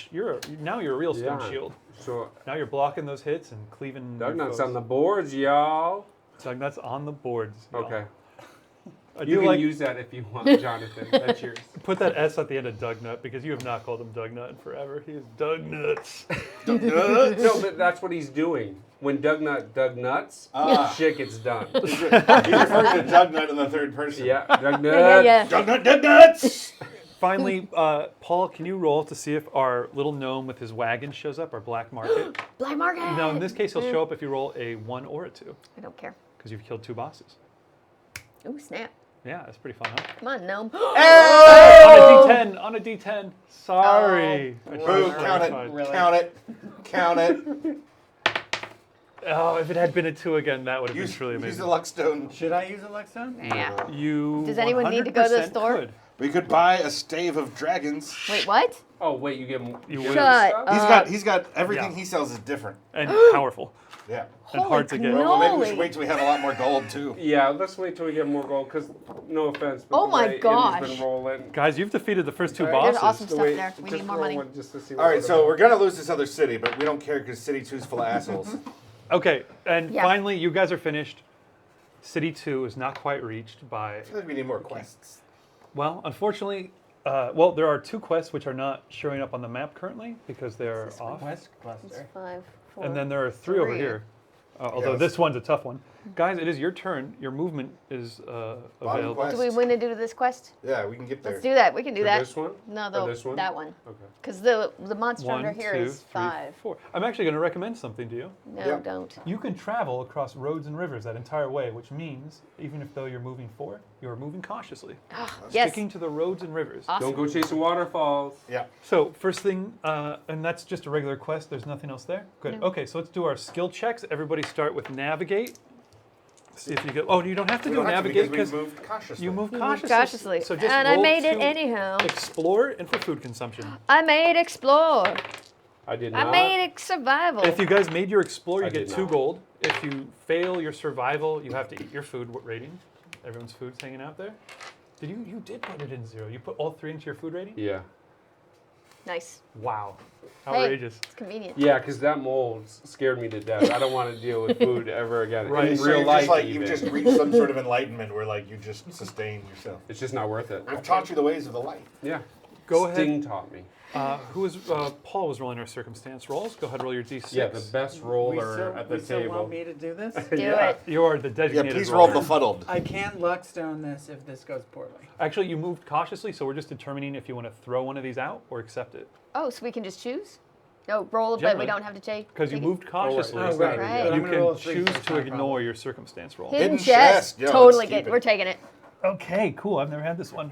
Now you're a real stone Yeah. shield. So Now you're blocking those hits and cleaving. Doug your Nuts foes. on the boards, y'all. Doug Nuts on the boards. y'all. Okay. I You do can like use that if you want, Jonathan. That's yours. put that S at the end of Doug Nut because you have not called him Doug Nut in forever. He is Doug Nuts. No, but that's what he's doing. When Doug Nuts, shit gets done. He's referring to Doug Nut in the third person. Yeah, Doug Nuts. Yeah. Doug Nuts! Finally, Paul, can you roll to see if our little gnome with his wagon shows up, our black market? Black market. Now, in this case, he'll show up if you roll a 1 or a 2 I don't care. because you've killed 2 bosses. Ooh, snap. Yeah, that's pretty fun, huh? Come on, gnome. On a D10. Sorry. I Boo, should've count it. clarified. Really? Count it. Count it. Oh, if it had been a 2 again, that would have been Use, truly use amazing. the luck stone. Should I use a luck stone? Yeah. You Does anyone need to go to the 100% store? could. We could buy a stave of dragons. Wait, what? Oh wait, you get more. You get win. other Shut stuff? up. He's got everything Yeah. he sells is different. And powerful. Yeah. And hard to get. Well, maybe we should Cannoli. wait till we have a lot more gold too. Yeah, let's wait till we get more gold. Cause no offense, but Oh the my way gosh. Andy's been rolling. Guys, you've defeated the first 2 There's bosses. awesome So stuff wait, there. We just need more roll money. one just to see All right, what so we're gonna lose this other city, but we don't care because City 2's full of assholes. Okay, and Yeah. finally, you guys are finished. City 2 is not quite reached by. I feel like we need more quests. Well, unfortunately, there are 2 quests which are not showing up on the map currently because they're off. Quest It's cluster. 5, 4. And then there are 3 over 3. here. Although Yes. this one's a tough one. Guys, it is your turn. Your movement is available. quest. Do we want to do this quest? Yeah, we can get there. Let's do that. We can do For that. this one? No, Or this one? that one. Okay. Because the monster 1, under here 2, is 3, 5. 4. I'm actually going to recommend something to you. No, Yep. don't. You can travel across roads and rivers that entire way, which means even if though you're moving forward, you're moving cautiously, Yes. sticking to the roads and rivers. Awesome. Don't go chasing waterfalls. Yeah. So first thing, and that's just a regular quest. There's nothing else there. Good. No. Okay, so let's do our skill checks. Everybody start with navigate. See if you get. Oh, you don't have to We do don't have to navigate because because we moved cautiously. you move You cautiously. moved cautiously. So just and I roll made it to anyhow. Explore and for food consumption. I made explore. I did I not. made it survival. If you guys made your explore, you I get did 2 not. gold. If you fail your survival, you have to eat your food rating. Everyone's food's hanging out there. Did you did put it in 0? You put all 3 into your food rating? Yeah. Nice. Wow. Hey. Outrageous. It's convenient. Yeah, because that mold scared me to death. I don't want to deal with food ever again. Right. In So real you've life, just like even. you've just reached some sort of enlightenment where like you just sustain yourself. It's just not worth it. I've taught you the ways of the light. Yeah. Go ahead. Sting taught me. Paul was rolling our circumstance rolls. Go ahead, roll your d6. Yeah, the best roller at the we still table. want me to do this? Do Yeah. it. You are the Yeah, designated please roll roller. befuddled. I can't luckstone this if this goes poorly. Actually, you moved cautiously, so we're just determining if you want to throw one of these out or accept it. Oh, so we can just choose? No, roll, but Generally. we don't have to take. Because you moved cautiously, Oh, Right. right. But I'm you gonna roll a can 3, choose so it's to not a ignore problem. your circumstance roll. Hidden Hidden chest. chest. Yo, Totally let's good. keep it. We're taking it. Okay, cool. I've never had this one.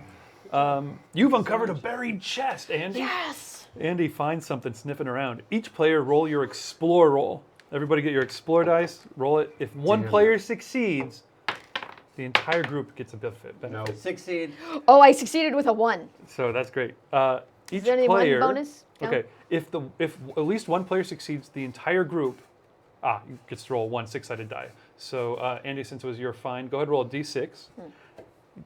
You've uncovered a buried chest, Andy. Yes. Andy finds something sniffing around. Each player roll your explore roll. Everybody get your explore dice, roll it. If one Damn. player succeeds, the entire group gets a benefit. No. Succeed. Oh, I succeeded with a 1. So that's great. Each Is there any player. one bonus? No? Okay, if at least one player succeeds, the entire group gets to roll 1 6-sided die. So Andy, since it was your find, go ahead and roll a d6.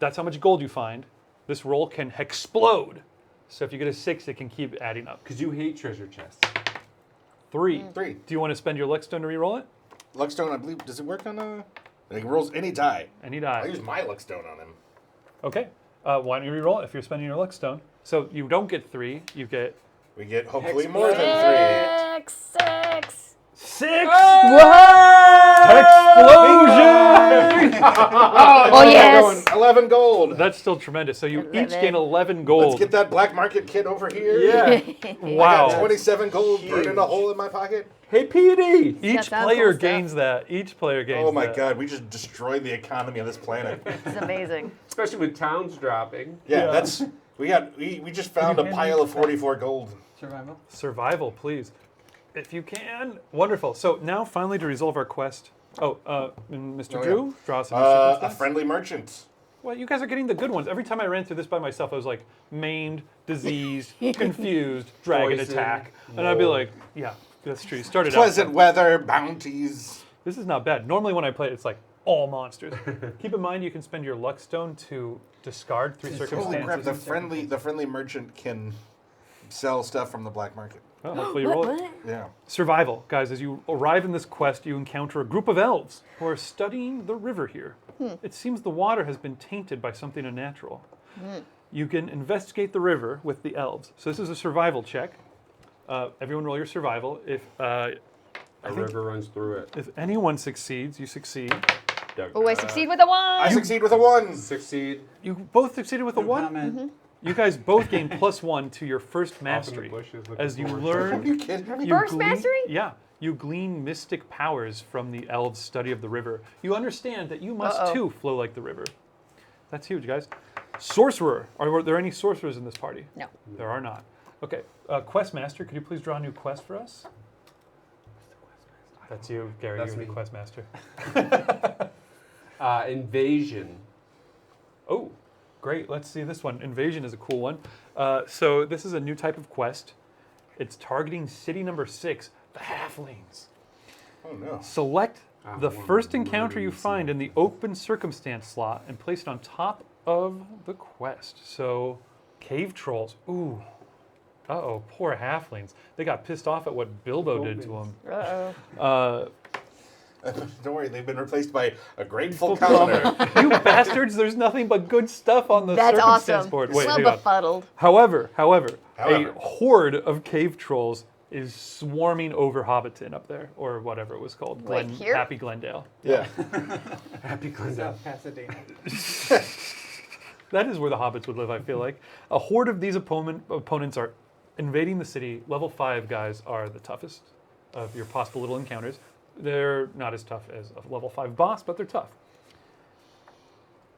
That's how much gold you find. This roll can explode. So if you get a 6, it can keep adding up. Because you hate treasure chests. 3. 3. Do you want to spend your luckstone to re-roll it? Luckstone, I believe, does it work on It rolls any die. Any I die. use my luckstone on him. Okay. Why don't you re-roll it if you're spending your luckstone? So you don't get 3, you get We get hopefully Hex more than 3. 6. 6. Explosion! Oh, yes. 11 gold. That's still tremendous. So you each 11. gain 11 gold. Let's get that black market kid over here. Yeah. Wow. I got 27 gold burning a hole in my pocket. Hey, PD. Each got player cool stuff. gains that. Each player gains Oh my that. god, we just destroyed the economy of this planet. It's amazing. Especially with towns dropping. Yeah, Yeah. that's we just found a pile of 44 gold. Survival. Survival, please. If you can. Wonderful. So now finally to resolve our quest. Oh, Mr. Oh, Drew, draw us a new A circumstance. friendly merchant. Well, you guys are getting the good ones. Every time I ran through this by myself, I was like maimed, diseased, confused, dragon Poison, attack. And I'd be mole. like, yeah, that's true. You started Pleasant out. weather, bounties. This is not bad. Normally when I play it, it's like all monsters. Keep in mind you can spend your luck stone to discard 3 Holy circumstances. crap, the friendly merchant can sell stuff from the black market. Well, hopefully you roll it. What? Yeah. Survival. Guys, as you arrive in this quest, you encounter a group of elves who are studying the river here. It seems the water has been tainted by something unnatural. You can investigate the river with the elves. So this is a survival check. Everyone roll your survival. If A river runs through it. if anyone succeeds, you succeed. Oh, I succeed with a 1. I succeed with a 1. Succeed. You both succeeded with a No 1. comment. You guys both gain +1 to your first Off in the mastery. bushes looking As you for learn Are you kidding me? You First mastery? Yeah. You glean mystic powers from the elves' study of the river. You understand that you must Uh-oh. too flow like the river. That's huge, guys. Sorcerer. Are there any sorcerers in this party? No. There are not. Okay. Quest Master, could you please draw a new quest for us? That's you, Gary. That's You're the me. quest master. Invasion. Oh, great. Let's see this one. Invasion is a cool one. So this is a new type of quest. It's targeting city number 6, the Halflings. Oh no. Select I the wanna first encounter you raise find in the open circumstance slot and place it on top of the quest. So, cave trolls. Ooh. Uh-oh, poor Halflings. They got pissed off at what Bilbo did to them. Uh-oh. Don't worry, they've been replaced by a grateful commoner. You bastards, there's nothing but good stuff on the That's circumstance awesome. board. Well hang on. befuddled. However, However. a horde of cave trolls is swarming over Hobbiton up there, or whatever it was called. Wait, here? Happy Glendale. Yeah. Happy Glendale. South Pasadena. That is where the hobbits would live, I feel like. A horde of these opponents are invading the city. Level 5 guys are the toughest of your possible little encounters. They're not as tough as a level 5 boss, but they're tough.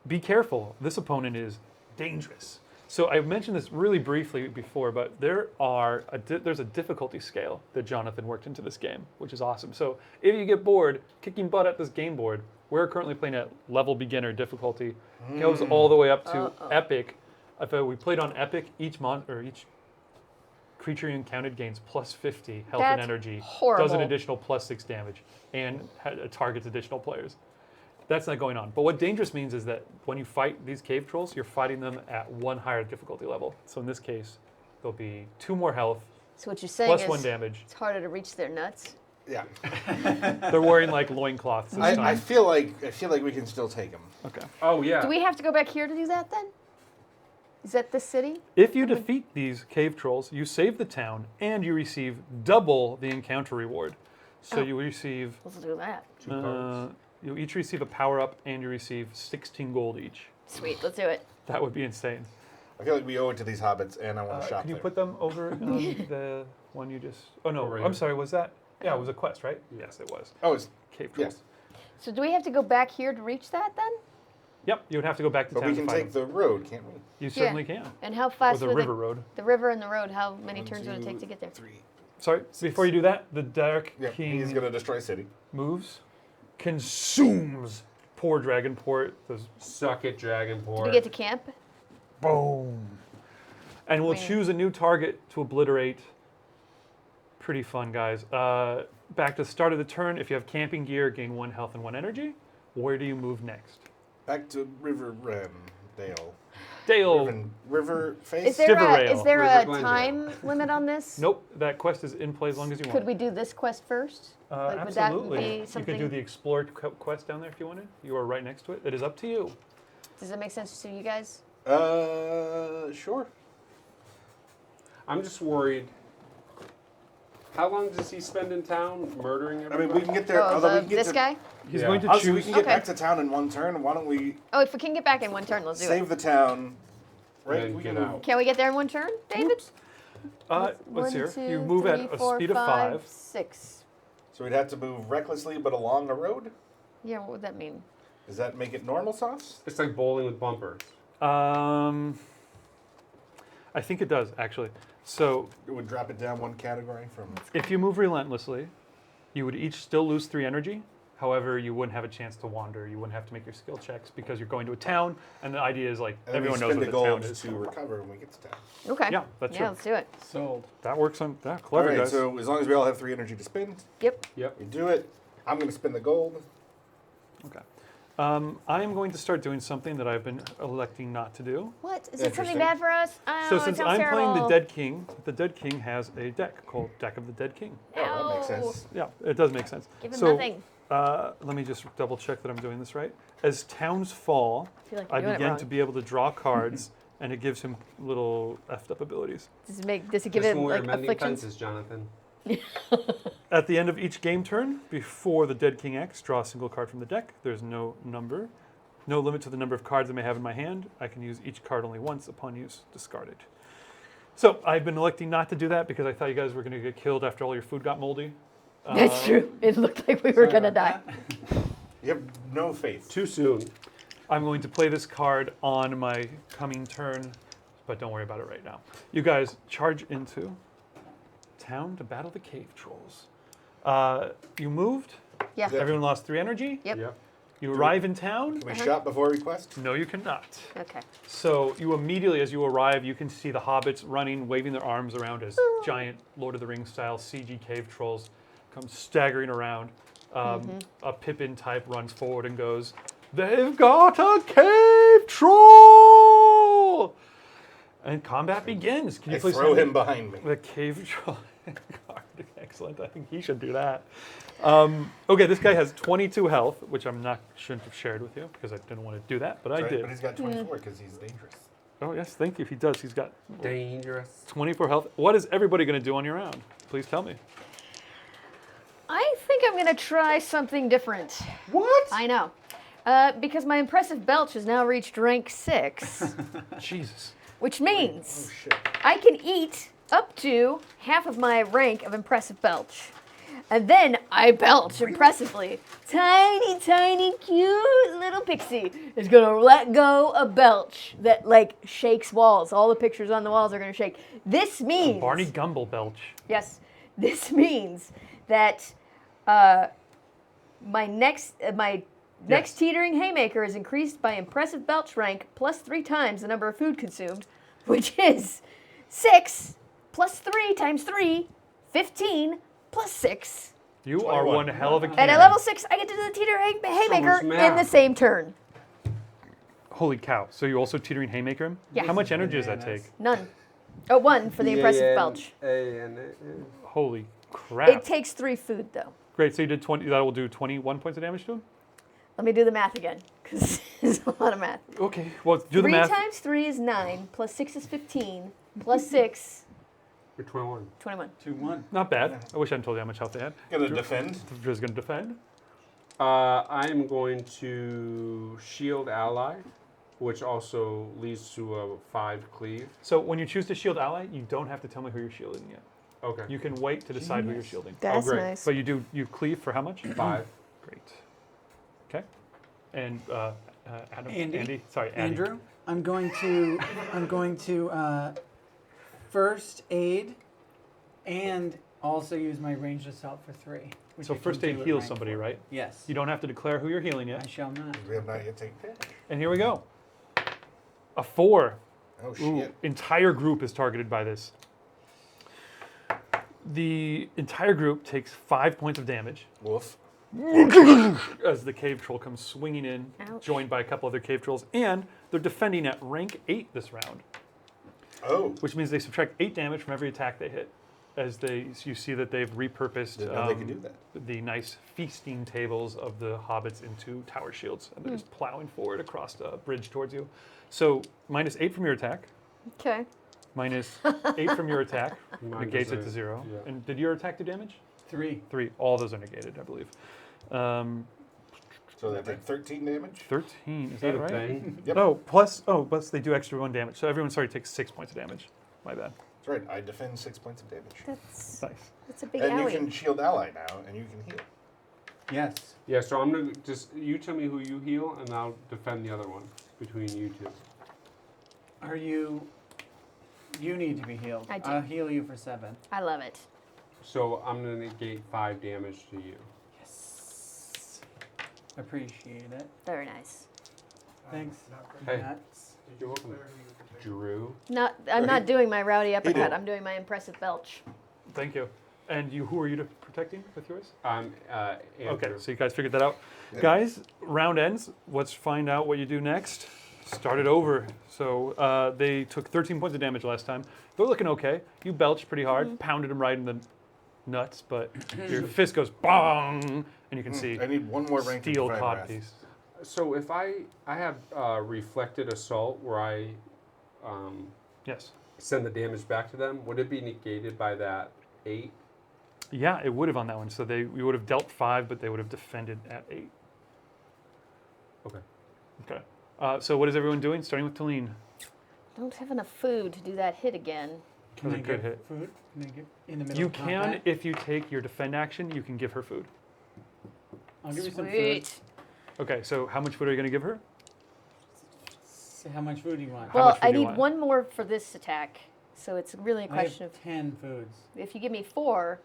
Be careful. This opponent is dangerous. So I mentioned this really briefly before, but there's a difficulty scale that Jonathan worked into this game, which is awesome. So if you get bored kicking butt at this game board, we're currently playing at level beginner difficulty. It goes all the way up to epic. If we played on epic, each creature you encountered gains plus 50 health and That's energy, horrible. does an additional plus 6 damage, and targets additional players. That's not going on. But what dangerous means is that when you fight these cave trolls, you're fighting them at one higher difficulty level. So in this case, there'll be 2 more health, So what you're saying plus is 1 damage. it's harder to reach their nuts? Yeah. They're wearing like loincloths this I time. feel like we can still take them. Okay. Oh yeah. Do we have to go back here to do that then? Is that the city? If you defeat these cave trolls, you save the town and you receive double the encounter reward. So you receive, Let's do that. you each receive a power up and you receive 16 gold each. Sweet, let's do it. That would be insane. I feel like we owe it to these hobbits, and I want to shop Can you there. put them over on the one you just? Oh no, Over I'm here. sorry. Was that? Yeah, it was a quest, right? Yes, it was. Oh, it's Cave trolls. yes. So do we have to go back here to reach that then? Yep, you would have to go back to But town we to can fight take them. the road, can't we? You certainly can. And how Or fast the would river road. the river and the road, how many 1, turns would it take 2, to get there? 3. Sorry, before you do that, the Dark Yep, King he's gonna destroy city. moves, consumes poor Dragonport. Those Suck it, Dragonport. Did we get to camp? boom, and we'll Man. choose a new target to obliterate. Pretty fun, guys. Back to the start of the turn. If you have camping gear, gain 1 health and 1 energy. Where do you move next? Back to River Dale. Dale. River Face. Is there Stiverale. is there River a Glendale. time limit on this? Nope, that quest is in play as long as you want. Could we do this quest first? Like, would that Absolutely. be You something? could do the Explore It quest down there if you wanted. You are right next to it. It is up to you. Does that make sense to you guys? Sure. I'm just worried. How long does he spend in town murdering I everybody? mean, we can get there. although we can get this to, guy? He's Yeah. going to Honestly, we choose. can get Okay. back to town in 1 turn. Why don't we Oh, if we can get back in 1 turn, let's do it. save the town? Right. And we get can out. Can we get there in 1 turn, David? Let's hear. 1, You 2, move 3, at a 4, speed of 5. 6. So we'd have to move recklessly, but along a road. Yeah, what would that mean? Does that make it normal sauce? It's like bowling with bumpers. I think it does actually. So It would drop it down 1 category from. if you move relentlessly, you would each still lose 3 energy. However, you wouldn't have a chance to wander. You wouldn't have to make your skill checks because you're going to a town, and the idea is like And then everyone we knows spend what the the town gold is. to recover when we get to town. Okay. Yeah, that's true. let's do it. Sold. That works on that. All Clever right. guys. So as long as we all have 3 energy to spend, Yep. Yep. we do it. I'm going to spend the gold. Okay. I am going to start doing something that I've been electing not to do. What? Is it something Interesting. bad for us? Oh, So it since sounds I'm terrible. playing the Dead King has a deck called Deck of the Dead King. Oh, that makes No. sense. Yeah, it does make sense. Give him so, nothing. let me just double check that I'm doing this right. As towns fall, I feel like I you're doing it begin wrong. to be able to draw cards, and it gives him little effed up abilities. Does it give Just it when we were like mending afflictions? fences, Jonathan. At the end of each game turn, before the Dead King acts, draw a single card from the deck. There's no number. No limit to the number of cards I may have in my hand. I can use each card only once. Upon use, discard it. So I've been electing not to do that because I thought you guys were going to get killed after all your food got moldy. That's true. It looked like we were Sorry gonna about die. that. You have no faith. Too soon. I'm going to play this card on my coming turn, but don't worry about it right now. You guys charge into town to battle the cave trolls. You moved. Yeah. Yep. Everyone lost 3 energy. Yep. Yep. You arrive in town. Can we shop before request? No, you cannot. Okay. So you immediately, as you arrive, you can see the hobbits running, waving their arms around as giant Lord of the Rings style CG cave trolls come staggering around. A Pippin type runs forward and goes, "They've got a cave troll!" And combat begins. Can you I please throw hand me him behind me. the cave troll card? Excellent. I think he should do that. Okay, this guy has 22 health, which shouldn't have shared with you because I didn't want to do that, but I Right, did. but he's got 24 because he's dangerous. Oh yes, thank you. He does. He's got Dangerous. 24 health. What is everybody going to do on your round? Please tell me. I think I'm going to try something different. What? I know. Because my impressive belch has now reached rank 6, Jesus. which means Oh shit. I can eat up to half of my rank of impressive belch. And then I belch impressively. Tiny, tiny, cute little pixie is going to let go a belch that, like, shakes walls. All the pictures on the walls are going to shake. This means... Barney Gumble belch. Yes. This means that my next teetering haymaker is increased by impressive belch rank plus 3 times the number of food consumed, which is 6 plus 3 times 3, 15 plus 6. You are 21. one hell of a And cannon. at level 6, I get to do the teetering haymaker in math. the same turn. Holy cow. So you also teetering haymaker him? Yeah. How much energy does that Bananas. take? None. Oh, 1 for the impressive belch. Holy crap. It takes 3 food, though. Great. So you did 20. That will do 21 points of damage to him? Let me do the math again, because it's a lot of math. Okay. Well, do the 3 math. times 3 is 9, plus 6 is 15, plus 6, You're 21. 21. 2-1. Not bad. I wish I hadn't told you how much health they had. Gonna defend. Drew's going to defend. I am going to shield ally, which also leads to a 5 cleave. So when you choose to shield ally, you don't have to tell me who you're shielding yet. Okay. You can wait to decide who you're shielding. That's great. nice. But you cleave for how much? 5. Great. Okay. And Adam, Andy? Sorry, Andy. Andrew, I'm going to first aid and also use my ranged assault for 3. which So I can first aid do at heals rank somebody, 4. right? Yes. You don't have to declare who you're healing I yet. shall not. We have not yet taken damage. And here we go. A 4. Oh Ooh, shit. entire group is targeted by this. The entire group takes 5 points of damage Wolf. as the cave troll comes swinging in, Ouch. joined by a couple other cave trolls, and they're defending at rank 8 this round, Oh. which means they subtract 8 damage from every attack they hit. As you see that they've repurposed Didn't know they could do that. the nice feasting tables of the hobbits into tower shields, and they're just plowing forward across the bridge towards you. So minus 8 from your attack, Okay. minus 8 from your attack, Mine negates it does to 0. yeah. And did your attack do damage? 3. 3. All those are negated, I believe. So they take 13 damage. 13, is Hate that a right? bang. Yep. Plus they do extra 1 damage. So everyone, takes 6 points of damage. My bad. That's right. I defend 6 points of damage. That's Nice. a big And you owie. can shield ally now, and you can heal. Yes. Yeah, so I'm going to just, you tell me who you heal, and I'll defend the other one between you two. Are you... You need to be healed. I do. I'll heal you for 7. I love it. So I'm going to negate 5 damage to you. Yes. Appreciate it. Very nice. Thanks. Hey. Nuts. You're welcome. Drew. I'm not doing my rowdy uppercut. did. I'm doing my impressive belch. Thank you. And who are you protecting with yours? I'm Andrew. Okay, so you guys figured that out. Yep. Guys, round ends. Let's find out what you do next. Start it over. So they took 13 points of damage last time. They're looking okay. You belched pretty hard, pounded them right in the nuts, but your fist goes bong, and you can see I need one more rank to steel divine cod wrath. piece. So if I have reflected assault where I Yes. send the damage back to them, would it be negated by that 8? Yeah, it would have on that one. So we would have dealt 5, but they would have defended at 8. Okay. Okay. So what is everyone doing? Starting with Talene. Don't have enough food to do that hit again. Can That was I a good get hit. food? Can I get in the middle You of can, combat? if you take your defend action, you can give her food. I'll give you some food. Sweet. Okay, so how much food are you going to give her? So how much food do you want? How Well, much food I do you need want? 1 more for this attack. So it's really a I have question of 10 foods. if you give me 4,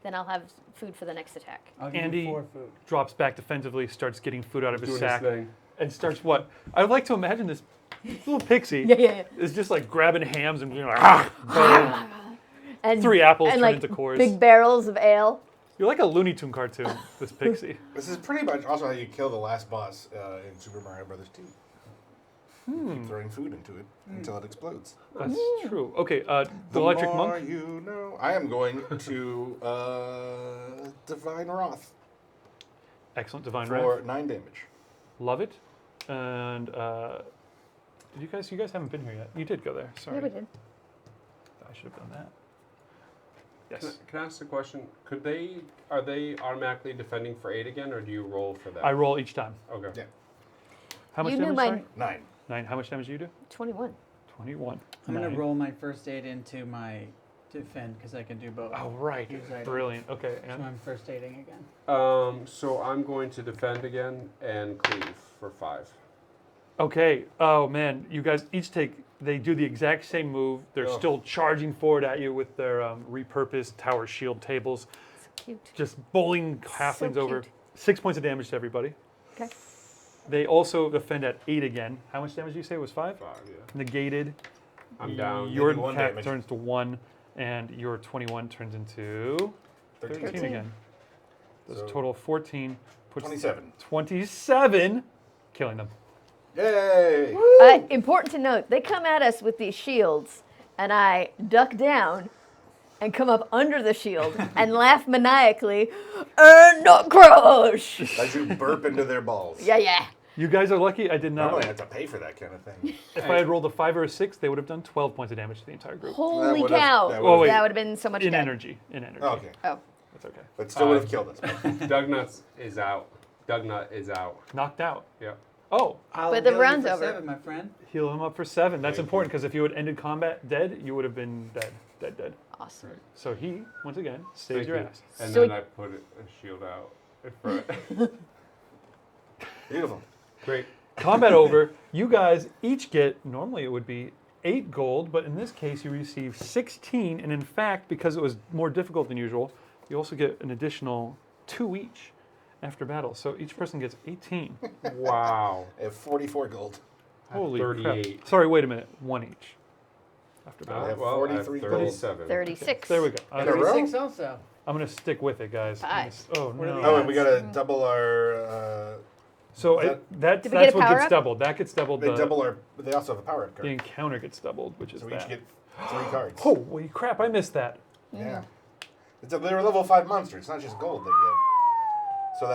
then I'll have food for the next attack. I'll give Andy- you 4 food. Drops back defensively, starts getting food out of his Doing sack, his thing. and starts what? I would like to imagine this little pixie Yeah. is just like grabbing hams and being like, boom. And 3 apples and turn like into cores. big barrels of ale. You're like a Looney Tune cartoon, this pixie. This is pretty much also how you kill the last boss in Super Mario Brothers 2. Keep throwing food into it until it explodes. That's true. Okay, the The electric more monk. you know. I am going to Divine Wrath Excellent, divine for wrath. 9 damage. Love it. And did you guys haven't been here yet? You did go there. Sorry. Yeah, we did. I should have done that. Can Yes. I ask a question? Are they automatically defending for 8 again, or do you roll for that? I roll each time. Okay. Yeah. How much You knew damage? my- Sorry? 9. 9. How much damage do you do? 21. 21. I'm going 9. to roll my first aid into my defend because I can do both. Oh, right. Use items. Brilliant. Okay. So And I'm first aiding again. So I'm going to defend again and cleave for 5. okay. Oh, man. You guys each they do the exact same move. They're Oh. still charging forward at you with their repurposed tower shield tables. So cute. Just bowling halflings over. cute. 6 points of damage to everybody. Okay. They also defend at 8 again. How much damage did you say it was 5? 5, yeah. Negated. I'm down. Your Maybe 1 attack damage. turns to 1, and your 21 turns into 13 13. again. That's So- a total of 14. Puts 27. 27, killing them. Yay! Important to note, they come at us with these shields, and I duck down and come up under the shield and laugh maniacally, and not crush. As you burp into their balls. Yeah. You guys are lucky. I did not. Normally I have to pay for that kind of thing. If I had rolled a 5 or a 6, they would have done 12 points of damage to the entire group. Holy would've- cow. that Oh, wait. That would have been so much In death. energy. In energy. Oh, okay. Oh. That's okay. But still would have killed us. Dougnuts is out. Doughnut is out. Knocked out. Yep. Oh, I'll But the heal you round's for over. 7, my friend. heal him up for 7. That's Thank important because if you had ended combat dead, you would have been dead. Dead. Awesome. So he, once again, saved Thank your you. ass. And So then I put a shield out in front. Beautiful. Great. Combat over. You guys each get, normally it would be 8 gold, but in this case you receive 16. And in fact, because it was more difficult than usual, you also get an additional 2 each after battle. So each person gets 18. Wow. I have 44 gold. Holy crap. 38. Sorry, wait a minute. 1 each after battle. I have Well, I have 43 gold. 37. 36. There we go. In a row? 36 also. I'm going to stick with it, guys. Five. Oh, What are no. the Oh, and we gotta double our. So Is that's Did we get a what power gets up? doubled. That gets doubled. They double our. They also have a power up The card. encounter gets doubled, which is So we each that. get 3 cards. Holy crap, I missed that. Yeah. They're level 5 monsters. It's not just gold they give. So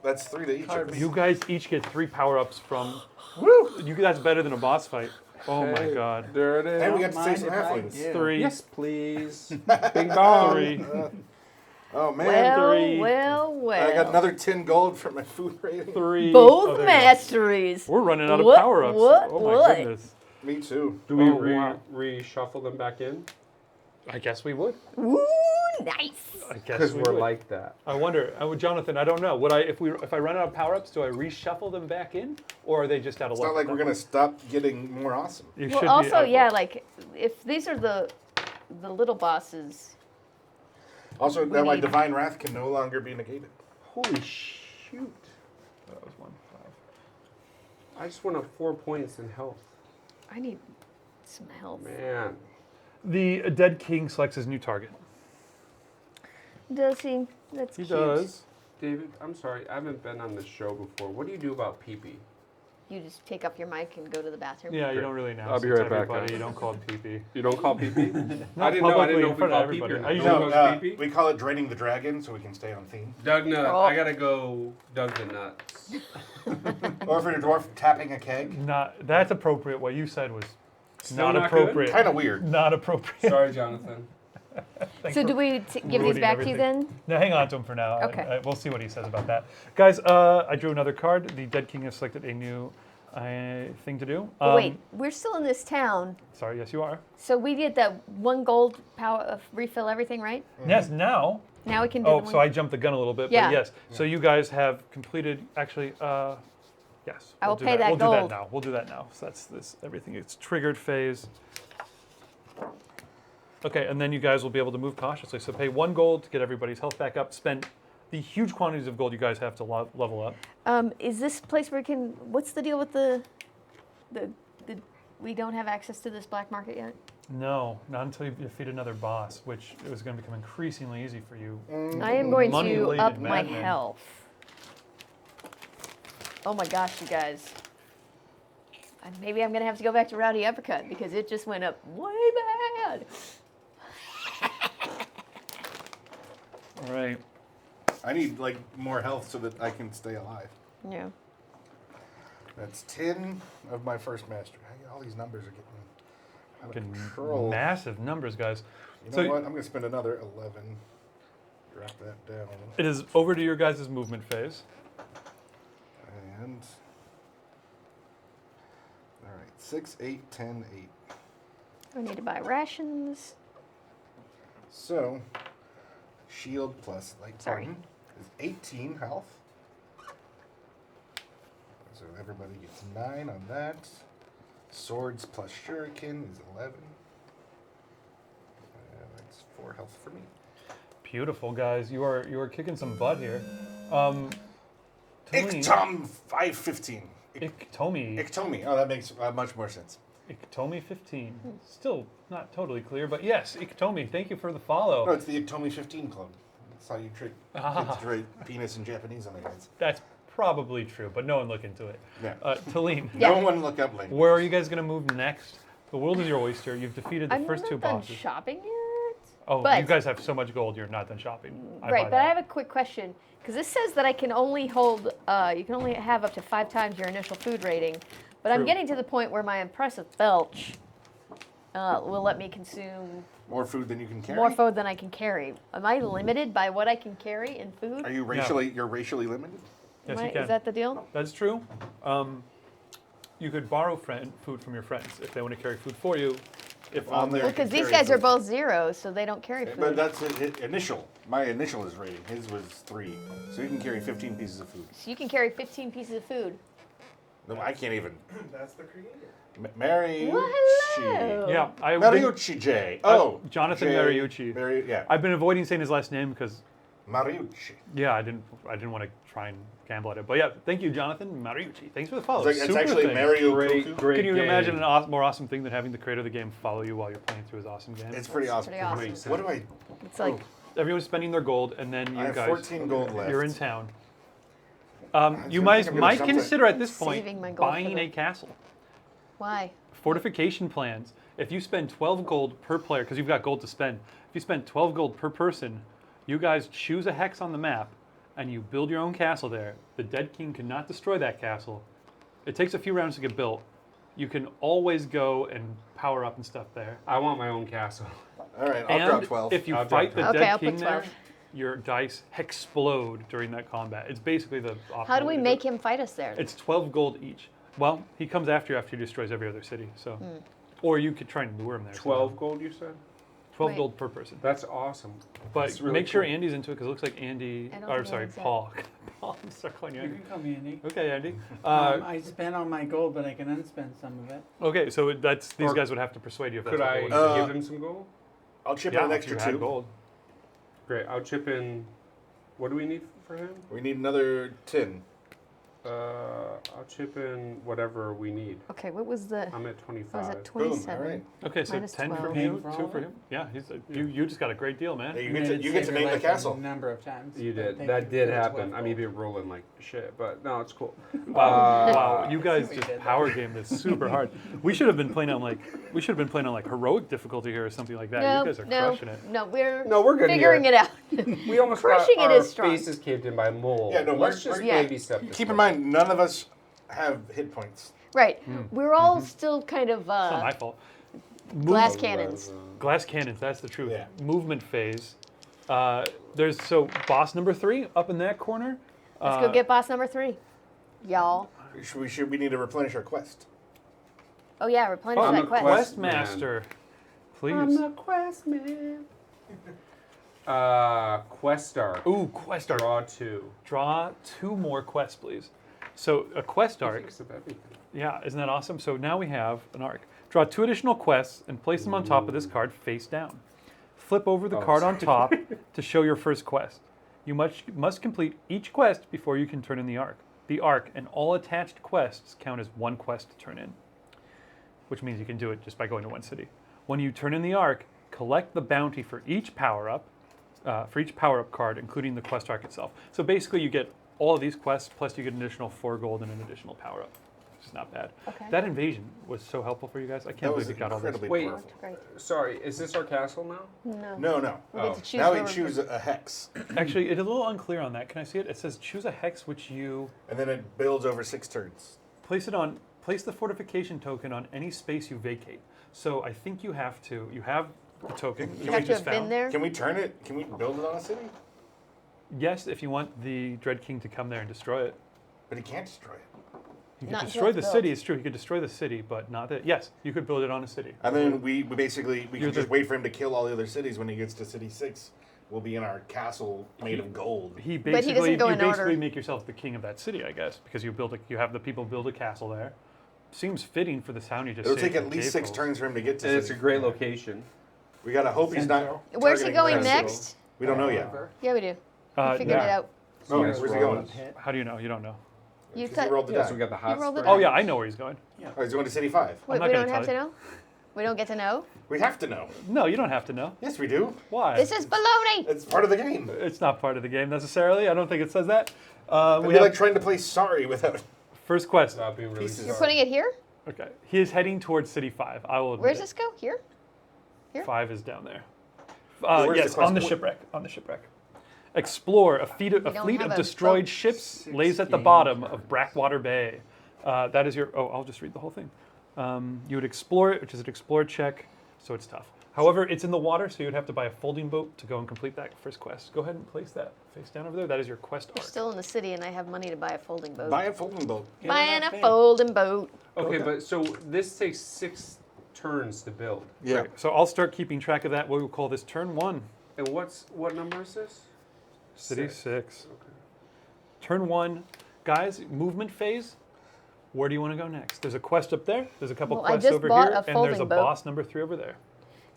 that's 3 to each of us. You guys each get 3 power-ups from... Woo! That's better than a boss fight. Oh my Hey, god. There it is. And we got to Mind save some if I halflings. do? 3. Yes, please. Bing bong. 3. Oh man. Well, 3. well. I got another 10 gold for my food rating. 3. Both Oh, there you go. masteries. We're running out of What- power-ups. what- Oh my what? goodness. Me too. Do we Oh, wow. reshuffle them back in? I guess we would. Ooh, nice. I guess Because we we're would. like that. I wonder, Jonathan, I don't know. Would if I run out of power-ups, do I reshuffle them back in? Or are they just out of It's luck? not like we're gonna stop getting more awesome. You Well, should be also, out of yeah, luck. like if these are the little bosses, Also, now my need- divine wrath can no longer be negated. Holy shoot. That was 1, 5. I just went up 4 points in health. I need some help. Man. The dead king selects his new target. Does he? That's He cute. does. David, I'm sorry. I haven't been on this show before. What do you do about pee-pee? You just take up your mic and go to the bathroom. Yeah, you don't really announce I'll be it to right back, everybody. guys. You don't call it pee-pee. You don't call pee-pee? Not I didn't know publicly in if we front of call everybody. pee-pee or I not. usually No, No, goes pee-pee? we call it draining the dragon so we can stay on theme. Doug Nut. Oh. I gotta go Doug the Nuts. Or for your dwarf tapping a keg. That's appropriate. What you said was Still not not good? appropriate. Kind of weird. Not appropriate. Sorry, Jonathan. Thanks So for do we give these ruining back to you everything. then? No, hang on to him for now. Okay. We'll see what he says about that. Guys, I drew another card. The Dead King has selected a new thing to do. But wait, we're still in this town, Sorry, yes, you are. so we get that 1 gold power refill everything, right? Yes, now. Now we can do Oh, the so I jumped the gun a little bit. Yeah. But yes. So you guys have completed, actually, yes. I will do pay that We'll do gold. that now. We'll do that now. So that's this, everything. It's triggered phase. Okay, and then you guys will be able to move cautiously. So pay 1 gold to get everybody's health back up. Spend the huge quantities of gold you guys have to level up. Is this place where we can? What's the deal with the? We don't have access to this black market yet. No, not until you defeat another boss, which is going to become increasingly easy for you. I am going to Money-related up my madman. health. Oh my gosh, you guys. Maybe I'm going to have to go back to Rowdy Uppercut because it just went up way bad. All right. I need like more health so that I can stay alive. Yeah. That's 10 of my first mastery. All these numbers are getting out of Fucking control. massive numbers, guys. You So know what? I'm going to spend another 11. Drop that down. it is over to your guys' movement phase. And all right, 6, 8, 10, 8. I need to buy rations. So shield plus light Sorry. button is 18 health. So everybody gets 9 on that. Swords plus shuriken is 11. And that's 4 health for me. Beautiful, guys. You are kicking some butt here. Iktom 515. Iktomi. Iktomi. Oh, that makes much more sense. Iktomi 15. Still not totally clear, but yes, Iktomi. Thank you for the follow. No, it's the Iktomi 15 club. That's how you trick kids to write penis in Japanese on their heads. That's probably true, but no one look into it. Yeah. Talene, Yeah. No one look up language. where are you guys going to move next? The world is your oyster. You've defeated the I'm first not 2 done bosses. shopping yet. Oh, but- you guys have so much gold. You're not done shopping. Right, but I have a quick question because this says that I can only hold. You can only have up to 5 times your initial food rating, but I'm True. getting to the point where my impressive belch will let me consume More food than you can carry? more food than I can carry. Am I limited by what I can carry in food? Are you racially? You're racially limited. Yes, Am I- you can. Is that the deal? That's true. You could borrow food from your friends if they want to carry food for you. If on there- their Because can these carry guys are food. both zeros, so they don't carry But food. that's his initial. My initial is rating. His was 3. So you can carry 15 pieces of food. So you can carry 15 pieces of food. No, I can't even. That's the creator. Mariucci. Well, hello. yeah, Mariucci J. Oh, Jonathan J. Mariucci. Yeah. I've been avoiding saying his last name because Mariucci. I didn't want to try and gamble at it. But yeah, thank you, Jonathan Mariucci. Thanks for the follow. It's Super actually thing. Mario Great, Cuckoo. great Can you game. imagine more awesome thing than having the creator of the game follow you while you're playing through his awesome game? It's pretty awesome. Pretty awesome. Makes What do sense. I? It's like Oh, Everyone's spending their gold, and then you I have guys, 14 gold left. you're in town. You trying to might think of might something. consider at this point Saving my gold for buying the- a castle. why? Fortification plans. If you spend 12 gold per player, because you've got gold to spend, if you spend 12 gold per person, you guys choose a hex on the map, and you build your own castle there. The Dead King cannot destroy that castle. It takes a few rounds to get built. You can always go and power up and stuff there. I want my own castle. All right, I'll drop 12. if you I'll fight drop the 12. Okay, Dead I'll put King there, 12. your dice explode during that combat. It's basically the optimal How do way we to make it. him fight us there? It's 12 gold each. Well, he comes after he destroys every other city. So, or you could try and lure him there. 12 gold, you said? 12 Wait. gold per person. That's awesome. But That's really make sure cool. Andy's into it because it looks like Andy. I don't Or think sorry, Andy's in. Paul. Paul, I'm start calling you You Andy. can call me Andy. Okay, Andy. I spent all my gold, but I can unspend some of it. Okay, so these Or guys would have to persuade you if that's Could what I they want. give him some gold? I'll chip Yeah, in an if extra you had 2. gold. Great. I'll chip in. What do we need for him? We need another 10. I'll chip in whatever we need. Okay, what was the? I'm at Was 25. it Boom. 27? All right. Okay, so Minus 10 12. from Paying you, for all 2 of for it? him. Yeah, you just got a great deal, man. Hey, you Made get to, it you get to save name your the life castle. A number of times. You but did. thank That you did for the happen. 12 I may gold. be rolling like shit, but no, it's cool. Wow, you guys what you just did there. power game this super hard. We should have been playing on like heroic difficulty here or something like that. No, you guys are no, crushing it. no, we're No, we're good figuring here. it out. We almost Crushing got it our is strong. faces caved in by a mole. Yeah, no, Let's we're- just Yeah. baby step this. Keep in one. mind, none of us have hit points. Right, we're all still kind of It's not my fault. glass cannons. Glass cannons, that's the truth. Yeah. Movement phase. There's boss number 3 up in that corner. Let's go get boss number 3, y'all. We need to replenish our quest. Oh yeah, replenish I'm that a quest. quest- Questmaster. Please. I'm the quest man. Quest arc. Ooh, quest arc. Draw 2. Draw 2 more quests, please. So a quest arc. Thinks of everything. Yeah, isn't that awesome? So now we have an arc. Draw 2 additional quests and place them on top of this card face down. flip over the Oh, card on sorry. top to show your first quest. You must complete each quest before you can turn in the Ark. The Ark and all attached quests count as one quest to turn in, which means you can do it just by going to one city. When you turn in the Ark, collect the bounty for each power-up card, including the quest Ark itself. So basically you get all of these quests, plus you get an additional 4 gold and an additional power-up. Which is not bad. Okay. That invasion was so helpful for you guys. I can't That was believe you got all this. incredibly Wait. powerful. Great. Sorry, is this our castle now? No. No, no. We get to choose Now where we we're choose a hex, Actually, it's a little unclear on that. Can I see it? It says choose a hex which you and then it builds over 6 turns. place the fortification token on any space you vacate. So I think you have the token. You that have we to just have been found. there. Can we turn it? Can we build it on a city? Yes, if you want the Dread King to come there and destroy it. But he can't destroy it. You Not could until destroy it's the built. city. It's true. You could destroy the city, but not that. Yes, you could build it on a city. And then we basically You're can just the- wait for him to kill all the other cities. When he gets to city 6, we'll be in our castle made of gold. He But he basically doesn't go you in basically order. make yourself the king of that city, I guess, because you have the people build a castle there. Seems fitting for the sound you just. It'll saved take from at least cave 6 holes. turns for him to get to. And it's a city. great location. We gotta hope he's not. Central. Where's he targeting going the castle. next? We don't know yet. Yeah, we do. We figured it yeah. out. Oh, Yes, where's he roll going? Pit. How do you know? You don't know. You Because he cut. rolled the Yeah, die. so we got the You hot rolled it spring. Oh yeah, I know where he's going. Oh, he's going to city 5. Wait, not we gonna don't have tell to know. We don't get to know. We have to know. No, you don't have to know. Yes, we do. Why? This is baloney. It's part of the game. It's not part of the game necessarily. I don't think it says that. It'd We be have like trying to play Sorry without. first quest. Stop being really Pieces. You're sorry. putting it here. Okay, he is heading towards City 5. I will admit Where's it. this go? Here. 5 is down there. Where's the Yes, quest on the point? shipwreck. On the shipwreck. Explore a fleet don't of have a destroyed boat. ships 6 lays at the game bottom turn. of Brackwater Bay. That is your. Oh, I'll just read the whole thing. You would explore it, which is an explore check, so it's tough. However, it's in the water, so you would have to buy a folding boat to go and complete that first quest. Go ahead and place that face down over there. That is your quest We're arc. still in the city, and I have money to buy a folding boat. Buy a folding boat. Buying a thing. folding boat. Okay, but so this takes 6 turns to build. Yeah. Right, so I'll start keeping track of that. We will call this turn 1. And what number is this? City 6. Okay. Turn 1. Guys, movement phase. Where do you want to go next? There's a quest up there. There's a couple Well, I quests just over bought here. a And there's folding a boat. boss number 3 over there.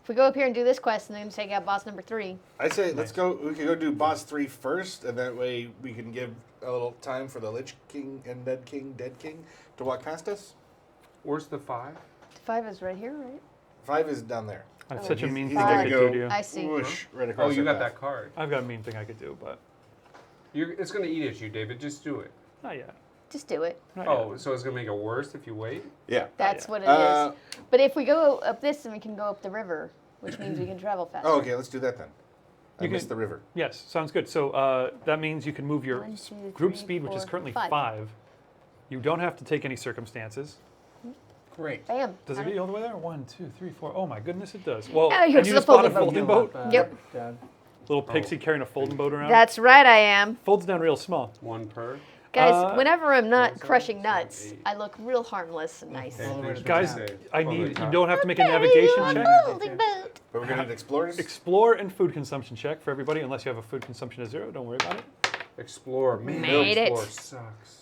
If we go up here and do this quest, and then take out boss number 3. I say let's go. We could go do boss 3 first, and that way we can give a little time for the Lich King and Dead King to walk past us. Where's the 5? 5 is right here, right? 5 is down there. I have Oh. such a He's- mean he's thing gonna I could go- do to you. I see. Whoosh, right across. Oh, you our got path. that card. I've got a mean thing I could do, but It's going to eat at you, David. Just do it. not yet. Just do it. Not Oh, yet. so it's going to make it worse if you wait? Yeah. That's yeah. what it is. Uh, But if we go up this, then we can go up the river, which means we can travel faster. Oh, okay. Let's do that then. I You missed can- the river. Yes, sounds good. So that means you can move your 1, 2, group 3, speed, which is 4, currently 5. 5. You don't have to take any circumstances. Great. Bam. Does it Got get you all the way there? 1, 2, 3, 4. Oh my goodness, it does. Well, Oh, and here's you the just bought a folding folding boat. boat? Yep. Dad. Little pixie carrying a folding boat around? That's right, I am. Folds down real small. 1 per? Guys, whenever I'm not seven, crushing seven, nuts, 8. I look real harmless and nice. Okay, thanks for Guys, the save. I Well, need, the you top. don't have to make a navigation Hey, check. folding boat. But we're gonna need explorers. Explore and food consumption check for everybody, unless you have a food consumption of 0. Don't worry about it. Explore. Man, Made it. Explore sucks.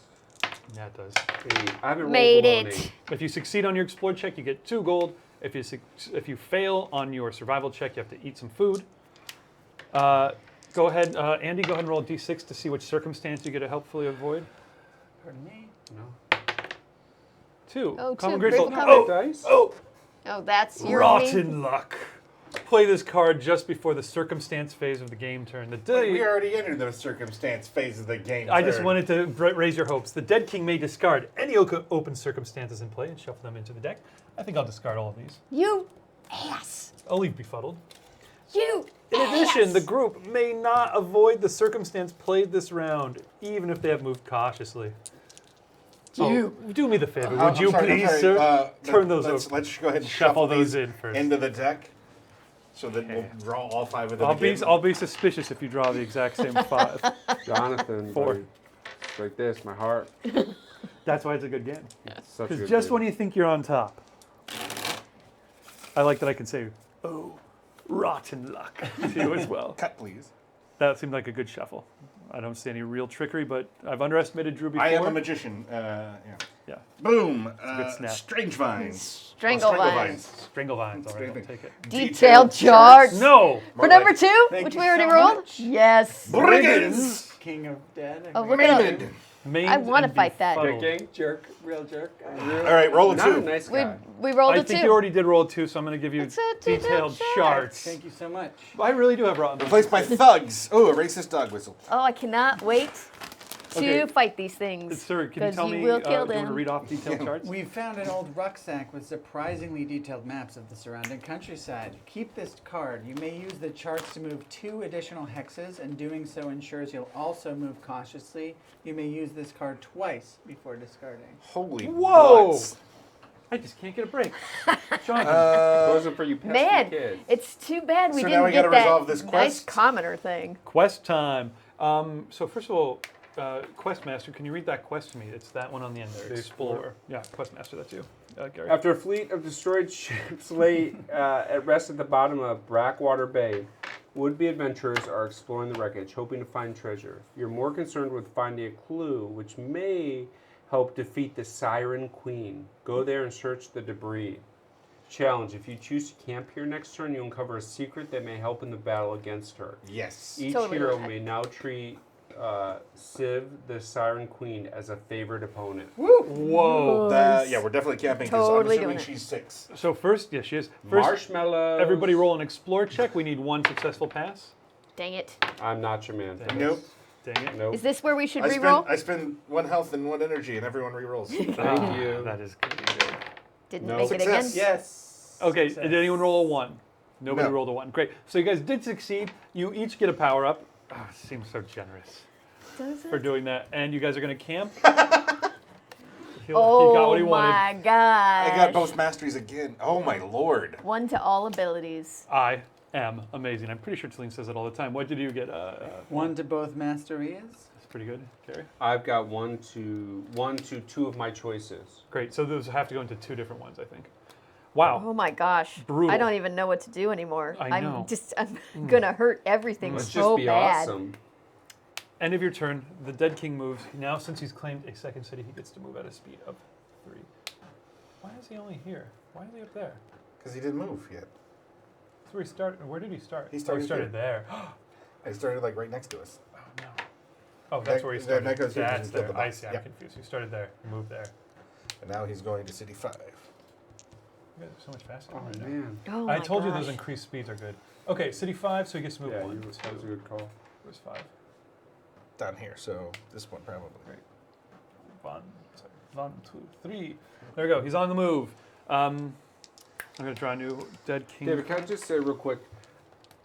Yeah, it does. 8. I haven't rolled Made below an it. 8. If you succeed on your explore check, you get 2 gold. If you fail on your survival check, you have to eat some food. Go ahead, Andy. Go ahead and roll a d6 to see which circumstance you get to helpfully avoid. Pardon me. No. 2. Oh, Common two. grateful. Grateful Oh, Dice? oh, Oh, that's your mean. rotten luck. Play this card just before the circumstance phase of the game turn. The day. We already entered the circumstance phase of the game. I just turn. wanted to raise your hopes. The Dead King may discard any open circumstances in play and shuffle them into the deck. I think I'll discard all of these. You ass. I'll leave befuddled. You In addition, ass. the group may not avoid the circumstance played this round, even if they have moved cautiously. You. Oh, do me the favor, I'm would you sorry, I'm please, sorry. sir? Turn those let's, over. Let's go ahead and Shuffle shuffle those these in first. into the deck, so that we'll draw all 5 of them. again. I'll be suspicious if you draw the exact same 5. Jonathan. 4. buddy. It's like this, my heart. That's why it's a good game. It's such a Because good just game. when you think you're on top, I like that I can say, "Oh, rotten luck" to you as well. Cut, please. That seemed like a good shuffle. I don't see any real trickery, but I've underestimated Drew before. I am a magician. Yeah. Boom. good snap. Strange vines. Stranglevines. Stringlevines, all right, I'll take it. Detailed charts. No! For number 2, Thank which you we already so rolled? much. Yes. Brigands. King of Dead. Oh, look at him. Maiming. Maimed I want to and fight that. befuddled. Gang? Jerk, real jerk. All right, roll a Not a 2. nice We, guy. we rolled I a 2. think you already did roll 2, so I'm going to give you It's a detailed detailed chart. charts. Thank you so much. I really do have rotten. Replaced by thugs. Oh, a racist dog whistle. Oh, I cannot wait to Okay. fight these things. Sir, can you 'cause tell you me, will do kill you want them. to read off detailed charts? We found an old rucksack with surprisingly detailed maps of the surrounding countryside. Keep this card. You may use the charts to move 2 additional hexes, and doing so ensures you'll also move cautiously. You may use this card twice before discarding. Holy Whoa. butts. I just can't get a break. Jonathan. It wasn't for you pesky Man, kids. it's too bad we So now didn't we get gotta that resolve this nice quest? commoner thing. Quest time. So first of all, Questmaster, can you read that quest to me? It's that one on the end there. The Explorer. Yeah, Questmaster, that's you. Gary. After a fleet of destroyed ships lay at rest at the bottom of Blackwater Bay, would-be adventurers are exploring the wreckage, hoping to find treasure. You're more concerned with finding a clue, which may help defeat the Siren Queen. Go there and search the debris. Challenge: if you choose to camp here next turn, you uncover a secret that may help in the battle against her. Yes. Each Totally hero not. may now treat Civ, the Siren Queen, as a favored opponent. Whoa. Yeah, we're definitely camping because Totally I'm assuming doing it. she's 6. So first, yes, she is. First, Marshmallows. everybody roll an explore check. We need 1 successful pass. Dang it. I'm not your man. for Dang this. Nope. Dang it. Nope. Is this where we should I re-roll? spend 1 health and 1 energy, and everyone re-rolls. Thank you. That is good. good. Didn't No. make it again? Success. Yes. Okay, Success. did anyone roll a 1? Nobody No. rolled a 1. Great. So you guys did succeed. You each get a power up. Oh, it seems so generous Does for it? doing that. And you guys are going to camp. He Oh got what he wanted. my gosh. I got both masteries again. Oh my lord. 1 to all abilities. I am amazing. I'm pretty sure Celine says it all the time. What did you get? 1 to both masteries. That's pretty good. Gary? I've got one to 2 of my choices. Great. So those have to go into 2 different ones, I think. Wow. Oh my gosh. Brutal. I don't even know what to do anymore. I know. I'm gonna hurt everything Let's so just be bad. awesome. End of your turn. The Dead King moves. Now, since he's claimed a second city, he gets to move at a speed of 3. Why is he only here? Why is he up there? Because he didn't move yet. That's where he started. Where did he start? He started he started there. I started like right next to us. Oh no. Oh, that's That- where he that- started. that goes here because That's he killed there. the I boss. see. I'm Yeah. confused. He started there. He moved there. And now he's going to City 5. You guys are so much faster. Oh right now. man. Oh I my told you gosh. those increased speeds are good. Okay, City 5, so he gets to move Yeah, 1. that was a good call. Where's 5? Down here, so this one probably. Great. 1, 2, 3. There we go. He's on the move. I'm going to draw a new Dead King. David, can I just say real quick?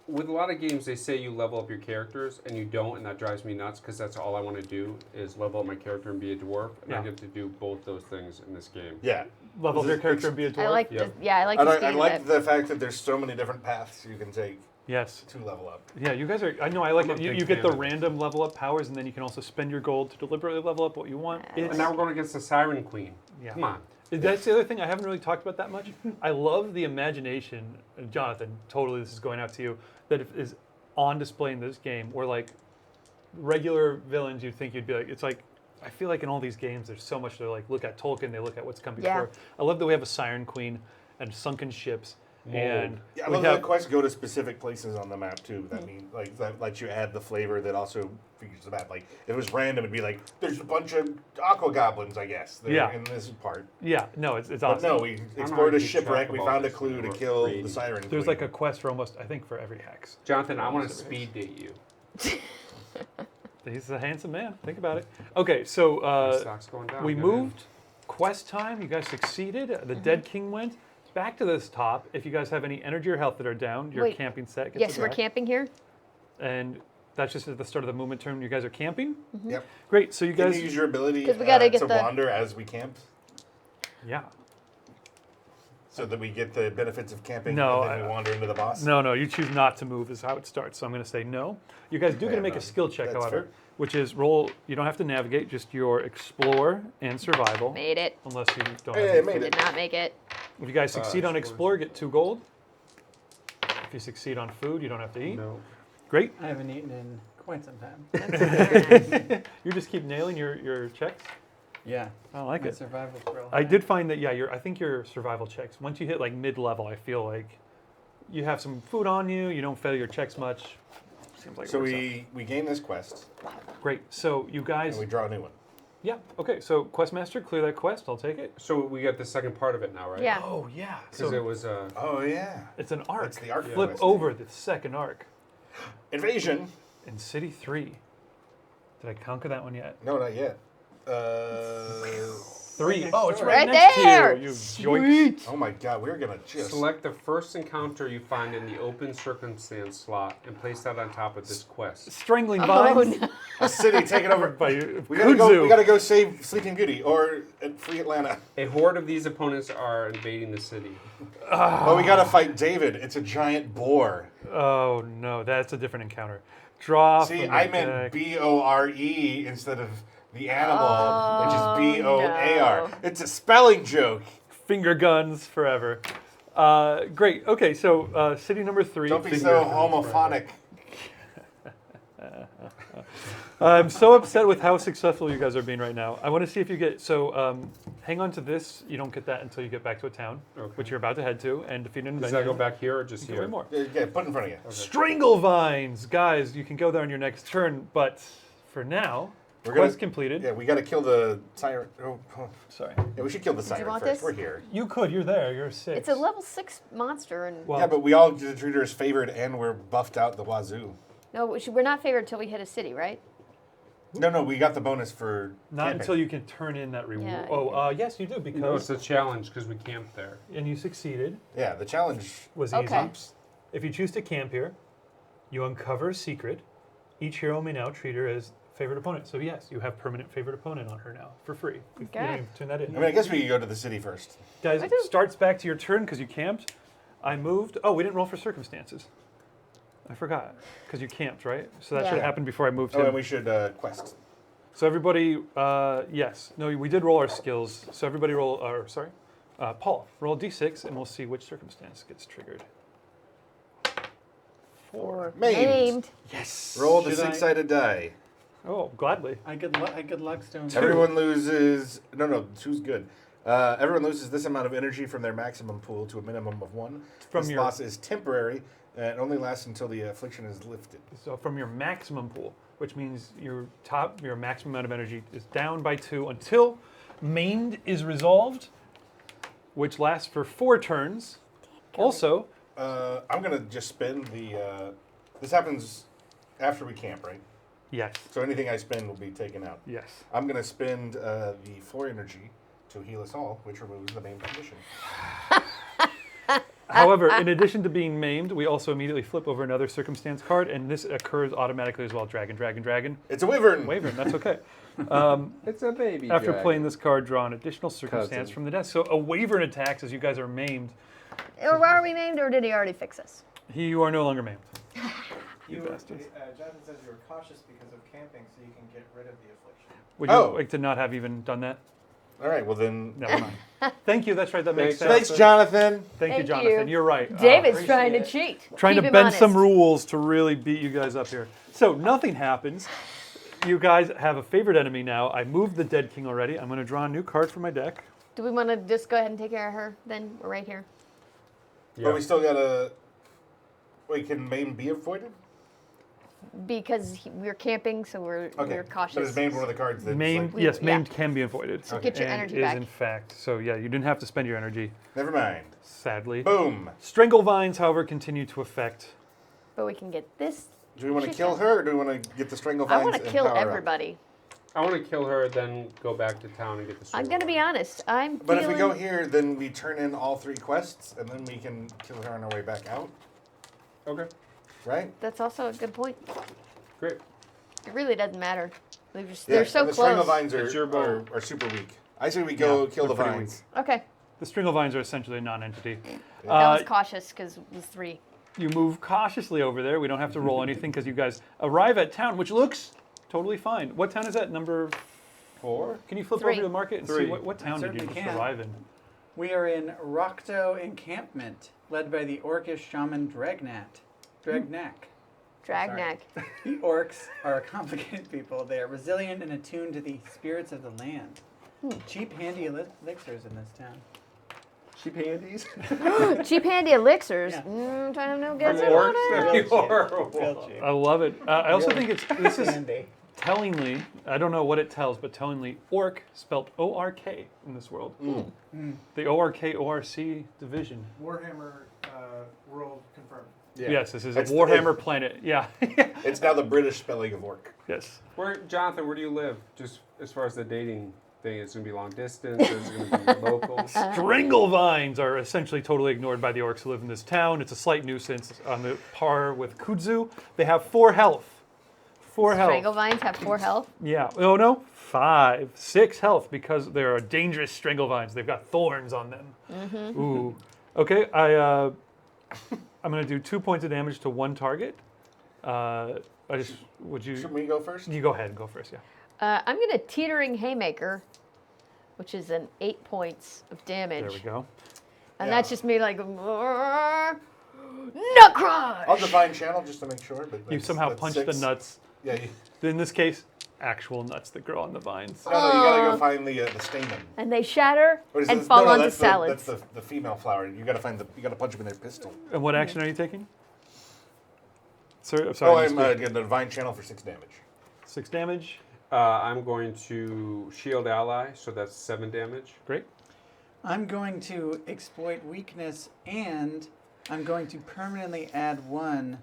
With a lot of games, they say you level up your characters, and you don't, and that drives me nuts because that's all I want to do is level up my character and be a dwarf, and I Yeah. get to do both those things in this game. Yeah. Level up This your is- character and be a dwarf. I like Yep. the, yeah, I like And the I speed like of it. the fact that there's so many different paths you can take Yes. to level up. Yeah, you guys are. I know. I like I'm a it. You big get fan the of it. random level up powers, and then you can also spend your gold to deliberately level up what you want. Yeah. And now we're going against the Siren Queen. Yeah. Come on. That's the other thing I haven't really talked about that much. I love the imagination, Jonathan. Totally, this is going out to you. That is on display in this game, where like regular villains, you'd think you'd be like. It's like I feel like in all these games, there's so much to like look at Tolkien. They look at what's come Yeah. before. I love that we have a Siren Queen and sunken ships, and Yeah, I we love have that quests go to specific places on the map too. That mean like that lets you add the flavor that also features the map. Like if it was random, it'd be like there's a bunch of aqua goblins, I guess. They're Yeah. in this part. yeah. No, it's But awesome. no, we how explored to a keep shipwreck. track We of found all a this clue when to we're kill creating. the siren. There's Queen. like a quest for almost, I think, for every hex. Jonathan, I want to Almost every speed date you. He's a handsome man. Think about it. Okay, so My stock's going down. we Good moved. Quest time. You guys succeeded. The Dead King went back to this top. If you guys have any energy or health that are down, your Wait. camping set gets Yes, a we're back. camping here. And that's just at the start of the movement turn. You guys are camping. Yep. Great. So you Can guys, you use your ability 'Cause we gotta get to the- wander as we camp, yeah. so that we get the benefits of camping No, and then we wander into the boss? No, you choose not to move is how it starts. So I'm going to say no. You guys do get to Yeah, make no, a skill check, that's however, fair. which is roll. You don't have to navigate, just your explore and survival, Made it. unless you don't. Hey, have I any- made Did it. not make it. If you guys succeed on explore. explore, get 2 gold. If you succeed on food, you don't have to eat. No. Great. I haven't eaten in quite some time. That's very nice. You just keep nailing your checks. Yeah. I like My it. survival thrill. I did find that, yeah, I think your survival checks, once you hit like mid-level, I feel like you have some food on you, you don't fail your checks much. Seems like it So works we gain this quest, out. Great. So you guys, and we draw a new one. yeah, okay. So Questmaster, clear that quest. I'll take it. So we got the second part of it now, right? Yeah. Oh yeah. Because So it was Oh yeah. it's an arc. It's the arc Flip quest. over the second arc Invasion. in City 3. Did I conquer that one yet? No, not yet. 3. next Oh, it's door. right, Right next there. to you. You yoinks. Sweet. Oh my God, we're gonna just. Select the first encounter you find in the open circumstance slot and place that on top of this quest. Strangling Oh, vines no. A city taken over. by We gotta go. kudzu. We gotta go save Sleeping Beauty or free Atlanta. A horde of these opponents are invading the city. Oh, we gotta fight David. It's a giant boar. Oh no, that's a different encounter. Draw. See, from the I meant deck. Bore instead of the animal, Oh, which is Boar. no. It's a spelling joke. Finger guns forever. Great. Okay, so city number 3. Don't be Finger so guns homophonic. forever. I'm so upset with how successful you guys are being right now. I want to see if you get hang on to this. You don't get that until you get back to a town, Okay. which you're about to head to, and defeat an Does that go invasion. back here or just Get here? way more. Yeah, put it in front of you. Strangle vines, guys. You can go there on your next turn, but for now, We're quest gonna- completed. Yeah, we gotta kill the siren. Oh, Sorry. yeah, we should kill the siren want first. this? We're here. You could. You're there. You're 6. It's a level 6 monster, and Well, Yeah, but we all the treat her as favored, and we're buffed out the wazoo. no, we're not favored until we hit a city, right? No, we got the bonus for not camping. until you can turn in that reward. Yeah, Oh, yes, you do because No, it's a challenge because we camped there. and you succeeded. Yeah, the challenge. Was Okay. easy. If you choose to camp here, you uncover a secret. Each hero may now treat her as favorite opponent. So yes, you have permanent favorite opponent on her now for free. You Okay. don't even turn that in. I mean, I guess we could go to the city first. Guys, I it do. starts back to your turn because you camped. I moved. Oh, we didn't roll for circumstances. I forgot because you camped, right? So that Yeah. should have happened before I moved Oh, him. and we should quest. So everybody, yes, no, we did roll our skills. So everybody roll, Paul, roll a d6 and we'll see which circumstance gets triggered. 4. Maimed. Yes. Roll the Should I- six-sided die. Oh, gladly. I good luck stone. Everyone loses. No, two's good. Everyone loses this amount of energy from their maximum pool to a minimum of 1. From this your- loss is temporary and only lasts until the affliction is lifted. So from your maximum pool, which means your maximum amount of energy is down by 2 until maimed is resolved, which lasts for 4 turns. Also, I'm gonna just spend the. This happens after we camp, right? yes, So anything I spend will be taken out. yes. I'm gonna spend the 4 energy to heal us all, which removes the main condition. However, in addition to being maimed, we also immediately flip over another circumstance card, and this occurs automatically as well. Dragon, dragon, dragon. It's a wyvern. Wyvern, that's okay. It's a baby. After dragon. playing this card, draw an additional circumstance Cousin. from the deck. So a wyvern attacks as you guys are maimed. Or why are we named, or did he already fix us? You are no longer maimed. You, bastards. Jonathan says you were cautious because of camping, so you can get rid of the affliction. Would you Oh. like to not have even done that? All right. Well then. Never mind. Thank you. That's right. That makes sense. Thanks, Jonathan. Thank you, Thank Jonathan. you. You're right. David's appreciate trying to it. cheat. Trying Keep to him bend some honest. rules to really beat you guys up here. So nothing happens. You guys have a favorite enemy now. I moved the Dead King already. I'm going to draw a new card from my deck. Do we want to just go ahead and take care of her? Then we're right here. Yeah. But we still gotta. Wait, can maim be avoided? Because we're camping, so we're cautious. But is maimed one of the cards that's Maimed, like, yes, yeah. maimed can be avoided. So get your and energy is back. in fact. So yeah, you didn't have to spend your energy, Never mind. sadly. Boom. Strangle vines, however, continue to affect. But we can get this. Do we want to Shit, kill yeah. her, or do we want to get the strangle vines? I want to and kill power up? everybody. I want to kill her, then go back to town and get the. I'm sword. going to be honest. I'm But if we feeling- go here, then we turn in all 3 quests, and then we can kill her on our way back out, Okay, right? That's also a good point. great. It really doesn't matter. They're, just, Yeah, they're so and the strangle close. vines It's your are, bone. are super weak. I say we go Yeah, kill the they're pretty vines. Okay. The strangle vines are essentially a non-entity. That Uh, was cautious because it was 3. You move cautiously over there. We don't have to roll anything because you guys arrive at town, which looks totally fine. What town is that? Number 4? Can you flip 3. over to the market and see 3. what town did you certainly just can. arrive in? We are in Rokto encampment, led by the orcish shaman Dragnak. Dragneck. The orcs are a complicated people. They are resilient and attuned to the spirits of the land. Cheap, handy elixirs in this town. Cheap handies. Cheap handy elixirs. Yeah. Trying to know gets From it on orcs, it. that'd be Real cheap. horrible. Real cheap. I love it. I also think this is Handy. tellingly, I don't know what it tells, but tellingly, orc spelled O-R-K in this world. The O-R-K, O-R-C division. Warhammer world confirmed. Yeah. Yes, this is a It's- Warhammer planet. Yeah. It's now the British spelling of orc. Yes. Jonathan, where do you live? Just as far as the dating thing, it's going to be long distance, or is it going to be local? Stranglevines are essentially totally ignored by the orcs who live in this town. It's a slight nuisance on the par with kudzu. They have 4 health. 4 health. Stranglevines have 4 health. Yeah. Oh no, 5, 6 health because there are dangerous stranglevines. They've got thorns on them. Ooh. Okay. I'm gonna do 2 points of damage to one target. Would you? Should we go first? You go ahead and go first. Yeah. I'm going to Teetering Haymaker, which is an 8 points of damage. There we go. And Yeah. that's just me like, Nutcrush! I'll divine channel just to make sure. But You somehow that's punch 6. the nuts. Yeah. In this case, actual nuts that grow on the vines. No, you gotta go find the stamen. And they shatter What is and this? fall no, onto that's salads. that's the female flower. You gotta find you gotta punch them in their pistol. And what action are you taking? Sir, I'm sorry. Oh, I I'm missed it. getting a divine channel for 6 damage. 6 damage. I'm going to shield ally, so that's 7 damage. Great. I'm going to exploit weakness, and I'm going to permanently add 1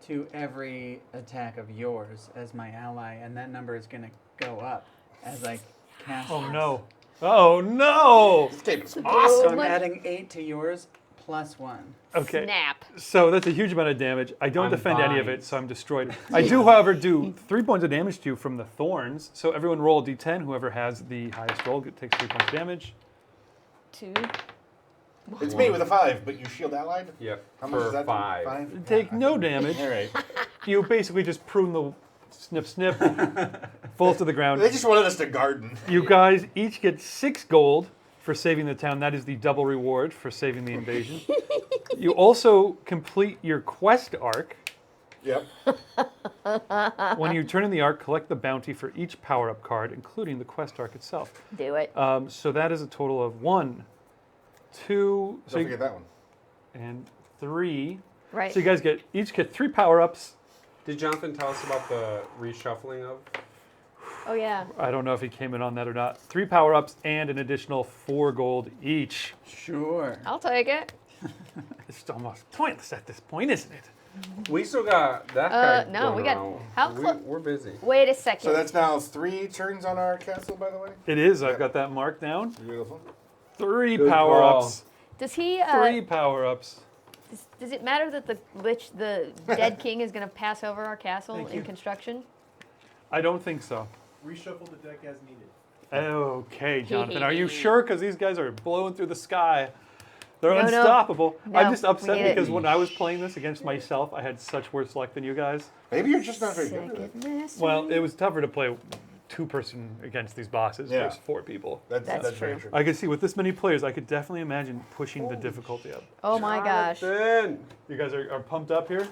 to every attack of yours as my ally, and that number is going to go up as I cast. Oh no. Oh no. This game is So awesome. I'm adding 8 to yours plus 1. Okay. Snap. So that's a huge amount of damage. I don't I'm defend any of fine. it, so I'm destroyed. I do, however, do 3 points of damage to you from the thorns. So everyone roll a d10. Whoever has the highest roll takes 3 points of damage. 2. It's me with a 5, but you shield allied. Yep. How much for is that? 5. 5? Take no damage. All right. You basically just prune the snip, falls to the ground. They just wanted us to garden. You guys each get 6 gold for saving the town. That is the double reward for saving the invasion. You also complete your quest arc. Yep. When you turn in the arc, collect the bounty for each power-up card, including the quest arc itself. Do it. So that is a total of 1, 2, Don't forget that one. and 3. Right. So you guys each get 3 power-ups. Did Jonathan tell us about the reshuffling of? Oh, yeah. I don't know if he came in on that or not. 3 power-ups and an additional 4 gold each. Sure. I'll take it. It's almost pointless at this point, isn't it? We still got that guy. no, we going got- around. how We- clo- We're busy. Wait a second. So that's now 3 turns on our castle, by the way. It is. I've got that marked down. Beautiful. 3 Good power-ups. Does he? 3 power-ups. Does it matter that the dead king, is going to pass over our castle Thank in you. construction? I don't think so. Reshuffle the deck as needed. Okay, Jonathan, are you sure? Because these guys are blowing through the sky. They're No, no. unstoppable. No, I'm just we upset need it. because when I was playing this against myself, I had such worse luck than you guys. Maybe you're just not very good at it. Second mystery. Well, it was tougher to play 2-person against these bosses Yeah. versus 4 people. That's very true. true. I could see with this many players, I could definitely imagine pushing the difficulty up. Oh my gosh. Jonathan! You guys are pumped up here?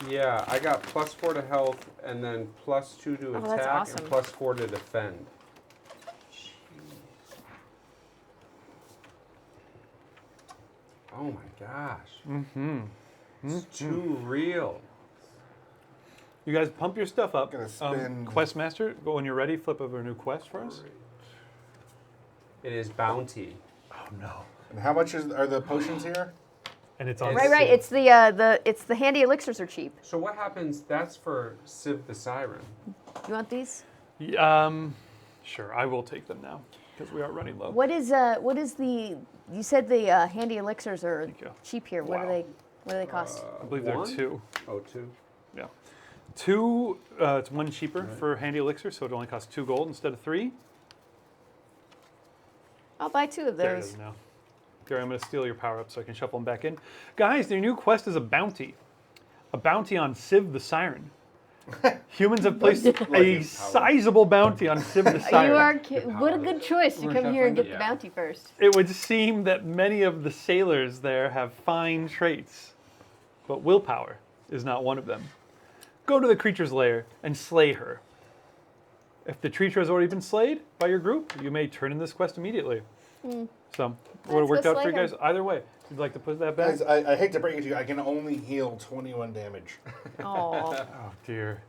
Yeah, I got +4 to health, and then +2 to Oh, attack, that's awesome. and +4 to defend. Oh my gosh. Mm-hmm. It's too real. You guys pump your stuff up. Gonna spend- Questmaster, go when you're ready, flip over a new quest for us. It is bounty. Oh no. And how much are the potions here? And it's on. Right, right. It's the handy elixirs are cheap. So what happens? That's for Civ the Siren. You want these? Sure, I will take them now because we are running low. What is the? You said the handy elixirs are Thank you. cheap here. What Wow. do they cost? I believe there are One? 2. Oh, 2. Yeah. 2, it's 1 cheaper for handy elixir, so it only costs 2 gold instead of 3. I'll buy 2 of There it those. is now. Gary, I'm going to steal your power up so I can shuffle them back in. Guys, their new quest is a bounty. A bounty on Civ the Siren. Humans have placed a sizable bounty on Civ the Siren. You are what a good choice to We're come here and get shuffling. the bounty first. It would seem that many of the sailors there have fine traits, but willpower. is not one of them. Go to the creature's lair and slay her. If the creature has already been slayed by your group, you may turn in this quest immediately. So, would have worked go out for you slay her. guys either way. If you'd like to put that back. Guys, I hate to break it to you, I can only heal 21 damage. Oh. Oh dear.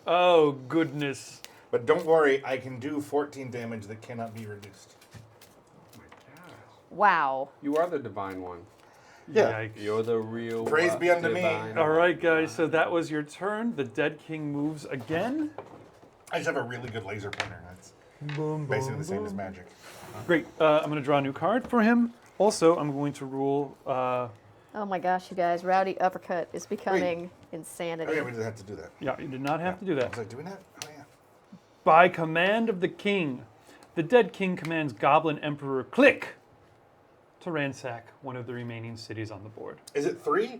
Oh goodness. But don't worry, I can do 14 damage that cannot be reduced. Oh my God. Wow. You are the divine one. Yeah. Yikes. You're the real Praise be unto me. divine All right, one. guys. So that was your turn. The dead king moves again. I just have a really good laser pointer. That's Boom, basically boom, the same as boom. magic. Great. I'm going to draw a new card for him. Also, I'm going to rule. Oh my gosh, you guys. Rowdy Uppercut is becoming insanity. Oh yeah, we didn't have to do that. Yeah, you did not have to do I that. was like, do we not? Oh yeah. By command of the king, the dead king commands Goblin Emperor Click to ransack one of the remaining cities on the board. Is it 3?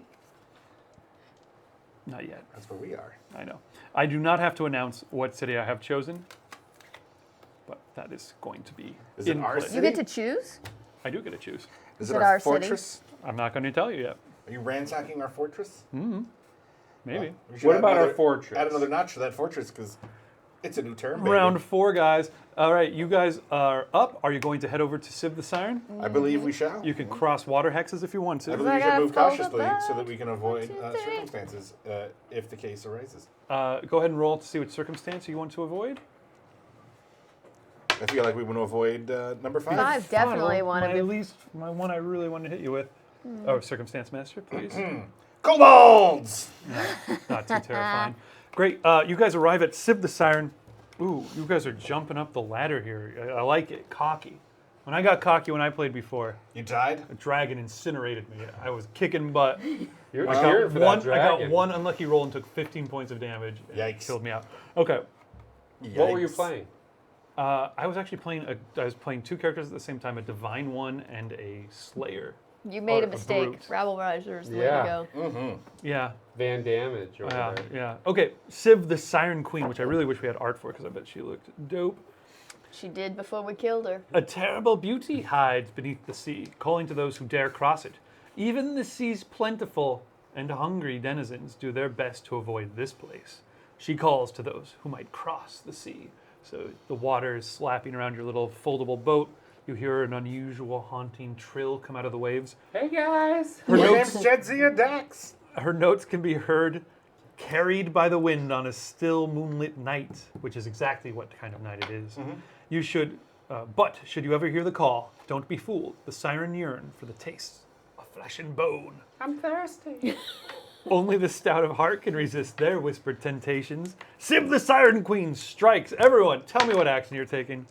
Not yet. That's where we are. I know. I do not have to announce what city I have chosen, but that is going to be Is it in our place. You get to choose? I do get to choose. Is it it our our city? fortress? I'm not going to tell you yet. Are you ransacking our fortress? Maybe. We should What add about our another- fortress? Add another notch to that fortress because it's a new term. Baby. Round 4, guys. All right, you guys are up. Are you going to head over to Civ the Siren? I believe we shall. You can cross water hexes if you want I to. believe we I should gotta move fold cautiously up so that we can avoid 1, 2, 3. circumstances if the case arises. Go ahead and roll to see which circumstance you want to avoid. I feel like we want to avoid number 5. Five definitely Final, want to my be. least, my one I really wanted to hit you with. Oh, circumstance master, please. Kobolds! Not too terrifying. Great. You guys arrive at Civ the Siren. Ooh, you guys are jumping up the ladder here. I like it. Cocky. When I got cocky when I played before, You died? a dragon incinerated me. I was kicking butt. You're I cheering got, for one, that I got dragon. one unlucky roll and took 15 points of damage. And it Yikes. killed me out. Okay. What were you Yikes. playing? I was actually playing. I was playing 2 characters at the same time: a divine one and a slayer. You made Or a a mistake. brute. Rabble Riser is the Yeah. way to go. Yeah. Van Damage over Yeah, there. yeah. Okay, Civ the Siren Queen, which I really wish we had art for because I bet she looked dope. She did before we killed her. A terrible beauty hides beneath the sea, calling to those who dare cross it. Even the sea's plentiful and hungry denizens do their best to avoid this place. She calls to those who might cross the sea. So the water is slapping around your little foldable boat. You hear an unusual haunting trill come out of the waves. Hey guys! Her My notes, name's Jedzia Dax. her notes can be heard carried by the wind on a still moonlit night, which is exactly what kind of night it is. You should, but should you ever hear the call, don't be fooled. The siren yearn for the taste of flesh and bone. I'm thirsty. Only the stout of heart can resist their whispered temptations. Civ the Siren Queen strikes. Everyone, tell me what action you're taking.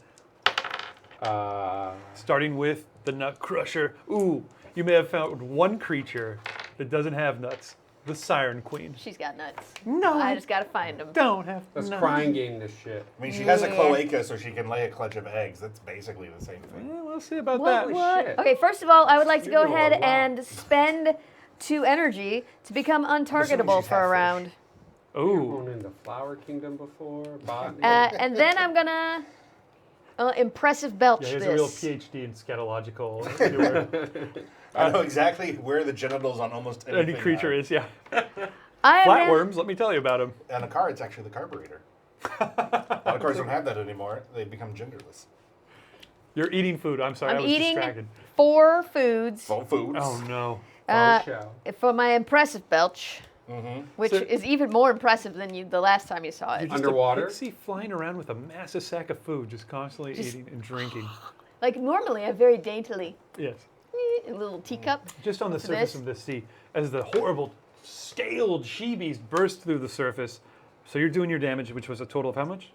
Starting with the Nut Crusher. Ooh, you may have found one creature that doesn't have nuts. The Siren Queen. She's got nuts. No, I just gotta find them. don't have Let's nuts. crying game this shit. I mean, she has a Yeah. cloaca so she can lay a clutch of eggs. That's basically the same thing. Yeah, we'll see about What? that. What? shit. Okay, first of all, I would like to You're go doing ahead a lot. and spend 2 energy to become untargetable she's for a half-fish. round. Ooh. Gone into Flower Kingdom before, botany. And then I'm gonna impressive belch Yeah, he's this. a real PhD in scatological. doer. I know exactly where the genitals on almost Any anything creature are. is, yeah. I am gonna- Flatworms, let me tell you about them. And a car, it's actually the carburetor. A lot of cars don't have that anymore. They become genderless. You're eating food. I'm sorry, I I'm was eating distracted. 4 foods Full foods. Oh no. uh, show. for my impressive belch, which So- is even more impressive than the last time you saw it. You're just Underwater? a pixie flying around with a massive sack of food, just constantly eating and drinking. Like normally, I very daintily Yes. a little teacup. Just on the To surface this? of the sea, as the horrible scaled she-beast burst through the surface. So you're doing your damage, which was a total of how much?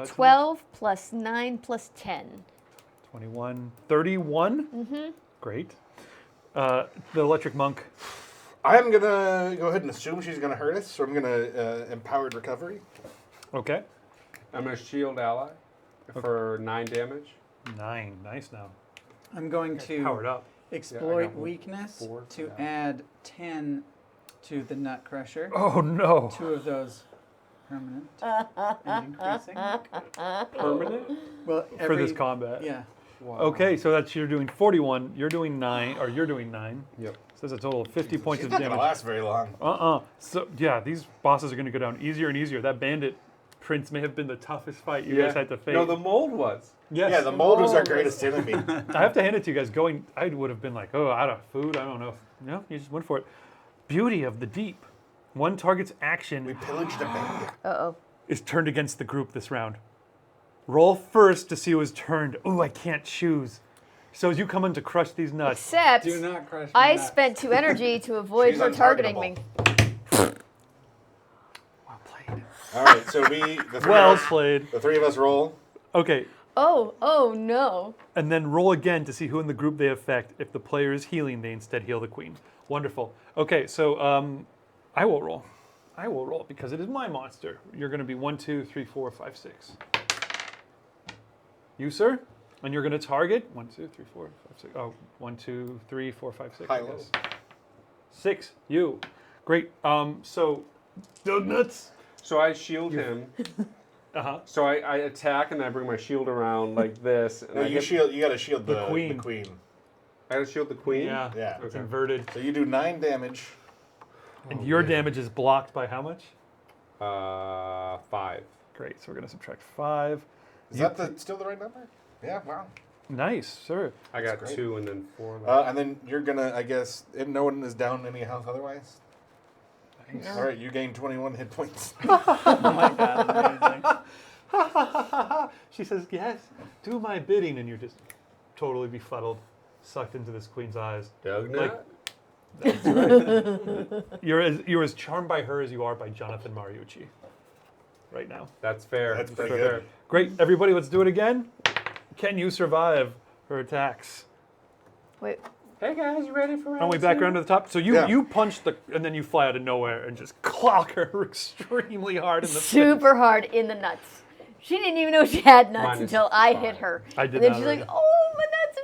12 plus 9 plus 10. 21. 31? Mm-hmm. Great. The electric monk. I'm going to go ahead and assume she's going to hurt us, so I'm going to empowered recovery. Okay. I'm a shield ally for 9 damage. 9. Nice now. I'm going to Powered up. exploit got weakness 4 for to that. add 10 to the Nut Crusher. Oh no. 2 of those permanent and increasing. Permanent? Well, For every, this combat. Yeah. Wow. Okay, so that's you're doing 41. You're doing 9, or you're doing 9. Yep. So that's a total of 50 points She's of not going to damage. last very long. So yeah, these bosses are going to go down easier and easier. That bandit prince may have been the toughest fight you guys had to face. No, the mold was. Yes. Yeah, the mold was our greatest enemy. I have to hand it to you guys. I would have been like, oh, out of food. I don't know. No, you just went for it. Beauty of the deep. One target's action We pillaged a bandit. Uh-oh. is turned against the group this round. Roll first to see who is turned. Ooh, I can't choose. So as you come in to crush these nuts, Except Do not crush my I nuts. spent 2 energy to avoid She's her targeting me. untargetable. well played. All right, so the three Well of us, played. the three of us roll. Okay, Oh no. and then roll again to see who in the group they affect. If the player is healing, they instead heal the queen. Wonderful. Okay, so I will roll. I will roll because it is my monster. You're going to be 1, 2, 3, 4, 5, 6. You, sir? And you're going to target 1, 2, 3, 4, 5, 6. Oh, 1, 2, 3, 4, 5, 6. High, low. 6. You. Great. So, nuts. So I shield him. Uh-huh. So I attack and I bring my shield around like this. And No, I you get- shield. You got to shield The the queen. The queen. I gotta shield the queen. Yeah. Yeah. It's Okay. inverted. So you do 9 damage. And your damage is blocked by how much? 5. Great. So we're going to subtract 5. Is that still the right number? Yeah. Wow. Nice, sir. I got great. 2 and then 4 left. And then you're gonna, I guess, if no one is down any health otherwise. Nice. All right, you gain 21 hit points. Oh my god, amazing. She says, yes, do my bidding. And you're just totally befuddled, sucked into this queen's eyes. Doug like- nut? That's right. You're as charmed by her as you are by Jonathan Mariucci right now. That's fair. That's pretty Fair. good. Great. Everybody, let's do it again. Can you survive her attacks? Wait. Hey guys, you ready for round And we back 2? around to the top. So you Yeah. you punch and then you fly out of nowhere and just clock her extremely hard in the face. Super hard in the nuts. She didn't even know she had nuts Minus until I 5. hit her. I did and then not she's already. like, oh, my nuts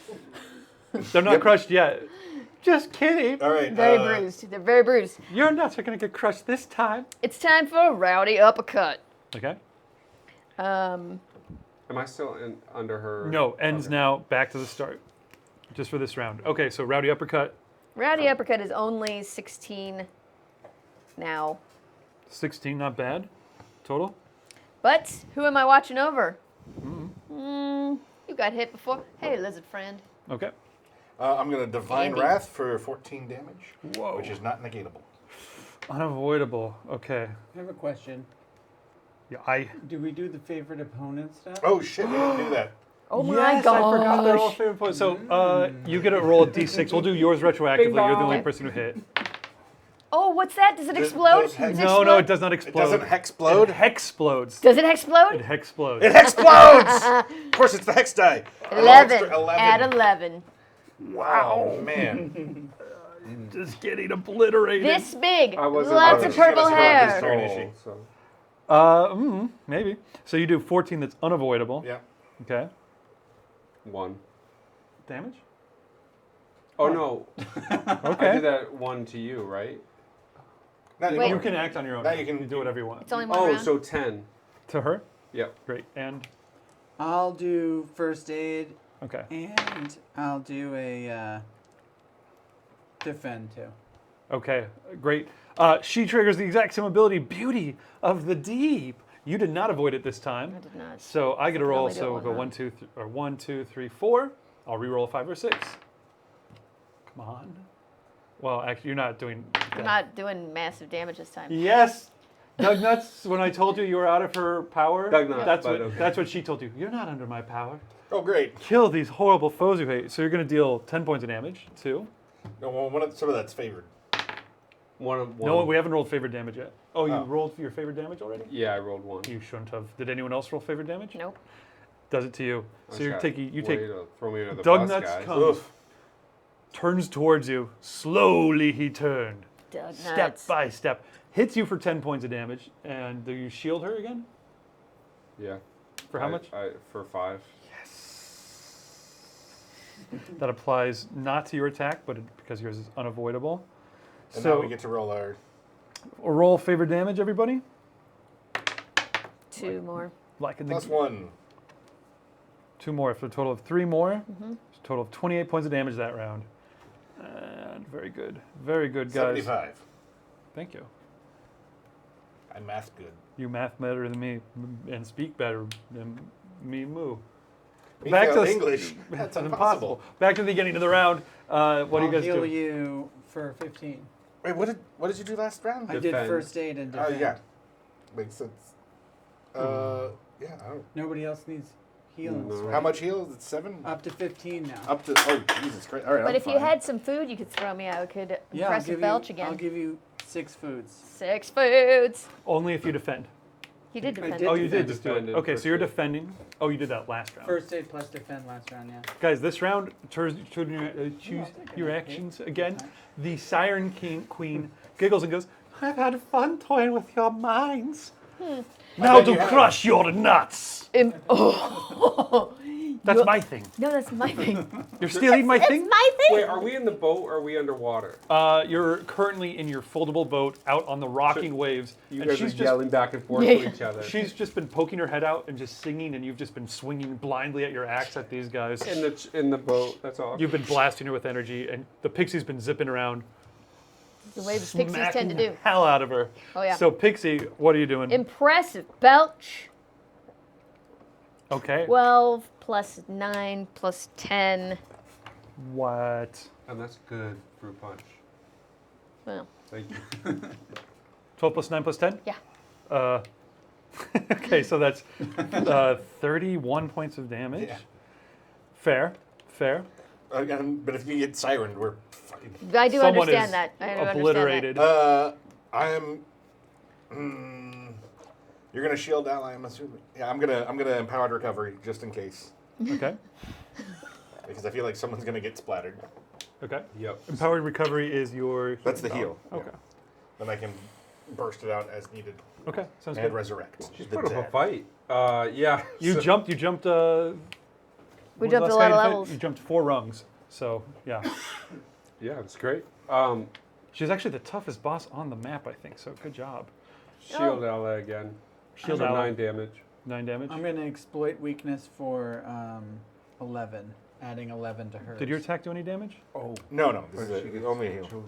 have been crushed. They're not crushed yet. Just kidding. All right. Very bruised. They're very bruised. Your nuts are going to get crushed this time. It's time for a rowdy uppercut. Okay. Um, Am I still under her? No, ends Okay. now. Back to the start. Just for this round. Okay, so rowdy uppercut. rowdy uppercut is only 16 now. 16, not bad. Total. But who am I watching over? You got hit before. Hey, lizard friend. Okay. I'm gonna Divine Andy. Wrath for 14 damage, Whoa. which is not negatable. Unavoidable. Okay. I have a question. Yeah, Do we do the favorite opponent stuff? Oh shit, we didn't do that. Oh my yes, gosh. I forgot their all favorite point. So you get a roll of d6. We'll do yours retroactively. You're the only bong. person who hit. Oh, what's that? Does it Does- explode? does hex- Does No, explode? it does not It explode. doesn't hexplode. It hexplodes. Does it explode? It hexplodes. It hexplodes! Of course, it's the hex die. 11. Extra 11. At 11. Wow, man. Just getting obliterated. This big. I wasn't- Lots I of was purple gonna survive this hair. turn. Oh, issue. so Maybe. So you do 14 that's unavoidable. Yeah. Okay. 1. Damage? Oh no. I Okay. did that 1 to you, right? Now Wait. You can act on your own. Now you can- do whatever you want. It's only one Oh, round. so 10. To her? Yep. Great. And I'll do first aid okay. and I'll do a defend too. Okay. Great. She triggers the exact same ability, Beauty of the Deep. You did not avoid it this time. I did not. So I get a roll. Normally do it So one go round. 1, 2, or 1, 2, 3, 4. I'll re-roll a 5 or 6. Come on. Well, actually, you're not doing. I'm not doing massive damage this time. Yes, Doug Nuts. When I told you you were out of her power, Doug Nuts, That's but what okay. that's what she told you. You're not under my power. Oh, great. Kill these horrible foes you hate. So you're going to deal 10 points of damage. 2. No, well, some of that's favored. One. No, we haven't rolled favorite damage yet. Oh, you Oh. rolled your favorite damage already? Yeah, I rolled 1. You shouldn't have. Did anyone else roll favorite damage? Nope. Does it to you. So you're taking. You take. Throw me under the Doug bus, Nuts guys. comes. Oof. Turns towards you. Slowly he turned. Doug Step nuts. by step. Hits you for 10 points of damage. And do you shield her again? Yeah. For how much? For 5. That applies not to your attack, but because yours is unavoidable. And So now we get to roll our. roll favorite damage, everybody. 2 more. Like in the +1. 2 more for a total of 3 more. A total of 28 points of damage that round. And very good. Very good, guys. 75. Thank you. I math good. You math better than me and speak better than me, moo. Me Back fail to English. That's impossible. Back to the beginning of the round. What do you guys heal do? you for 15. Wait, what did you do last round? I did Defend. first aid and Oh, defend. yeah. Makes sense. Yeah, I don't. Nobody else needs healing. No. right? How much heal? Is it 7? Up to 15 now. Up to. Oh, Jesus Christ. All right. But I'm if you fine. had some food you could throw me, I could Yeah, I'll impressive give belch you. again. I'll give you 6 foods. 6 foods. Only if you defend. You did I defend. did. Oh, you did defend. just do it. Defended Okay, first so you're aid. defending. Oh, you did that last round. First aid plus defend last round, yeah. Guys, this round, choose your take your it. actions again. The Siren Queen giggles and goes, I've had fun toying with your minds. Now bet to you have. crush your nuts. Oh. That's my thing. No, that's my thing. You're stealing my It's thing? my thing. Wait, are we in the boat or are we underwater? You're currently in your foldable boat out on the rocking waves. You and guys are she's just yelling back and forth Yeah, to yeah. each other. she's just been poking her head out and just singing, and you've just been swinging blindly at your axe at these guys. in the boat. That's all. You've been blasting her with energy, and the pixie's been zipping around, The way the pixies smacking tend to the do. hell out of her. Oh, yeah. So Pixie, what are you doing? Impressive belch. Okay. 12 plus 9 plus 10. What? And that's good fruit punch. Well, Thank you. 12 plus 9 plus 10? yeah. Okay, so that's 31 points of damage. Yeah. Fair. Again, but if you get sirened, we're fucking. I do Someone understand is that. I do obliterated. I am. You're gonna shield ally, I'm assuming. Yeah, I'm gonna empowered recovery just in case, Okay. because I feel like someone's gonna get splattered. Okay. Yep. Empowered recovery is your. That's the heal. Okay. Yeah. Then I can burst it out as needed Okay. Sounds and good. resurrect. She's the put up a dead. fight. Yeah. You so- jumped. We what was the jumped a last lot guy of you fit? levels. You jumped 4 rungs. So yeah. Yeah, it's great. She's actually the toughest boss on the map, I think. So good job. Shield ally again. Shield So ally. 9 damage. 9 damage. I'm going to exploit weakness for 11, adding 11 to hers. Did your attack do any damage? Oh. No, this is only a heal.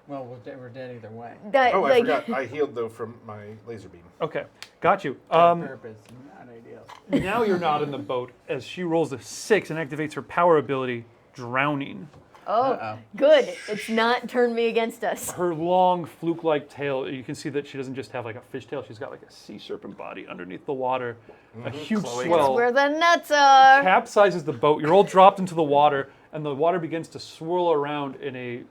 Well, we're dead either way. That, Oh, I like, forgot. I healed though from my laser beam. Okay. Got you. Purpose, not ideal. Now you're not in the boat as she rolls a 6 and activates her power ability, Drowning. Oh, Uh-oh. good. It's not turned me against us. Her long fluke-like tail, you can see that she doesn't just have like a fish tail, she's got like a sea serpent body underneath the water. A huge Chloe. swell Where the nuts are. capsizes the boat. You're all dropped into the water, and the water begins to swirl around in a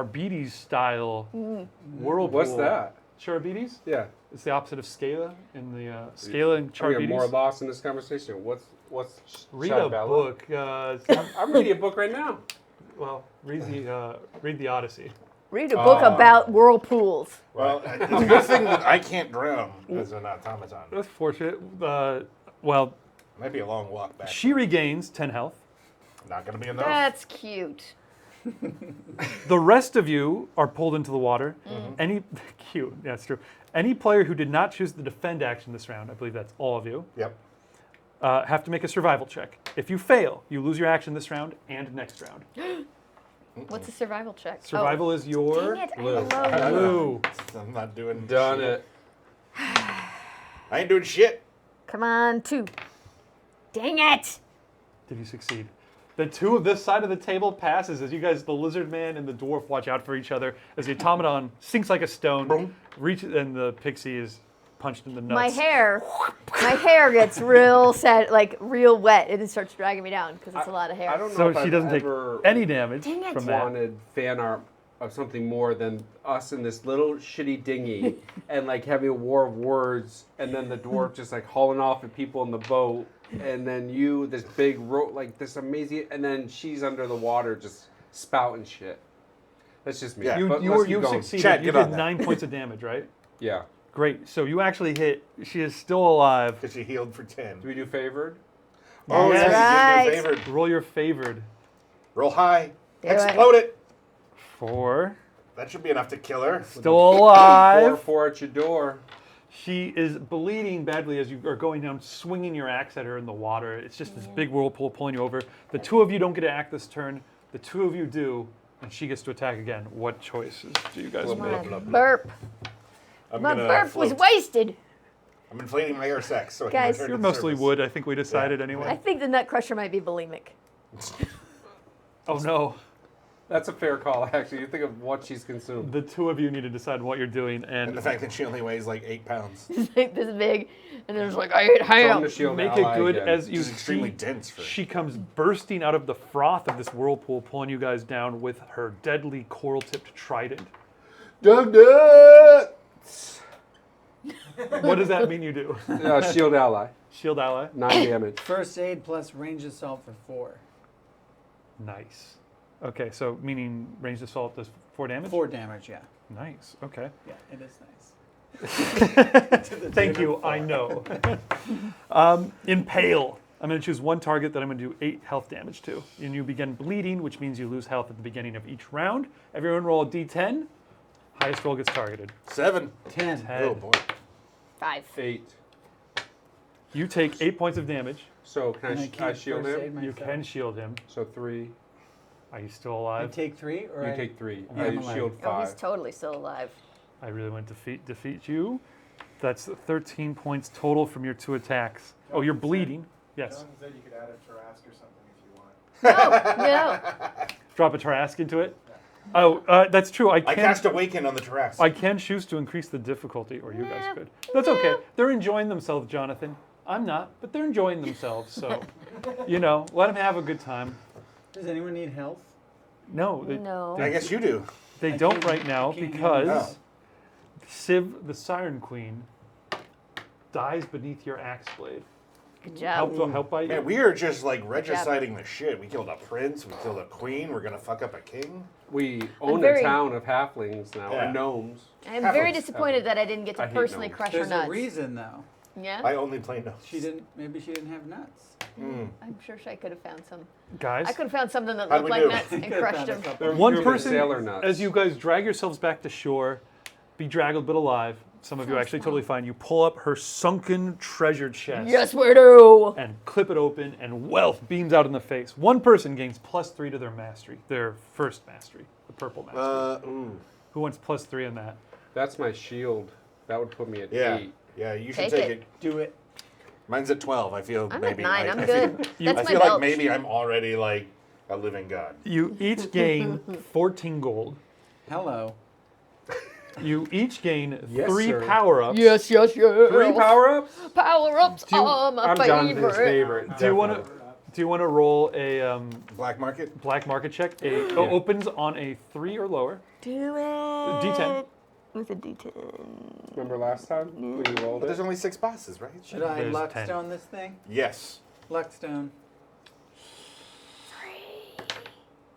Charbides-style whirlpool. What's that? Charbides? Yeah. It's the opposite of Scala in the Scala and Are we Charbides. more lost in this conversation? What's Read a Shadbella? book. It's not- I'm reading a book right now. well, read the Odyssey. Read a book about whirlpools. Well, it's a good thing that I can't drown as an automaton. That's fortunate. Well, Might be a long walk back. she regains 10 health. Not gonna be enough. That's cute. The rest of you are pulled into the water. Any cute, yeah, that's true. Any player who did not choose the defend action this round, I believe that's all of you, Yep. have to make a survival check. If you fail, you lose your action this round and next round. What's a survival check? Survival is Oh, your dang it. I Blue. have a low. blue. I'm not doing Done shit. it. I ain't doing shit. Come on, 2. Dang it. Did you succeed? The 2 of this side of the table passes as you guys, the lizard man and the dwarf, watch out for each other as the automaton sinks like a stone, Boom. and the pixie is punched in the nuts. My hair gets real sad, like real wet, and it starts dragging me down because it's a lot of hair. I don't know So if she I've doesn't take ever any damage Dang it. from that. wanted fan art of something more than us in this little shitty dinghy and like having a war of words and then the dwarf just like hauling off at people in the boat and then you this big rope like this amazing and then she's under the water just spouting shit. That's just me. Yeah. But You let's keep going. succeeded. Chad, You get on did that. 9 points of damage, right? Yeah. Great. So you actually hit. She is still alive. Because she healed for 10. Do we do favored? Oh, Yes. yeah, you Right. get favored. Roll your favored. Roll high. Do it. Explode it. 4. That should be enough to kill her. Still alive. 4 at your door. She is bleeding badly as you are going down, swinging your axe at her in the water. It's just this big whirlpool pulling you over. The two of you don't get to act this turn. The two of you do, and she gets to attack again. What choices do you guys Blah, make? blah, blah. Burp. I'm My gonna burp was float. wasted. I'm inflating my air sacs so I Guys. can return You're to the mostly surface. wood, I think we decided Yeah. I anyway. think the nut crusher might be bulimic. Oh no. That's a fair call, actually. You think of what she's consumed. The two of you need to decide what you're doing, And and the fact that she only weighs like 8 pounds. It's like this big, and there's like I ate So I'm ham. gonna shield make ally it good again. as you Which is extremely see dense for she comes bursting out of the froth of this whirlpool, pulling you guys down with her deadly coral-tipped trident. Donuts! What does that mean you do? Shield ally. Shield ally? 9 damage. First aid plus range assault for 4. Nice. Okay, so meaning ranged assault does 4 damage? 4 damage, yeah. Nice, okay. Yeah, it is nice. Thank you, I know. Impale. I'm going to choose one target that I'm going to do 8 health damage to. And you begin bleeding, which means you lose health at the beginning of each round. Everyone roll a d10. Highest roll gets targeted. 7. 10. Oh boy. 5. 8. You take 8 points of damage. So can And I can't shield first him? aid You myself. can shield him. So 3. Are you still I alive? take 3, or You I take 3. Yeah, I'm I alive. shield Oh, he's 5. totally still alive. I really want to defeat you. That's 13 points total from your 2 attacks. Oh, you're bleeding. Yes. John said you could add a Tarrasque or something if you want. No. Drop a Tarrasque into it. Oh, that's true. I cast Awaken on the Tarrasque. I can choose to increase the difficulty, or you guys could. That's okay. They're enjoying themselves, Jonathan. I'm not, but they're enjoying themselves. So, let them have a good time. Does anyone need health? No, No. I guess you do. they I don't can't- right now I can't because handle Civ, the Siren Queen, dies beneath your axe blade. Good job. Help by you. Man, we are just like regiciding the shit. We killed a prince, we killed a queen, we're gonna fuck up a king. We own very- a town of halflings now, Yeah. and gnomes. I'm very Halflings. disappointed that I didn't get I to hate personally gnomes. crush her There's nuts. a reason, though. Yeah? I only play no. Maybe she didn't have nuts. I'm sure I could have found some. Guys, I could have found something that How'd looked we like do? nuts and Could've crushed found a them. couple. one You're the person, sailor nuts. as you guys drag yourselves back to shore, bedraggled but alive, some of you are actually totally fine, you pull up her sunken treasure chest. Yes, we do. And clip it open, and wealth beams out in the face. One person gains +3 to their mastery, their first mastery, the purple mastery. Ooh. Who wants +3 on that? That's my shield. That would put me at Yeah. 8. Yeah, you should Take take it. it. Do it. Mine's at 12. I feel I'm maybe. at 9. I I'm feel- good. You- I That's my feel like belt. maybe I'm already like a living god. You each gain 14 gold. Hello. You each gain Yes, 3 sir. power-ups. Yes. 3 power-ups? Power-ups Do you- are my I'm Jonathan's favorite. favorite. Do you want definitely. to? Do you want to roll a Black market. black market check? Opens on a 3 or lower. Do it. D10. With a D10. Remember last time when you rolled But there's it? only 6 bosses, right? Should I There's luckstone this thing? Yes. Luckstone.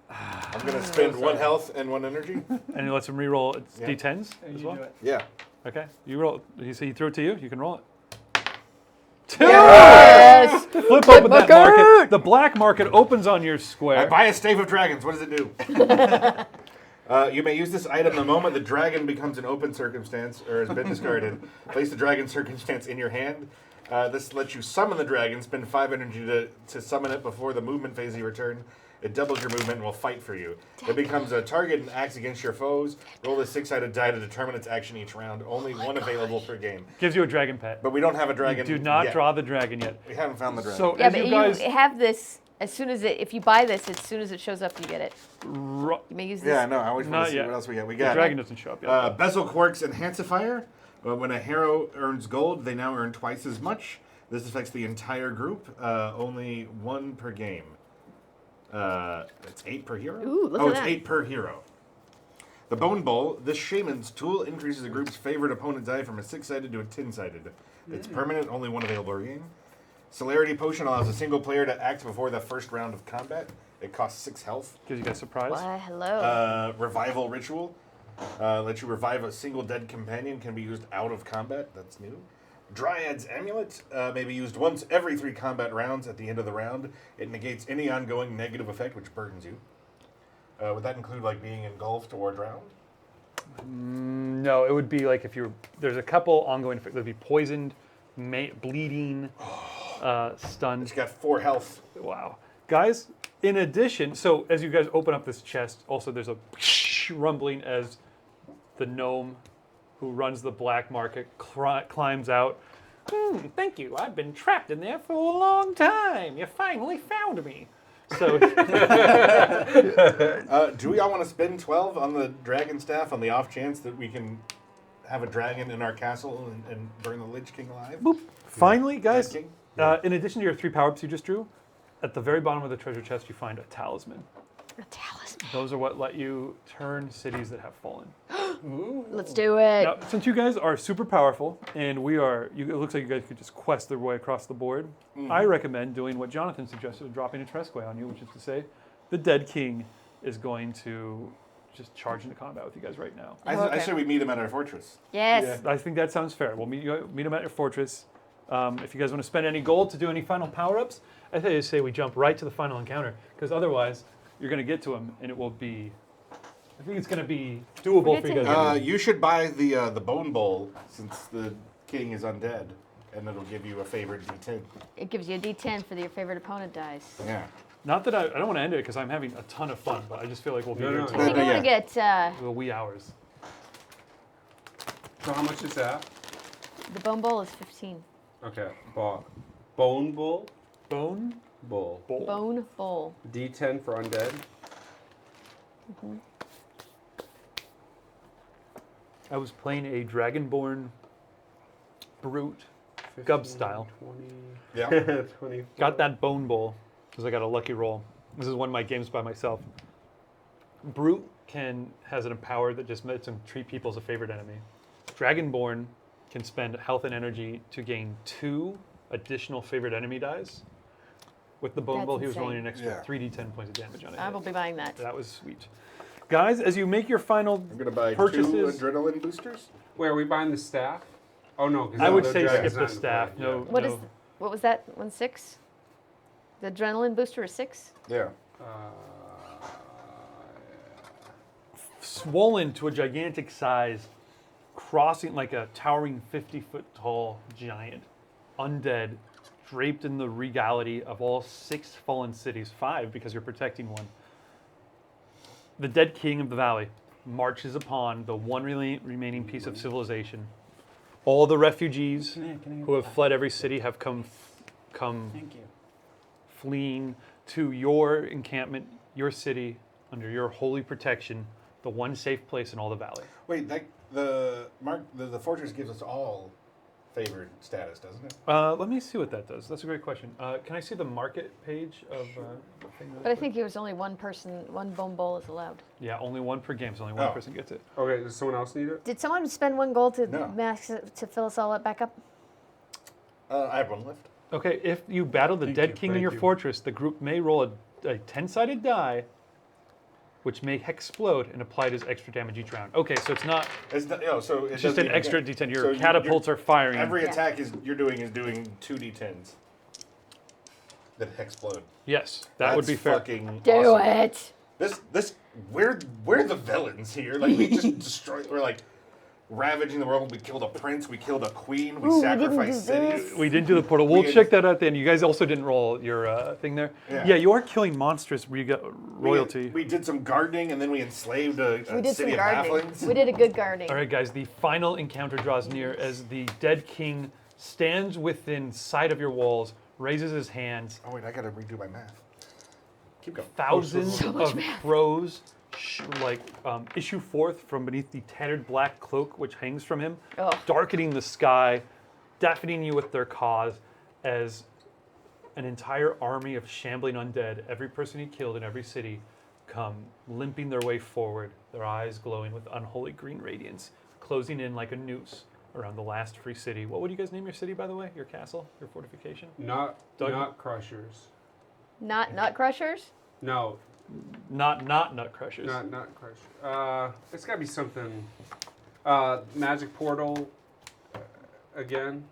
I'm gonna spend 1 health and 1 energy. And it lets him re-roll its Yeah. D10s You as do well. it. Yeah. Okay, you roll. You say you throw it to you. You can roll it. 2. Yes. Flip open that market. market. The black market opens on your I square. buy a stave of dragons. What does it do? You may use this item the moment the dragon becomes an open circumstance or has been discarded. Place the dragon circumstance in your hand. This lets you summon the dragon. Spend 5 energy to summon it before the movement phase of your turn. It doubles your movement and will fight for you. It becomes a target and acts against your foes. Roll a 6-sided die to determine its action each round. Only one available per game. Gives you a dragon pet. But we don't have a dragon. Do not yet. draw the dragon yet. We haven't found the dragon. So Yeah, as but you guys, you have this as soon as if you buy this, as soon as it shows up, you get it. ro- You may use this. Yeah, no, I always want Not to see yet. what else we got. We the got dragon doesn't show up yet. Bezel Quarks Enhancifier. When a hero earns gold, they now earn twice as much. This affects the entire group. Only 1 per game. It's 8 per hero? Ooh, look oh, at it's that. 8 per hero. The Bone Bowl. This shaman's tool increases the group's favorite opponent die from a 6-sided to a 10-sided. It's permanent, only 1 available per game. Celerity Potion allows a single player to act before the first round of combat. It costs 6 health. Gives you guys surprise. Why, hello. Revival Ritual. Lets you revive a single dead companion. Can be used out of combat. That's new. Dryad's Amulet may be used once every 3 combat rounds. At the end of the round, it negates any ongoing negative effect which burdens you. Would that include like being engulfed or drowned? No, it would be like if there's a couple ongoing. There'd be poisoned, bleeding, stunned. She's got 4 health. Wow, guys. In addition, so as you guys open up this chest, also there's a rumbling as the gnome who runs the black market climbs out. Thank you. I've been trapped in there for a long time. You finally found me. So, do we all want to spend 12 on the dragon staff on the off chance that we can have a dragon in our castle and burn the Lich King alive? boop. Finally, guys, King? in addition to your 3 power-ups you just drew, at the very bottom of the treasure chest you find a talisman. A talisman. Those are what let you turn cities that have fallen. Let's do it. Now, since you guys are super powerful and it looks like you guys could just quest their way across the board, I recommend doing what Jonathan suggested, dropping a Tresque on you, which is to say, the Dead King is going to just charge into combat with you guys right now. I say we meet him at our fortress. Yes. I think that sounds fair. We'll meet him at your fortress. If you guys want to spend any gold to do any final power-ups, I say we jump right to the final encounter, because otherwise you're going to get to him and it will be. I think it's going to be doable for you guys. You should buy the bone bowl since the king is undead, and it'll give you a favorite D10. It gives you a D10 for your favorite opponent dice. Yeah. Not that I don't want to end it because I'm having a ton of fun, but I just feel like we'll be here I until think we want to get the wee hours. So how much is that? the bone bowl is 15. Okay, bone bull, Bone bull. bowl. Bone bowl. D10 for undead. I was playing a Dragonborn brute, Gub 15, style. 20. Yeah. 20. Got that bone bowl because I got a lucky roll. This is one of my games by myself. Brute has an power that just lets him treat people as a favorite enemy. Dragonborn can spend health and energy to gain 2 additional favorite enemy dice. With the bone That's bowl, he was insane. rolling an extra Yeah. 3d10 points of damage on it. I will be buying that. That was sweet. Guys, as you make your final I'm going to buy 2 purchases, adrenaline boosters. Wait, are we buying the staff? Oh no, because I would say skip the staff. No, What no. what was that? 1/6? The adrenaline booster is 6? Yeah. Swollen to a gigantic size, crossing like a towering 50-foot tall giant, undead, draped in the regality of all 6 fallen cities, 5 because you're protecting one. The dead king of the valley marches upon the one remaining piece of civilization. All the refugees Can I who have fled every city have come Thank you. fleeing to your encampment, your city, under your holy protection, the one safe place in all the valley. Wait, the fortress gives us all favored status, doesn't it? Let me see what that does. That's a great question. Can I see the market page of the thing? But I think it was only one person, one bone bowl is allowed. Yeah, only one per game, so only one Oh. person gets it. Okay, does someone else need it? Did someone spend 1 gold to No. max it, to fill us all up back up? I have 1 left. Okay, if you battle the dead king in your thank you. fortress, the group may roll a 10-sided die, which may HEXplode and apply it as extra damage each round. Okay, so it's not It's not, so it it's just doesn't an even extra get- d10. Your so you- catapults are firing. Every Yeah. attack you're doing is doing 2 d10s that explode. Yes, that would be fair. Fucking Do awesome. it! We're the villains here. Like we just destroyed. We're like ravaging the world. We killed a prince. We killed a queen. We Ooh, we didn't sacrificed do this. cities. We didn't do the portal. We'll We- check that out then. You guys also didn't roll your thing there. Yeah. You are killing monstrous royalty. We did some gardening, and then we enslaved a We did city some of gardening. halflings. We did a good gardening. All right, guys, the final encounter draws near as the dead king stands within sight of your walls, raises his hands. Oh wait, I gotta redo my math. Keep going. Thousands So much of math. crows issue forth from beneath the tattered black cloak which hangs from him, Ugh. darkening the sky, deafening you with their caws as an entire army of shambling undead, every person he killed in every city, come limping their way forward, their eyes glowing with unholy green radiance, closing in like a noose around the last free city. What would you guys name your city, by the way? Your castle? Your fortification? Not Doug? crushers. Not nut crushers? No, Not Nut Crushers. not crushers. It's got to be something. Magic portal. Again,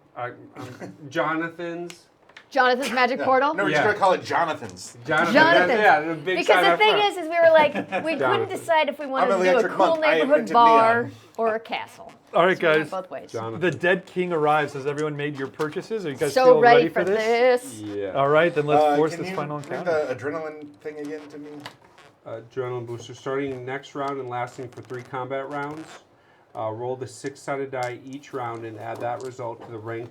Jonathan's. Jonathan's magic portal. No, we're just Yeah. going to call it Jonathan's. Jonathan. Jonathan. Yeah, the big Because sign the up thing front. is we were like, we couldn't Jonathan. decide if we wanted I'm to do a Electric cool Monk. I neighborhood invented bar neon. or a castle. All right, So we went guys. both ways. Jonathan. The Dead King arrives. Has everyone made your purchases? Are you guys So still ready for this? this. Yeah. All right, then let's force Can this you final read encounter. the adrenaline thing again to me? Adrenaline booster starting next round and lasting for 3 combat rounds. Roll the 6-sided die each round and add that result to the rank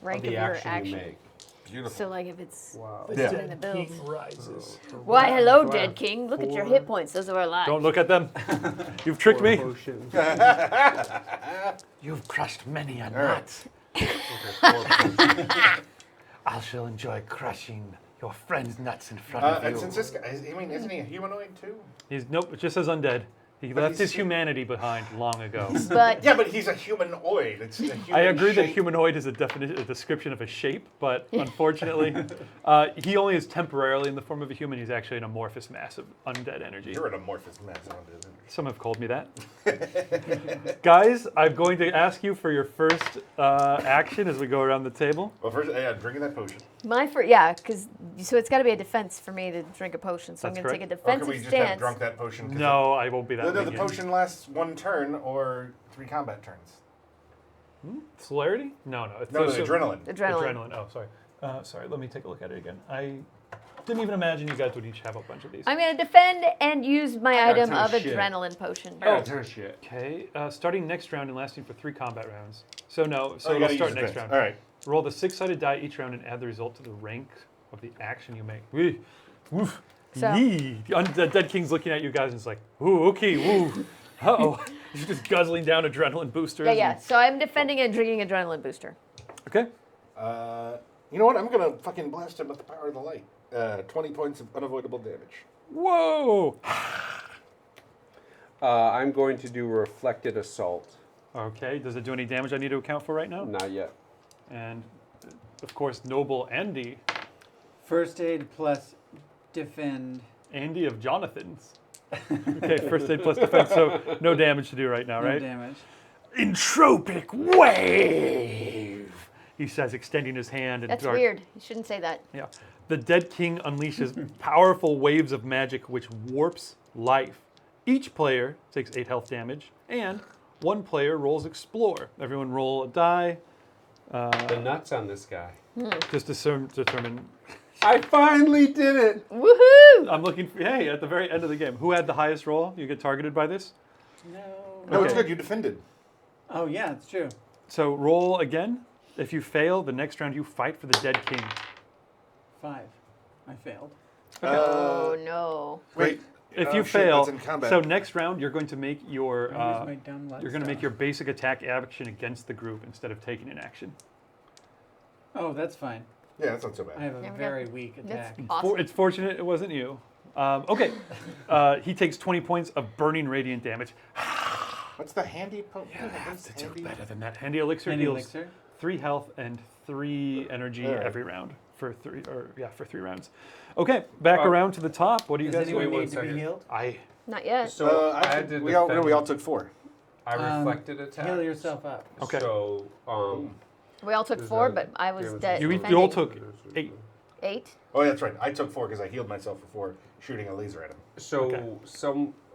Rank of of the your action, action. you make. Beautiful. So like if it's Wow. it's Yeah. doing the builds. rises. Why, hello, So I Dead have King. Look at your 4 hit points. Those are our lives. Don't look at them. You've tricked me. Potions. You've crushed many a right. nut. Okay, 4 potions. I shall enjoy crushing your friend's nuts in front of And you. since this guy, isn't he a humanoid too? He's nope. It just says undead. He But left he's his hu- humanity behind long ago. But Yeah, but he's a humanoid. It's a human I agree that shape. humanoid is a description of a shape, but unfortunately, he only is temporarily in the form of a human. He's actually an amorphous mass of undead energy. You're an amorphous mess. Isn't Some have called me that. Guys, I'm going to ask you for your first action as we go around the table. Well, first, yeah, drinking that potion. my first, yeah, because so it's got to be a defense for me to drink a potion. So That's I'm going to take a Or can defensive we just have stance. drunk that potion? 'Cause No, I won't be The, that. the lenient. potion lasts 1 turn or 3 combat turns. Celerity? No, no. It's No, so- adrenaline. Adrenaline. Oh, sorry. Sorry. Let me take a look at it again. I didn't even imagine you guys would each have a bunch of these. I'm going to defend and use my got a item ton of of shit. adrenaline potion. Oh, shit. Okay. Starting next round and lasting for 3 combat rounds. So no. So Oh, you it'll gotta start use next defense. round. All right. Roll the 6-sided die each round and add the result to the rank of the action you make. Wee. Woof. So- Yee. The Dead King's looking at you guys and it's like, ooh, okay, woo. Uh-oh. He's just guzzling down adrenaline boosters. Yeah, yeah. So I'm defending and drinking adrenaline booster. Okay. You know what? I'm going to fucking blast him with the power of the light. 20 points of unavoidable damage. Whoa. I'm going to do reflected assault. Okay. Does it do any damage I need to account for right now? Not yet. And, of course, Noble Andy. First aid plus defend. Andy of Jonathan's. Okay, first aid plus defense, so no damage to do right now, No right? damage. Entropic wave! He says, extending his hand. And That's dark- weird. You shouldn't say that. Yeah. The Dead King unleashes powerful waves of magic which warps life. Each player takes 8 health damage, and 1 player rolls Explore. Everyone roll a die, The nuts on this guy. just to determine. I finally did it. Woohoo! I'm looking for, hey, at the very end of the game, who had the highest roll? You get targeted by this? No. No, it's Okay. good. You defended. Oh yeah, it's true. So roll again. If you fail, the next round you fight for the Dead King. 5. I failed. Oh no. Wait. If Oh, you shit, fail, that's in combat. so next round you're going to make your I use my dumb luck you're going to make stuff. your basic attack action against the group instead of taking an action. Oh, that's fine. Yeah, that's not so I bad. have a There we go. very weak That's attack. awesome. It's fortunate it wasn't you. Okay, he takes 20 points of burning radiant damage. What's the handy potion? To do better than that. Handy elixir Handy heals elixir. 3 health and 3 energy All right. every round for 3 rounds. Okay, back around to the top. What do you Does guys anyone wait one need to be second. healed? Not yet. So I had to we all defend- took 4. I Um, reflected attack. Heal yourself up. Okay. So, We all took There's 4, no but I was damage. dead. You defending. all took 8. 8. Oh, yeah, that's right. I took 4 because I healed myself before shooting a laser at him. So Okay.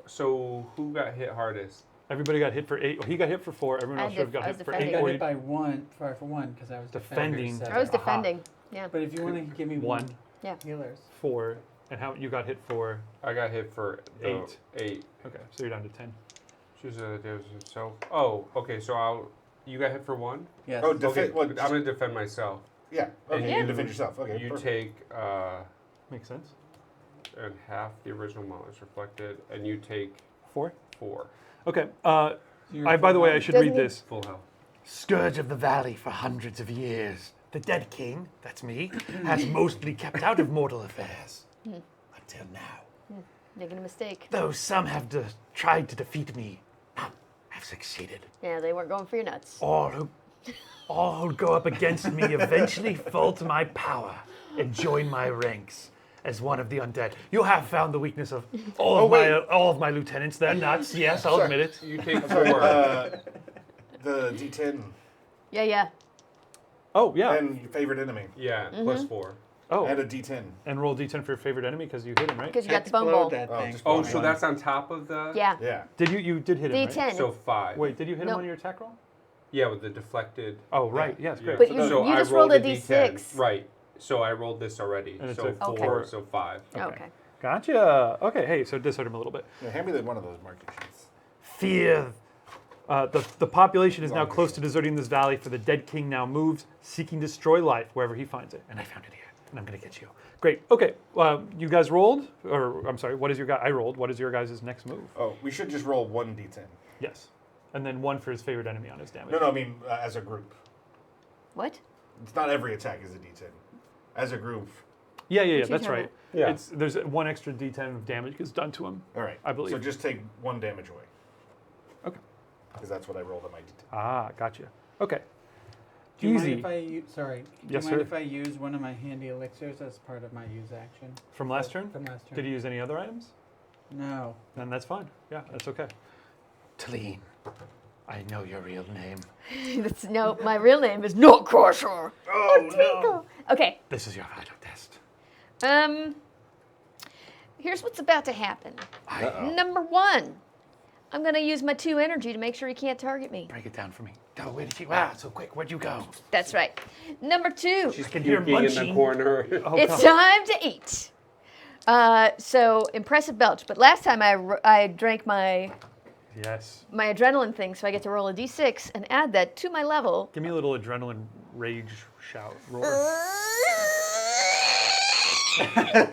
So who got hit hardest? Everybody got hit for 8. Well, he got hit for 4. Everyone I else should have got was hit for defending. 8. I got Or hit you- by 1 for 1 because I was Defending. defending. I was Aha. defending. Yeah. But if you want to give me 1, Yeah. healers. 4, and how you got hit for? I got hit for 8. 8. Okay, so you're down to 10. Choose a damage yourself. Oh, okay. So you got hit for 1. Yes. Oh, Okay, defend. Well, I'm gonna defend myself. yeah. Okay, Yeah. you defend yourself. Okay. You perfect. take Makes sense. and half the original amount is reflected, and you take 4. 4 Okay. You're By the way, I full should Doesn't read he- this. full health. Scourge of the valley for hundreds of years. The dead king, that's me, has mostly kept out of mortal affairs. Until now. Making a mistake. Though some have tried to defeat me, none have succeeded. Yeah, they weren't going for your nuts. All who go up against me eventually fall to my power and join my ranks as one of the undead. You have found the weakness of all of my lieutenants. They're nuts. Yes, I'll admit it. You take 4. The D10. Yeah, yeah. Oh, yeah. And your favorite enemy. Yeah, plus 4. Oh, And a D10. and roll D10 for your favorite enemy because you hit him, right? Because you got the bone Explode bowl. that Oh, thing. just Oh, one. so that's on top of the... Yeah. Yeah. Did you did hit him, right? D10. So 5. Wait, did you hit him Nope. on your attack roll? Yeah, with the deflected... Oh, right. Yeah. Yes, Yeah. great. But So you, So you I just rolled a rolled D6. Right. So I rolled this already. And it's So a 4, four. so 5. Okay. Gotcha. Okay, hey, so dishard him a little bit. Yeah, hand me one of those market sheets. Fear. The population is now close to deserting this valley, for the dead king now moves, seeking to destroy life wherever he finds it. And I found it here, and I'm going to get you. Great. Okay, you guys rolled? Or, I'm sorry, what is your guy? I rolled. What is your guys' next move? Oh, we should just roll 1 D10. Yes. And then 1 for his favorite enemy on his damage. No, I mean as a group. What? It's not every attack is a D10. As a group. Yeah, What you that's talking right. Yeah. There's 1 extra D10 of damage gets done to him. All right. I believe. So just take 1 damage away. Okay. Because that's what I rolled on my D10. Ah, gotcha. Okay. Do you Easy. mind if I sorry? Do Yes, you mind sir. if I use one of my handy elixirs as part of my use action? From last turn? From last turn. Did you use any other items? No. Then that's fine. Yeah, that's okay. Tleen, I know your real name. No, my real name is Not Crusher. Oh, Twinkle. Okay. This is your vital test. Here's what's about to happen. Number 1, I'm going to use my 2 energy to make sure he can't target me. Break it down for me. Go, where did you? Wow, so quick. Where'd you go? That's right. Number 2, She's can hear puking in the munching. corner. Oh, it's God. time to eat. So impressive belch. But last time I drank my Yes. adrenaline thing, so I get to roll a d6 and add that to my level. Give me a little adrenaline rage shout roar.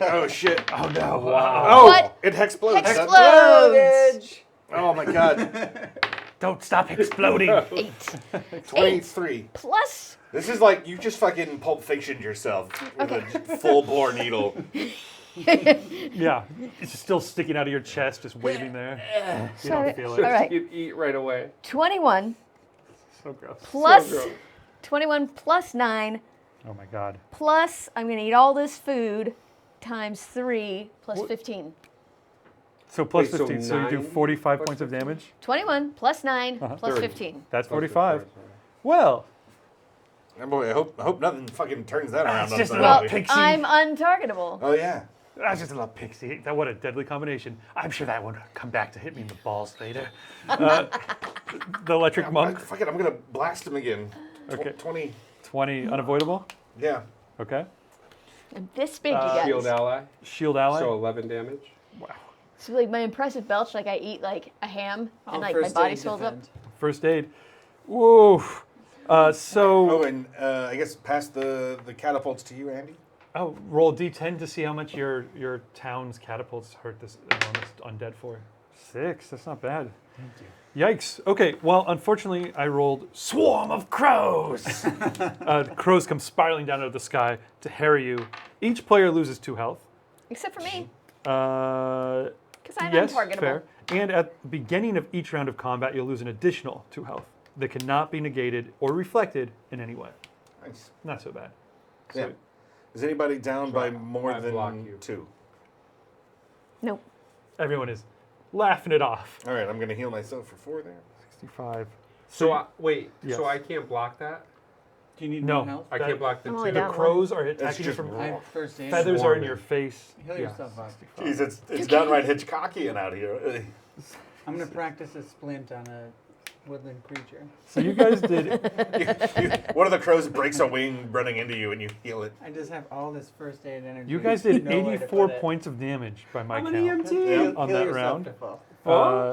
Oh, shit. Oh no! Oh, What? it hexplodes. Explodes. Oh, my God. Don't stop exploding. 8 23. plus. This is like you just fucking Pulp Fictioned yourself with a full bore needle. Yeah, it's just still sticking out of your chest, just waving there. You don't feel All it. right. You eat right away. 21 So gross. plus gross. 21 plus 9 Oh my God. plus I'm going to eat all this food times 3 plus 15. So plus Wait, so 15, so you do 9 45 plus points of damage. 21 plus 9 plus 30. 15. That's 45. Well, Oh, boy, I hope nothing fucking turns that around. It's on just a somebody. little pixie. I'm untargetable. Oh, yeah. That's just a little pixie. that what a deadly combination. I'm sure that won't come back to hit me in the balls later. The electric monk, Fuck it, I'm going to blast him again. Okay. 20. 20 unavoidable. Yeah. Okay. I'm this big, you guys. Shield ally. Shield ally. So 11 damage. So like my impressive belch, like I eat like a ham and I'll like my first body aid swells up. defend. First aid. Whoa. So Oh, and I guess pass the catapults to you, Andy. roll D10 to see how much your town's catapults hurt this enormous undead for. 6. That's not bad. Thank you. Yikes. Okay, well, unfortunately, I rolled Swarm of crows. crows come spiraling down out of the sky to harry you. Each player loses 2 health. Except for me, Uh, because I'm yes, untargetable. fair. And at the beginning of each round of combat, you'll lose an additional 2 health that cannot be negated or reflected in any way. Nice. Not so bad. Yeah. Is anybody down by more I block than you. 2? Nope. Everyone is laughing it off. All right, I'm going to heal myself for 4 there. 65. So wait. Yes. So I can't block that. Do you need No. more health? I That- can't block the I'm only 2. The down crows are attacking you just from I have first aid. feathers are in Swarming. your face. Heal yourself up. 65. Jeez, it's downright Hitchcockian out here. I'm gonna practice a splint on a woodland creature. So you guys did. One of the crows breaks a wing running into you, and you heal it. I just have all this first aid energy. You guys did No way to 84 put it. points of damage by my I'm an count. EMT. Yeah. On Heal that yourself round. to fall.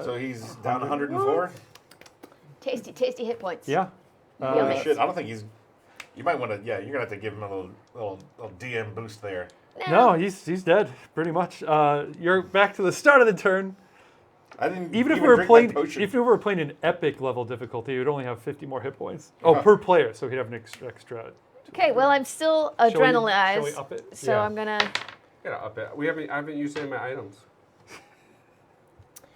So he's down 104. Tasty, tasty hit points. Yeah. Heal me. Shit, I don't think he's. You might want to. Yeah, you're gonna have to give him a little DM boost there. No, he's dead pretty much. You're back to the start of the turn. I didn't Even if we were drink playing, my potion. if we were playing an epic level difficulty, you'd only have 50 more hit points. Oh, per player, so he'd have an extra. Okay, well I'm still Shall we adrenalized, up it? so Yeah. I'm gonna. Gotta up it. I haven't used any of my items.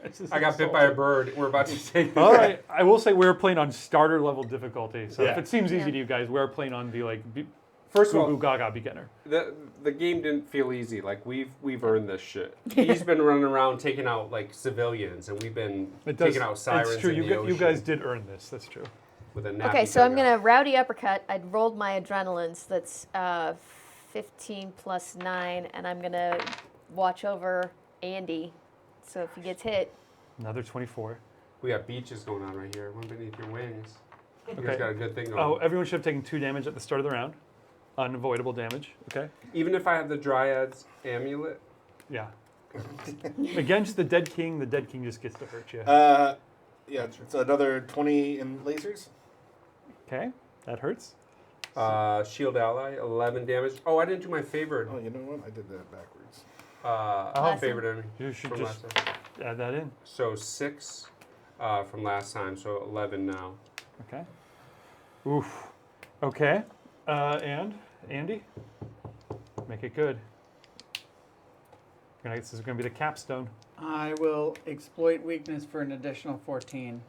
It's just I got bit by a insulting. bird. We're about to take. All right, I will say we're playing on starter level difficulty. So if Yeah. it seems easy Yeah. to you guys, we're playing on the First of goo all, goo gaga beginner. the game didn't feel easy. Like we've earned this shit. He's been running around taking out like civilians, and we've been It does. taking out sirens It's true. in You, the you ocean. guys did earn this. That's true. with a nappy Okay, so I'm dugout. gonna rowdy uppercut. I'd rolled my adrenalines. That's 15 plus 9, and I'm gonna watch over Andy. So if he gets hit, Another 24. We got beaches going on right here. One beneath your wings. You Okay. guys got a good thing going. Oh, everyone should have taken 2 damage at the start of the round. Unavoidable damage. Okay. Even if I have the Dryad's amulet, Yeah. Against the Dead King just gets to hurt you. Yeah, it's another 20 in lasers. Okay, that hurts. shield ally, 11 damage. Oh, I didn't do my favorite. Oh, you know what? I did that backwards. Favorite enemy. You should from just last time. add that in. So 6 from last time, so 11 now. Okay. Oof. Okay. And Andy, make it good. This is going to be the capstone. I will exploit weakness for an additional 14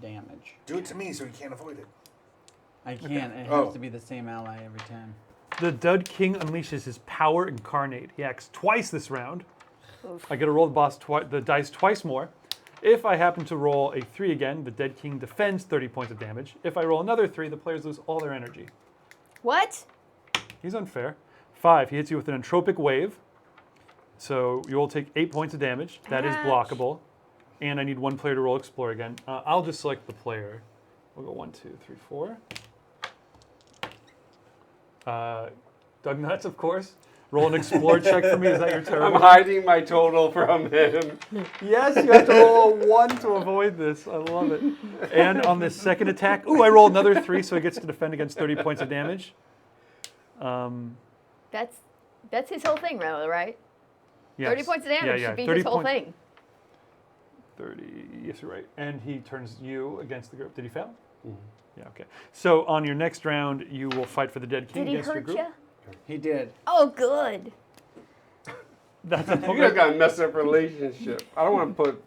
damage. Do it to me so you can't avoid it. I can't. It Oh. has to be the same ally every time. The Dead King unleashes his power incarnate. He acts twice this round. Oof. I get to roll the dice twice more. If I happen to roll a 3 again, the Dead King defends 30 points of damage. If I roll another 3, the players lose all their energy. What? He's unfair. 5, he hits you with an entropic wave. So you will take 8 points of damage. That is Ouch. blockable. And I need one player to roll Explore again. I'll just select the player. We'll go 1, 2, 3, 4. Doug Nuts, of course. Roll an Explore check for me. Is that your I'm terrible? hiding my total from him. Yes, you have to roll a 1 to avoid this. I love it. And on this second attack, I roll another 3, so he gets to defend against 30 points of damage. That's his whole thing, right? Yes. 30 points of damage Yeah, should be 30 his whole point- thing. 30, yes, you're right. And he turns you against the group. Did he fail? Mhm. Yeah, okay. So on your next round, you will fight for the Dead King Did he against your hurt group. you? He did. Oh, good. That's You guys got a messed up relationship. I don't want to put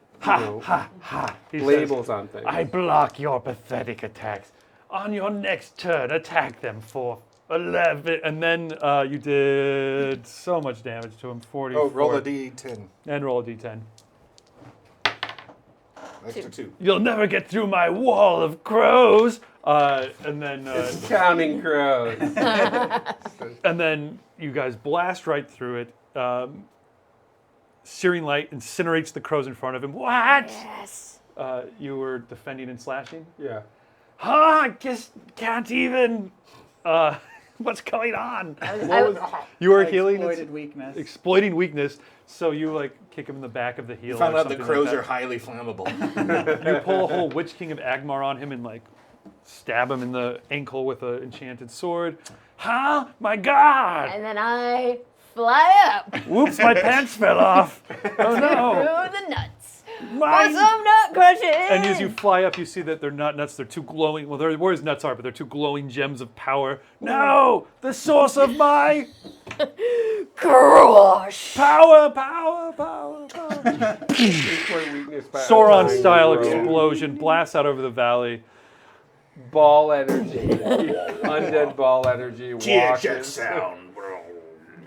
He says, labels on things. I block your pathetic attacks. on your next turn, attack them for 11. And then you did so much damage to him. 44. Oh, roll a d10. And roll a d10. Extra 2. You'll never get through my wall of crows. And then It's counting crows. and then you guys blast right through it. Searing light incinerates the crows in front of him. What? Yes. You were defending and slashing? Yeah. I just can't even. What's going on? I You were I healing, exploited weakness. exploiting weakness. So you kick him in the back of the heel. Found or out the something crows like are highly flammable. that. You pull a whole Witch King of Agmar on him and stab him in the ankle with an enchanted sword. My God! and then I fly up Whoops! My pants fell off. Oh no! through the nuts. My- For some nut crushing. And as you fly up, you see that they're not nuts. They're two glowing. Well, they're where his nuts are, but they're two glowing gems of power. No, the source of my crush. power. Exploit weakness by Sauron-style applying roll. explosion blasts out over the valley. Ball energy. Undead ball energy. Washes. sound, bro.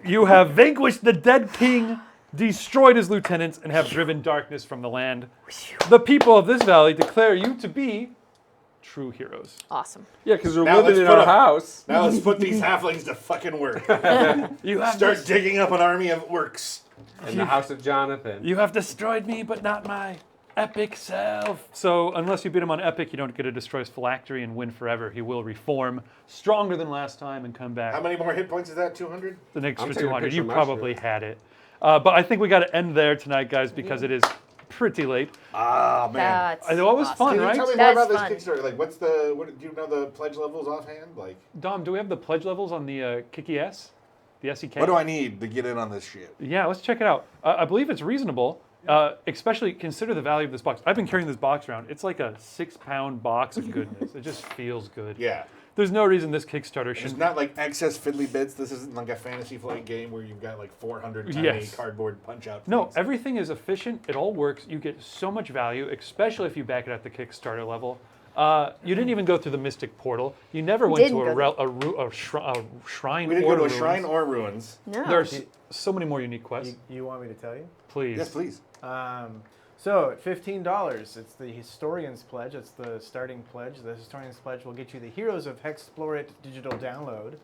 You have vanquished the Dead King, destroyed his lieutenants, and have driven darkness from the land. The people of this valley declare you to be true heroes. Awesome. Yeah, because we're Now living let's in put our a- house. Now let's put these halflings to fucking work. You have Start digging up an army of orcs. In the house of Jonathan. You have destroyed me, but not my epic self. So, unless you beat him on epic, you don't get to destroy his phylactery and win forever. He will reform stronger than last time and come back. How many more hit points is that? 200? The next I'm for taking a 200. picture You of my probably shirt. had it. But I think we got to end there tonight, guys, because it is pretty late. Ah, man. That's I know it was awesome. fun, Can you right? tell me more That's about this fun. Kickstarter? Like, do you know the pledge levels offhand? Like, Dom, do we have the pledge levels on the Kiki S? The SEK? what do I need to get in on this shit? Yeah, let's check it out. I believe it's reasonable. Especially consider the value of this box. I've been carrying this box around. It's like a 6-pound box of goodness. It just feels good. Yeah. There's no reason this Kickstarter It's shouldn't. not like excess fiddly bits. This isn't like a Fantasy Flight game where you've got like 400 tiny Yes. cardboard punch-out No, things. everything is efficient. It all works. You get so much value, especially if you back it at the Kickstarter level. You didn't even go through the Mystic Portal. You never went Didn't to go a shrine. We didn't or go to a ruins. shrine or ruins. No. There's so many more unique quests. You want me to tell you? Please. Yes, please. So at $15, it's the Historian's Pledge. It's the starting pledge. The Historian's Pledge will get you the Heroes of HEXplore It digital download.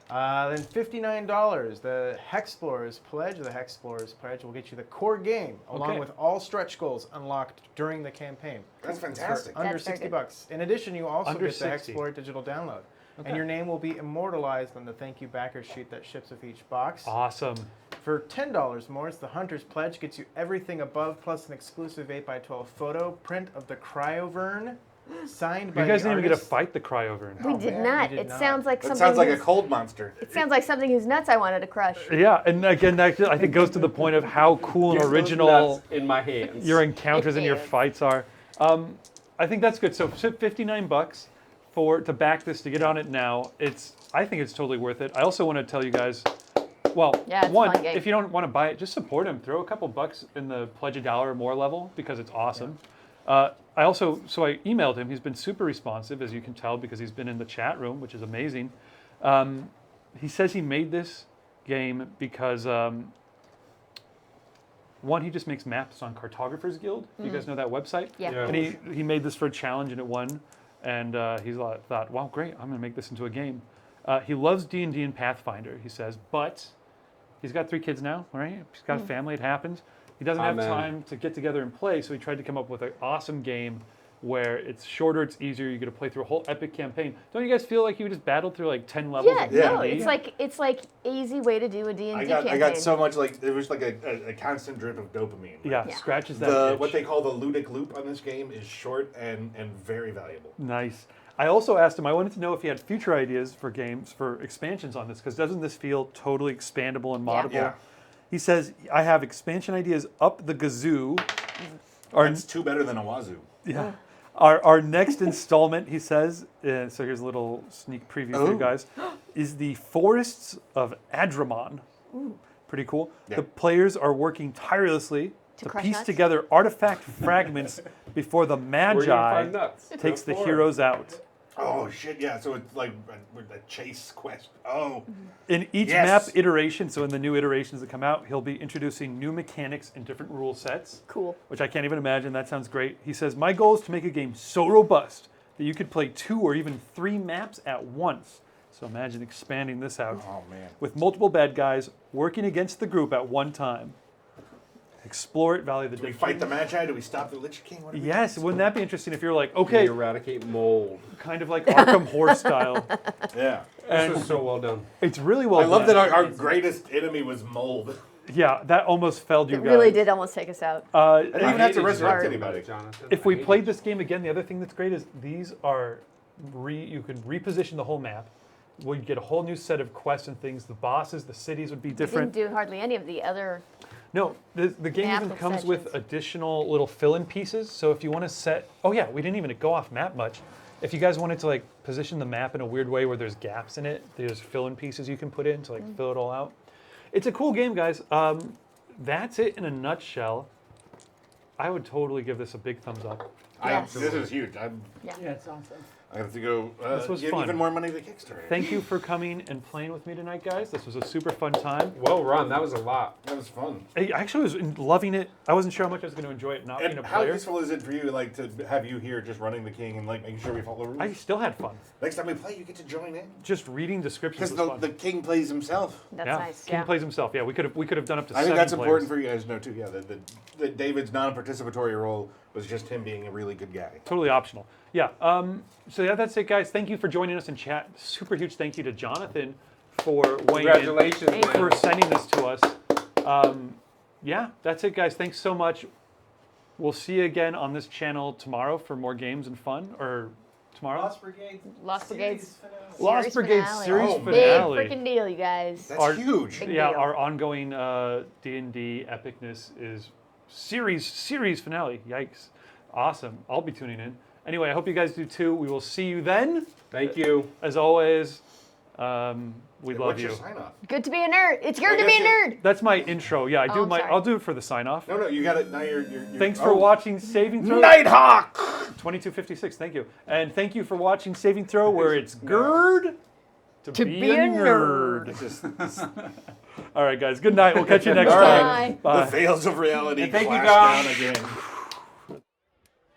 Then $59, the HEXplorer's Pledge. The HEXplorer's Pledge will get you the core game, along with all stretch goals unlocked during the campaign. That's fantastic. For under That's very $60. In addition, you also Under get the 60. HEXplore It digital download. Okay. And your name will be immortalized on the thank you backer sheet that ships with each box. Awesome. For $10 more, it's the Hunter's Pledge. Gets you everything above, plus an exclusive 8x12 photo print of the Cryovern, signed by You guys the didn't even get to artist. fight the Cryover. We did man, not. we did It not. sounds like That something. sounds like a whose- cold monster. It sounds like something whose nuts I wanted to crush. Yeah, and again, that I think goes to the point of how cool and Get those original nuts in my hands. your encounters and your Yes. fights are. I think that's good. So $59 to back this, to get on it now. I think it's totally worth it. I also want to tell you guys, well, Yeah, it's a one, fun game. if you don't want to buy it, just support him. Throw a couple bucks in the pledge $1 or more level because it's awesome. I emailed him. He's been super responsive, as you can tell, because he's been in the chat room, which is amazing. He says he made this game because one, he just makes maps on Cartographers Guild. You guys know that website? Yeah. Yeah. And he made this for a challenge and it won. And he thought, wow, great, I'm going to make this into a game. He loves D&D and Pathfinder, he says, but he's got 3 kids now, right? He's got a family, it happens. He doesn't have Amen. time to get together and play, so he tried to come up with an awesome game where it's shorter, it's easier, you get to play through a whole epic campaign. Don't you guys feel like you just battled through like 10 levels Yeah, of no, D&D? it's like easy way to do a D&D campaign. I got so much, like, it was like a constant drip of dopamine. Yeah, Yeah. scratches that itch. What they call the ludic loop on this game is short and very valuable. Nice. I also asked him, I wanted to know if he had future ideas for games, for expansions on this, because doesn't this feel totally expandable and Yeah. moddable? Yeah. He says, I have expansion ideas up the gazoo. Our, That's two better than a wazoo. yeah. Our next installment, he says, so here's a little sneak preview for you Oh. guys, is the Forests of Adramon. Pretty cool. Yeah. The players are working tirelessly to crush piece nuts? together artifact fragments before the Where you Magi find nuts. takes the Go for it. heroes out. Oh, shit, yeah. So it's like a chase quest. Oh. In each Yes. map iteration, so in the new iterations that come out, he'll be introducing new mechanics and different rule sets, Cool. which I can't even imagine. That sounds great. He says, my goal is to make a game so robust that you could play 2 or even 3 maps at once. So imagine expanding this out Oh, man. with multiple bad guys working against the group at one time. Explore it, Valley of the Do we Dead. fight the Magi? Do we stop the Lich King? What do we do? Yes, wouldn't that be interesting if you're like, Okay. okay, Eradicate mold. kind of like Arkham Horror style. Yeah. This was so well done. It's really well I love done. that our greatest enemy was mold. Yeah, that almost felled you It guys. really did almost take us out. I didn't even have to hated you resurrect about anybody. it, Jonathan. If I we hated played you. this game again, the other thing that's great is these are you can reposition the whole map. We'd get a whole new set of quests and things. The bosses, the cities would be different. Didn't do hardly any of the other. No, the game Map even comes with sections. additional little fill-in pieces. So if you want to set, oh yeah, we didn't even go off map much. If you guys wanted to like position the map in a weird way where there's gaps in it, there's fill-in pieces you can put in to like fill it all out. It's a cool game, guys. That's it in a nutshell. I would totally give this a big thumbs up. Yes. This is huge. Yeah, it's awesome. I have to go This was give fun. even more money to Kickstarter. Thank you for coming and playing with me tonight, guys. This was a super fun time. Well run. That was a lot. That was fun. I actually was loving it. I wasn't sure how much I was going to enjoy it not being And a how player. useful is it for you, like, to have you here just running the king and like making sure we follow the rules? I still had fun. Next time we play, you get to join in Just reading descriptions because was fun. the king plays himself. That's yeah, nice. King Yeah. plays himself. Yeah, we could have done up to I 7 think that's players. important for you guys to know too. Yeah, that David's non-participatory role was just him being a really good guy. Totally optional. Yeah. So yeah, that's it, guys. Thank you for joining us in chat. Super huge thank you to Jonathan for weighing in, Congratulations, Thank man. for sending this to us. Yeah, that's it, guys. Thanks so much. We'll see you again on this channel tomorrow for more games and fun. Or tomorrow. Lost Brigade. Lost Brigades. series finale. Lost Series Brigade finale. series Oh, man. finale. Big freaking deal, you guys. That's Our- huge. Big Yeah, deal. our ongoing D&D epicness is series finale. Yikes. Awesome. I'll be tuning in. Anyway, I hope you guys do too. We will see you then. Thank you. As always, we love What's you. your sign off? Good to be a nerd. It's good I to be a guess nerd. That's my intro. Yeah, I do I'm my. sorry. I'll do it for the sign off. No, you got it. Now you're Thanks for oh. watching Saving Throw. Nighthawk. 2256. Thank you, and thank you for watching Saving Throw, where it's Gerd To be a nerd. It's just All right, guys. Good night. We'll catch you next All time. right. Bye. the veils of reality And thank you, clash Dom. down again.